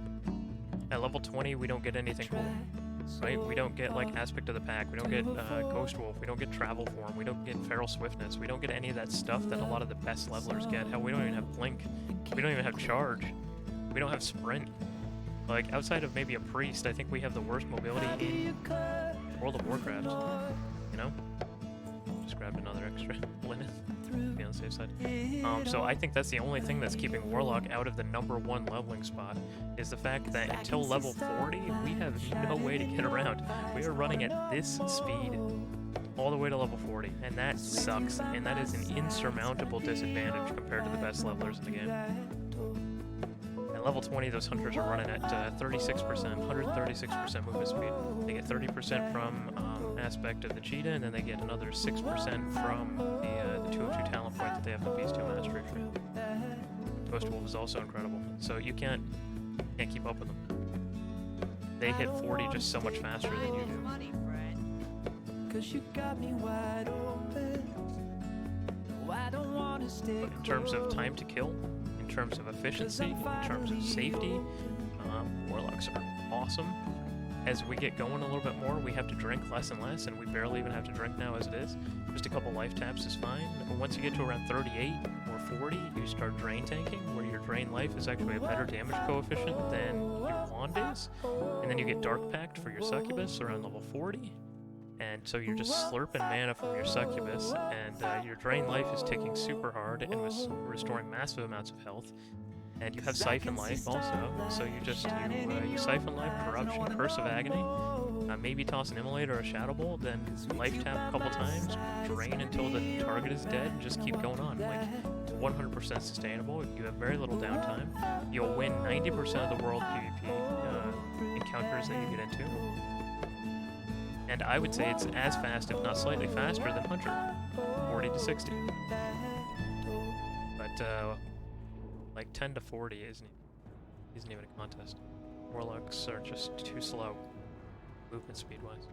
[SPEAKER 1] At level 20, we don't get anything cool, right? We don't get, like, Aspect of the Pack, we don't get Ghost Wolf, we don't get Travel Form, we don't get Feral Swiftness, we don't get any of that stuff that a lot of the best levelers get. Hell, we don't even have Blink, we don't even have Charge, we don't have Sprint. Like, outside of maybe a priest, I think we have the worst mobility in World of Warcraft, you know? Just grabbed another extra linen, be on the safe side. So I think that's the only thing that's keeping Warlock out of the number 1 leveling spot, is the fact that until level 40, we have no way to get around. We are running at this speed all the way to level 40, and that sucks, and that is an insurmountable disadvantage compared to the best levelers in the game. At level 20, those hunters are running at 36%, 136% movement speed. They get 30% from Aspect of the Cheetah, and then they get another 6% from the 202 talent point that they have the Beast 2 Mastery for. Ghost Wolf is also incredible, so you can't keep up with them. They hit 40 just so much faster than you do. But in terms of time to kill, in terms of efficiency, in terms of safety, Warlocks are awesome. As we get going a little bit more, we have to drink less and less, and we barely even have to drink now as it is. Just a couple life taps is fine. But once you get to around 38 or 40, you start drain tanking, where your drain life is actually a better damage coefficient than your wand is. And then you get Dark Pact for your Succubus around level 40. And so you're just slurping mana from your Succubus, and your drain life is ticking super hard and was restoring massive amounts of health. And you have Siphon Life also, so you Siphon Life, Corruption, Curse of Agony, Maybe toss an immolate or a shadow bolt, then life tap a couple times, drain until the target is dead, and just keep going on. Like, 100% sustainable. You have very little downtime. You'll win 90% of the world PvP encounters that you get into. And I would say it's as fast, if not slightly faster, than Hunter. 40 to 60. But, like 10 to 40 isn't even a contest. Warlocks are just too slow, movement speed-wise.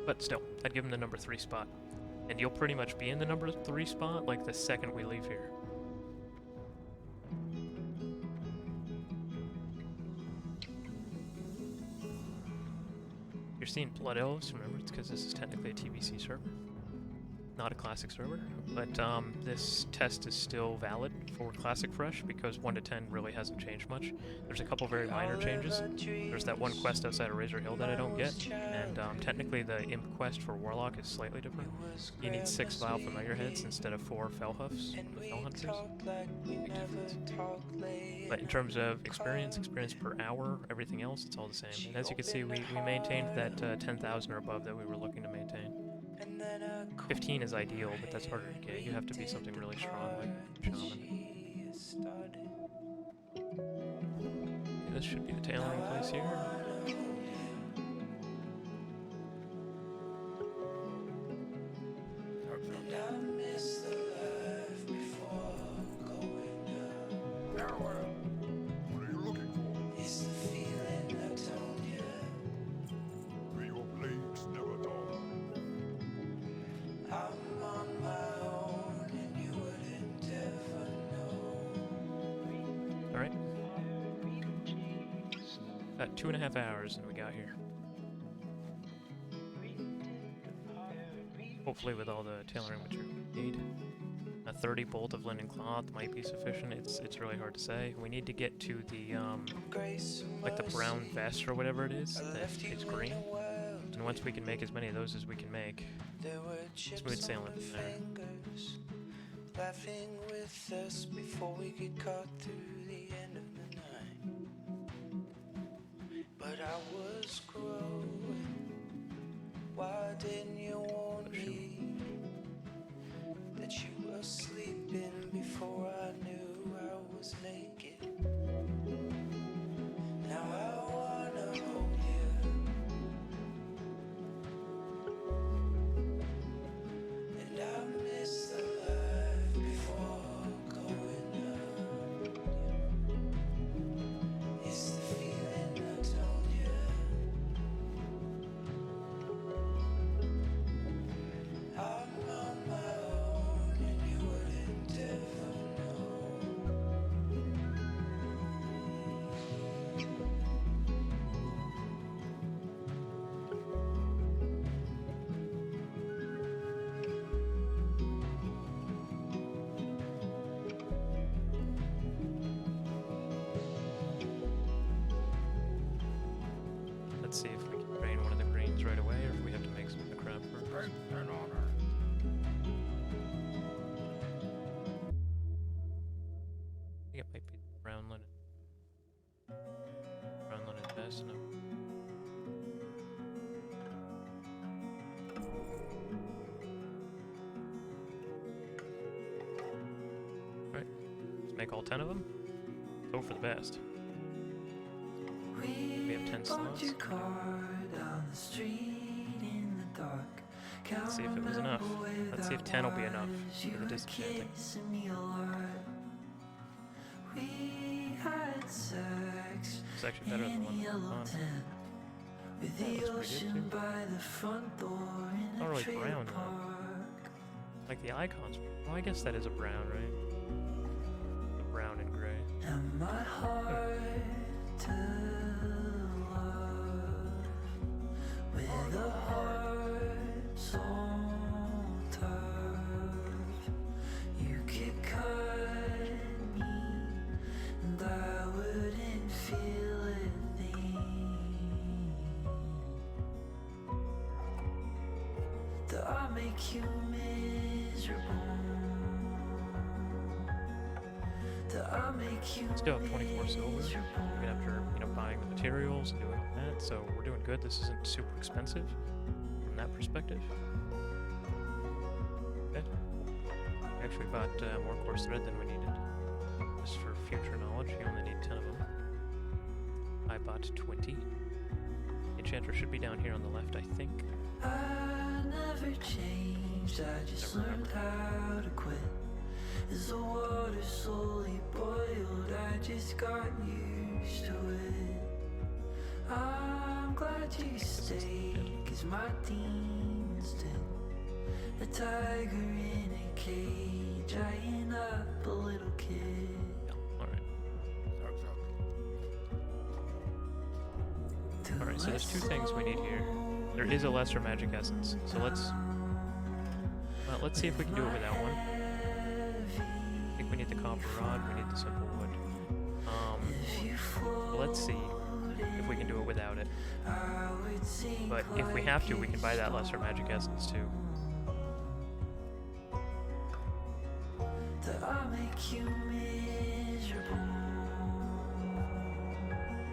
[SPEAKER 1] But still, I'd give him the number 3 spot. And you'll pretty much be in the number 3 spot, like, the second we leave here. You're seeing Blood Elves, remember, it's because this is technically a TBC server. Not a Classic server, but this test is still valid for Classic Fresh because 1 to 10 really hasn't changed much. There's a couple very minor changes. There's that one quest outside of Razor Hill that I don't get, and technically the Imp quest for Warlock is slightly different. You need 6 Vile Familiar Heads instead of 4 Fellhoofs from the Fell Hunters. Big difference. But in terms of experience per hour, everything else, it's all the same. And as you can see, we maintained that 10,000 or above that we were looking to maintain. 15 is ideal, but that's harder to get. You have to be something really strong, like Shaman. Okay, this should be the tailoring place here.
[SPEAKER 3] What are you looking for?
[SPEAKER 2] It's the feeling I told you.
[SPEAKER 3] May your blades never dull.
[SPEAKER 2] I'm on my own and you wouldn't ever know.
[SPEAKER 1] Alright. About 2.5 hours and we got here. Hopefully with all the tailoring material we need. A 30 bolt of linen cloth might be sufficient. It's really hard to say. We need to get to the like the brown vest or whatever it is that is green. And once we can make as many of those as we can make, smooth sailing from there.
[SPEAKER 2] Laughing with us before we get caught through the end of the night. But I was growing. Why didn't you warn me that you were sleeping before I knew I was naked? Now I wanna hold you, and I miss the life before going out. It's the feeling I told you. I'm on my own and you wouldn't ever know.
[SPEAKER 1] Let's see if we can drain one of the greens right away or if we have to make some of the crap first.
[SPEAKER 3] An honor.
[SPEAKER 1] I think it might be brown linen. Brown linen vest, no. Alright, let's make all 10 of them. Go for the best. We have 10 slots. Let's see if it was enough. Let's see if 10 will be enough for the disenchanting. It's actually better than the one on. That looks pretty good too. Not really brown though. Like the icons. Well, I guess that is a brown, right? The brown and gray.
[SPEAKER 2] And my heart to love with a heart so tough. You could cut me and I wouldn't feel a thing. Do I make you miserable? Do
[SPEAKER 1] Still have 24 silver, even after, you know, buying the materials and doing all that, so we're doing good. This isn't super expensive from that perspective. Okay. We actually bought more coarse thread than we needed. Just for future knowledge, you only need 10 of them. I bought 20. Enchanter should be down here on the left, I think.
[SPEAKER 2] I never changed, I just learned how to quit. As the water slowly boiled, I just got used to it. I'm glad you stayed, cause my demons did. A tiger in a cage, eyeing up a little kid.
[SPEAKER 1] Alright, so there's two things we need here. There is a lesser magic essence, so let's see if we can do it without one. I think we need the copper rod, we need the simple wood. Let's see if we can do it without it. But if we have to, we can buy that lesser magic essence too.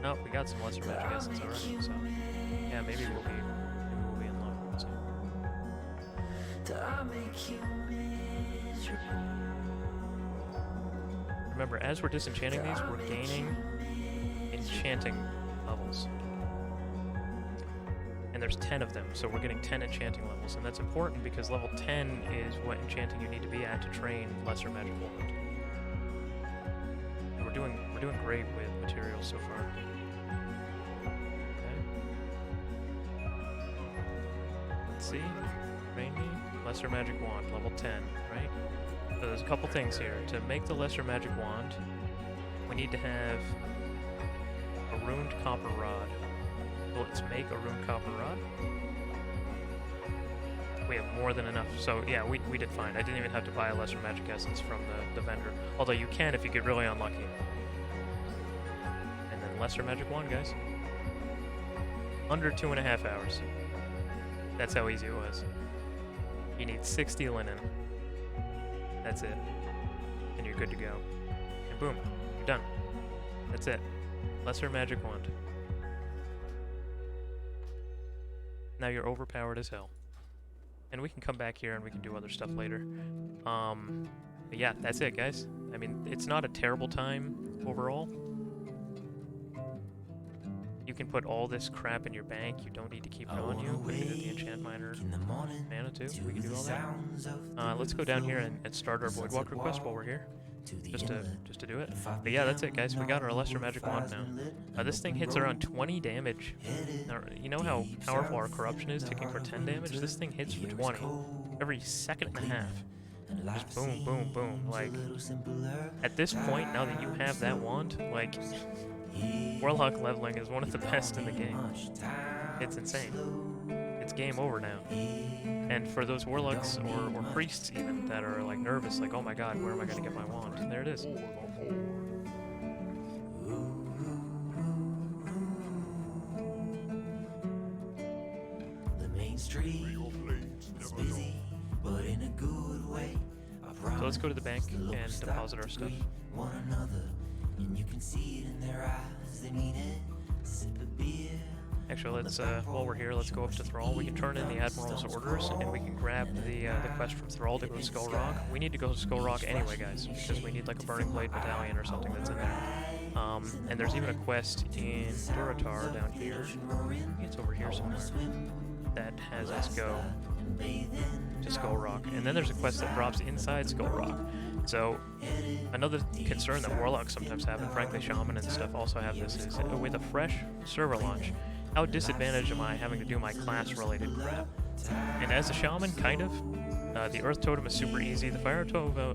[SPEAKER 1] Oh, we got some lesser magic essence already, so yeah, maybe we'll be in luck. We'll see. Remember, as we're disenchanting these, we're gaining enchanting levels. And there's 10 of them, so we're getting 10 enchanting levels, and that's important because level 10 is what enchanting you need to be at to train lesser magic wand. And we're doing great with materials so far. Okay. Let's see. Train me. Lesser magic wand, level 10, right? So there's a couple things here. To make the lesser magic wand, we need to have a runed copper rod. So let's make a runed copper rod. We have more than enough, so yeah, we did fine. I didn't even have to buy a lesser magic essence from the vendor. Although you can if you get really unlucky. And then lesser magic wand, guys. Under 2.5 hours. That's how easy it was. You need 60 linen. That's it. And you're good to go. And boom, you're done. That's it. Lesser magic wand. Now you're overpowered as hell. And we can come back here and we can do other stuff later. But yeah, that's it, guys. I mean, it's not a terrible time overall. You can put all this crap in your bank. You don't need to keep it on you. We can do the enchant miner mana too. We can do all that. Let's go down here and start our Voidwalker quest while we're here. Just to do it. But yeah, that's it, guys. We got our lesser magic wand now. This thing hits around 20 damage. Now, you know how powerful our corruption is, ticking for 10 damage? This thing hits for 20 every second and a half. Just boom, boom, boom. Like, at this point, now that you have that wand, like, Warlock leveling is one of the best in the game. It's insane. It's game over now. And for those warlocks or priests even that are like nervous, like, oh my god, where am I gonna get my wand? There it is.
[SPEAKER 2] The main street is busy, but in a good way.
[SPEAKER 1] So let's go to the bank and deposit our stuff.
[SPEAKER 2] One another, and you can see it in their eyes. They mean it. Sip a beer.
[SPEAKER 1] Actually, let's while we're here, let's go up to Thrall. We can turn in the Admiral's orders, and we can grab the quest from Thrall to go to Skull Rock. We need to go to Skull Rock anyway, guys, because we need like a Burning Blade Battalion or something that's in there. And there's even a quest in Durotar down here. I think it's over here somewhere. That has us go to Skull Rock. And then there's a quest that drops inside Skull Rock. So, another concern that Warlocks sometimes have, and frankly Shaman and stuff also have this, is with a fresh server launch, how disadvantaged am I having to do my class-related crap? And as a Shaman, kind of. The Earth Totem is super easy. The Fire Nova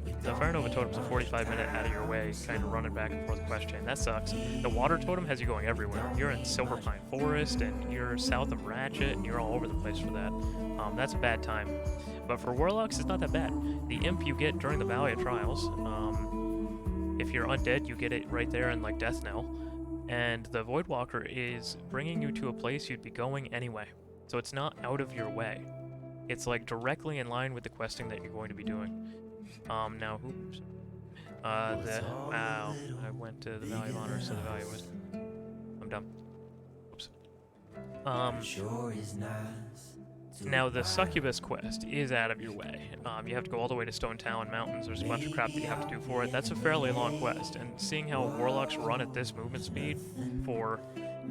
[SPEAKER 1] Totem is a 45-minute out-of-your-way, kind of running back and forth quest chain. That sucks. The Water Totem has you going everywhere. You're in Silverpine Forest, and you're south of Ratchet, and you're all over the place for that. That's a bad time. But for Warlocks, it's not that bad. The Imp you get during the Valley of Trials, if you're undead, you get it right there in, like, Death Knell. And the Voidwalker is bringing you to a place you'd be going anyway. So it's not out of your way. It's like directly in line with the questing that you're going to be doing. Now, oops. Wow, I went to the Valley of Honor, so the Valley was... I'm dumb. Oops. Now the Succubus quest is out of your way. You have to go all the way to Stone Talon Mountains. There's a bunch of crap that you have to do for it. That's a fairly long quest, and seeing how Warlocks run at this movement speed for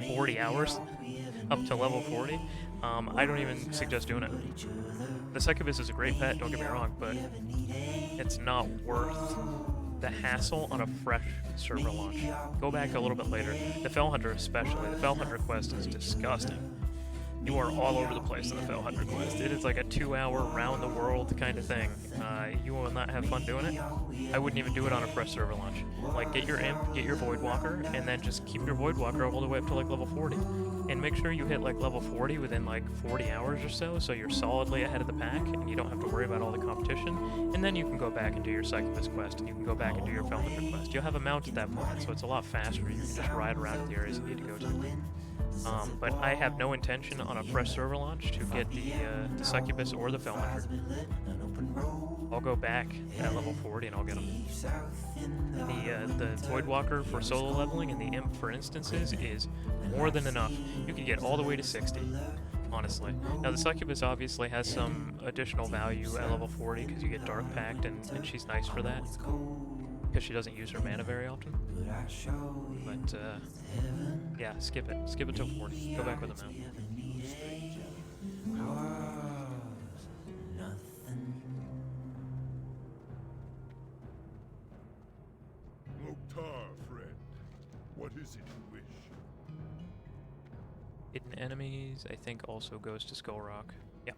[SPEAKER 1] 40 hours, up to level 40, I don't even suggest doing it. The Succubus is a great pet, don't get me wrong, but it's not worth the hassle on a fresh server launch. Go back a little bit later. The Fell Hunter especially. The Fell Hunter quest is disgusting. You are all over the place in the Fell Hunter quest. It is like a 2-hour round-the-world kind of thing. You will not have fun doing it. I wouldn't even do it on a fresh server launch. Like, get your Imp, get your Voidwalker, and then just keep your Voidwalker all the way up to, like, level 40. And make sure you hit, like, level 40 within, like, 40 hours or so you're solidly ahead of the pack, and you don't have to worry about all the competition. And then you can go back and do your Succubus quest, and you can go back and do your Fell Hunter quest. You'll have a mount at that point, so it's a lot faster. You can just ride around the areas you need to go to. But I have no intention on a fresh server launch to get the Succubus or the Fell Hunter. I'll go back at level 40 and I'll get them. The Voidwalker for solo leveling and the Imp for instances is more than enough. You can get all the way to 60, honestly. Now the Succubus obviously has some additional value at level 40 because you get Dark Pact and she's nice for that. Because she doesn't use her mana very often. But, yeah, skip it. Skip it till 40. Go back with a mount.
[SPEAKER 3] Durotar, friend. What is it you wish?
[SPEAKER 1] Hidden enemies, I think, also goes to Skull Rock. Yeah.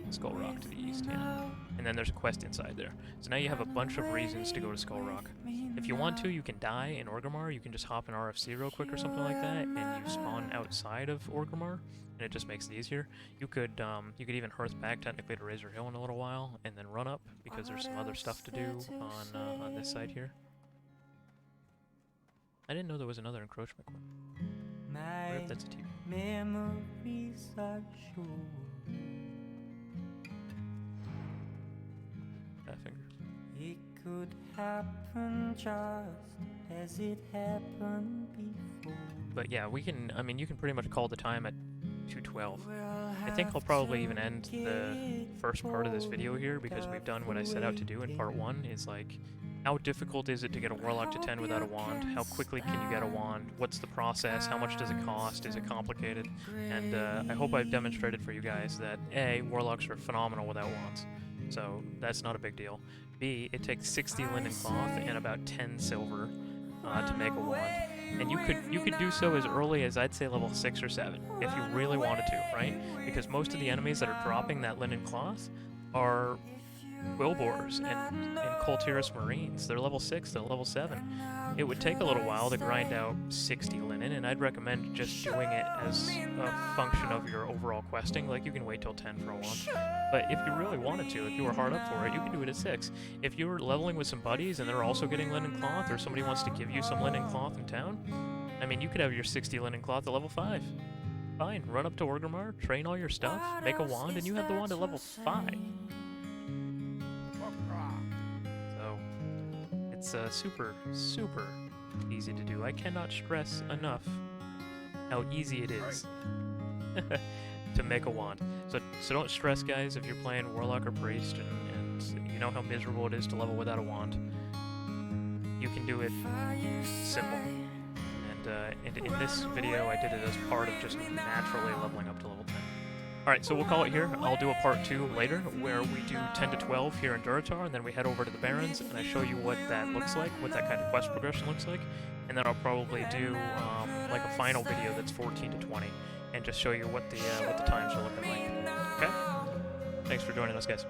[SPEAKER 1] Skull Rock to the east, yeah. And then there's a quest inside there. So now you have a bunch of reasons to go to Skull Rock. If you want to, you can die in Orgrimmar. You can just hop in RFC real quick or something like that, and you spawn outside of Orgrimmar, and it just makes it easier. You could even hearth back technically to Razor Hill in a little while, and then run up because there's some other stuff to do on this side here. I didn't know there was another encroachment one. I hope that's a TV.
[SPEAKER 2] Memories are short. It could happen just as it happened before.
[SPEAKER 1] But yeah, you can pretty much call the time at 2:12. I think I'll probably even end the first part of this video here because we've done what I set out to do in part 1. Is like, how difficult is it to get a Warlock to 10 without a wand? How quickly can you get a wand? What's the process? How much does it cost? Is it complicated? And I hope I've demonstrated for you guys that A, Warlocks are phenomenal without wands. So that's not a big deal. B, it takes 60 linen cloth and about 10 silver to make a wand. And you could do so as early as, I'd say, level 6 or 7, if you really wanted to, right? Because most of the enemies that are dropping that linen cloth are Quillboars and Coltirus Marines. They're level 6, they're level 7. It would take a little while to grind out 60 linen, and I'd recommend just doing it as a function of your overall questing. Like, you can wait till 10 for a wand. But if you really wanted to, if you were hard up for it, you can do it at 6. If you were leveling with some buddies and they're also getting linen cloth, or somebody wants to give you some linen cloth in town, I mean, you could have your 60 linen cloth at level 5. Fine, run up to Orgrimmar, train all your stuff, make a wand, and you have the wand at level 5. So, it's super, super easy to do. I cannot stress enough how easy it is to make a wand. So don't stress, guys, if you're playing Warlock or Priest and you know how miserable it is to level without a wand. You can do it simple. And in this video, I did it as part of just naturally leveling up to level 10. Alright, so we'll call it here. I'll do a part 2 later, where we do 10 to 12 here in Durotar, and then we head over to the Barrens, and I show you what that looks like, what that kind of quest progression looks like, and then I'll probably do like a final video that's 14 to 20, and just show you what the times are looking like. Okay? Thanks for joining us, guys.